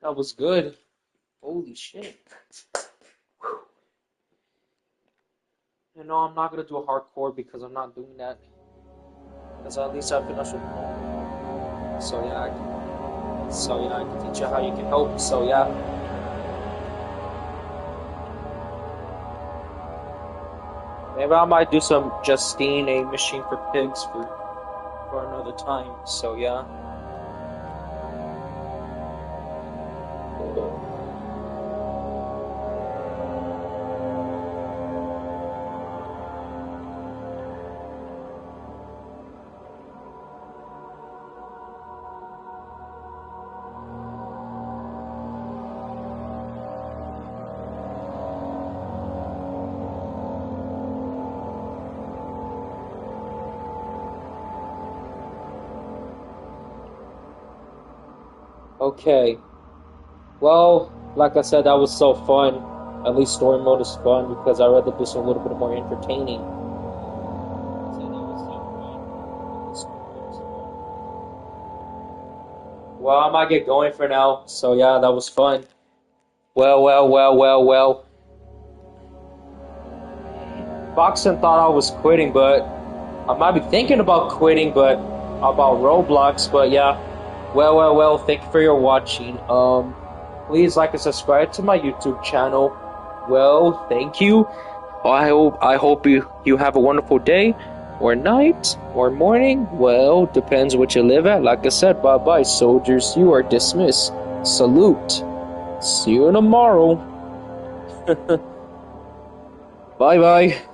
That was good. Holy shit. You know, I'm not gonna do a hardcore because I'm not doing that. Because at least I finished with home. So yeah, I can teach you how you can help. So yeah. Maybe I might do some Justine, a machine for pigs for another time. So yeah. Okay. Well, like I said, that was so fun. At least story mode is fun because I'd rather do something a little bit more entertaining. Well, I might get going for now. So yeah, that was fun. Well. Boxing thought I was quitting, but I might be thinking about quitting, but about Roblox. But yeah. Well. Thank you for your watching. Please like and subscribe to my YouTube channel. Well, thank you. I hope you have a wonderful day, or night, or morning. Well, depends what you live at. Like I said, bye-bye, soldiers. You are dismissed. Salute. See you tomorrow. Bye-bye.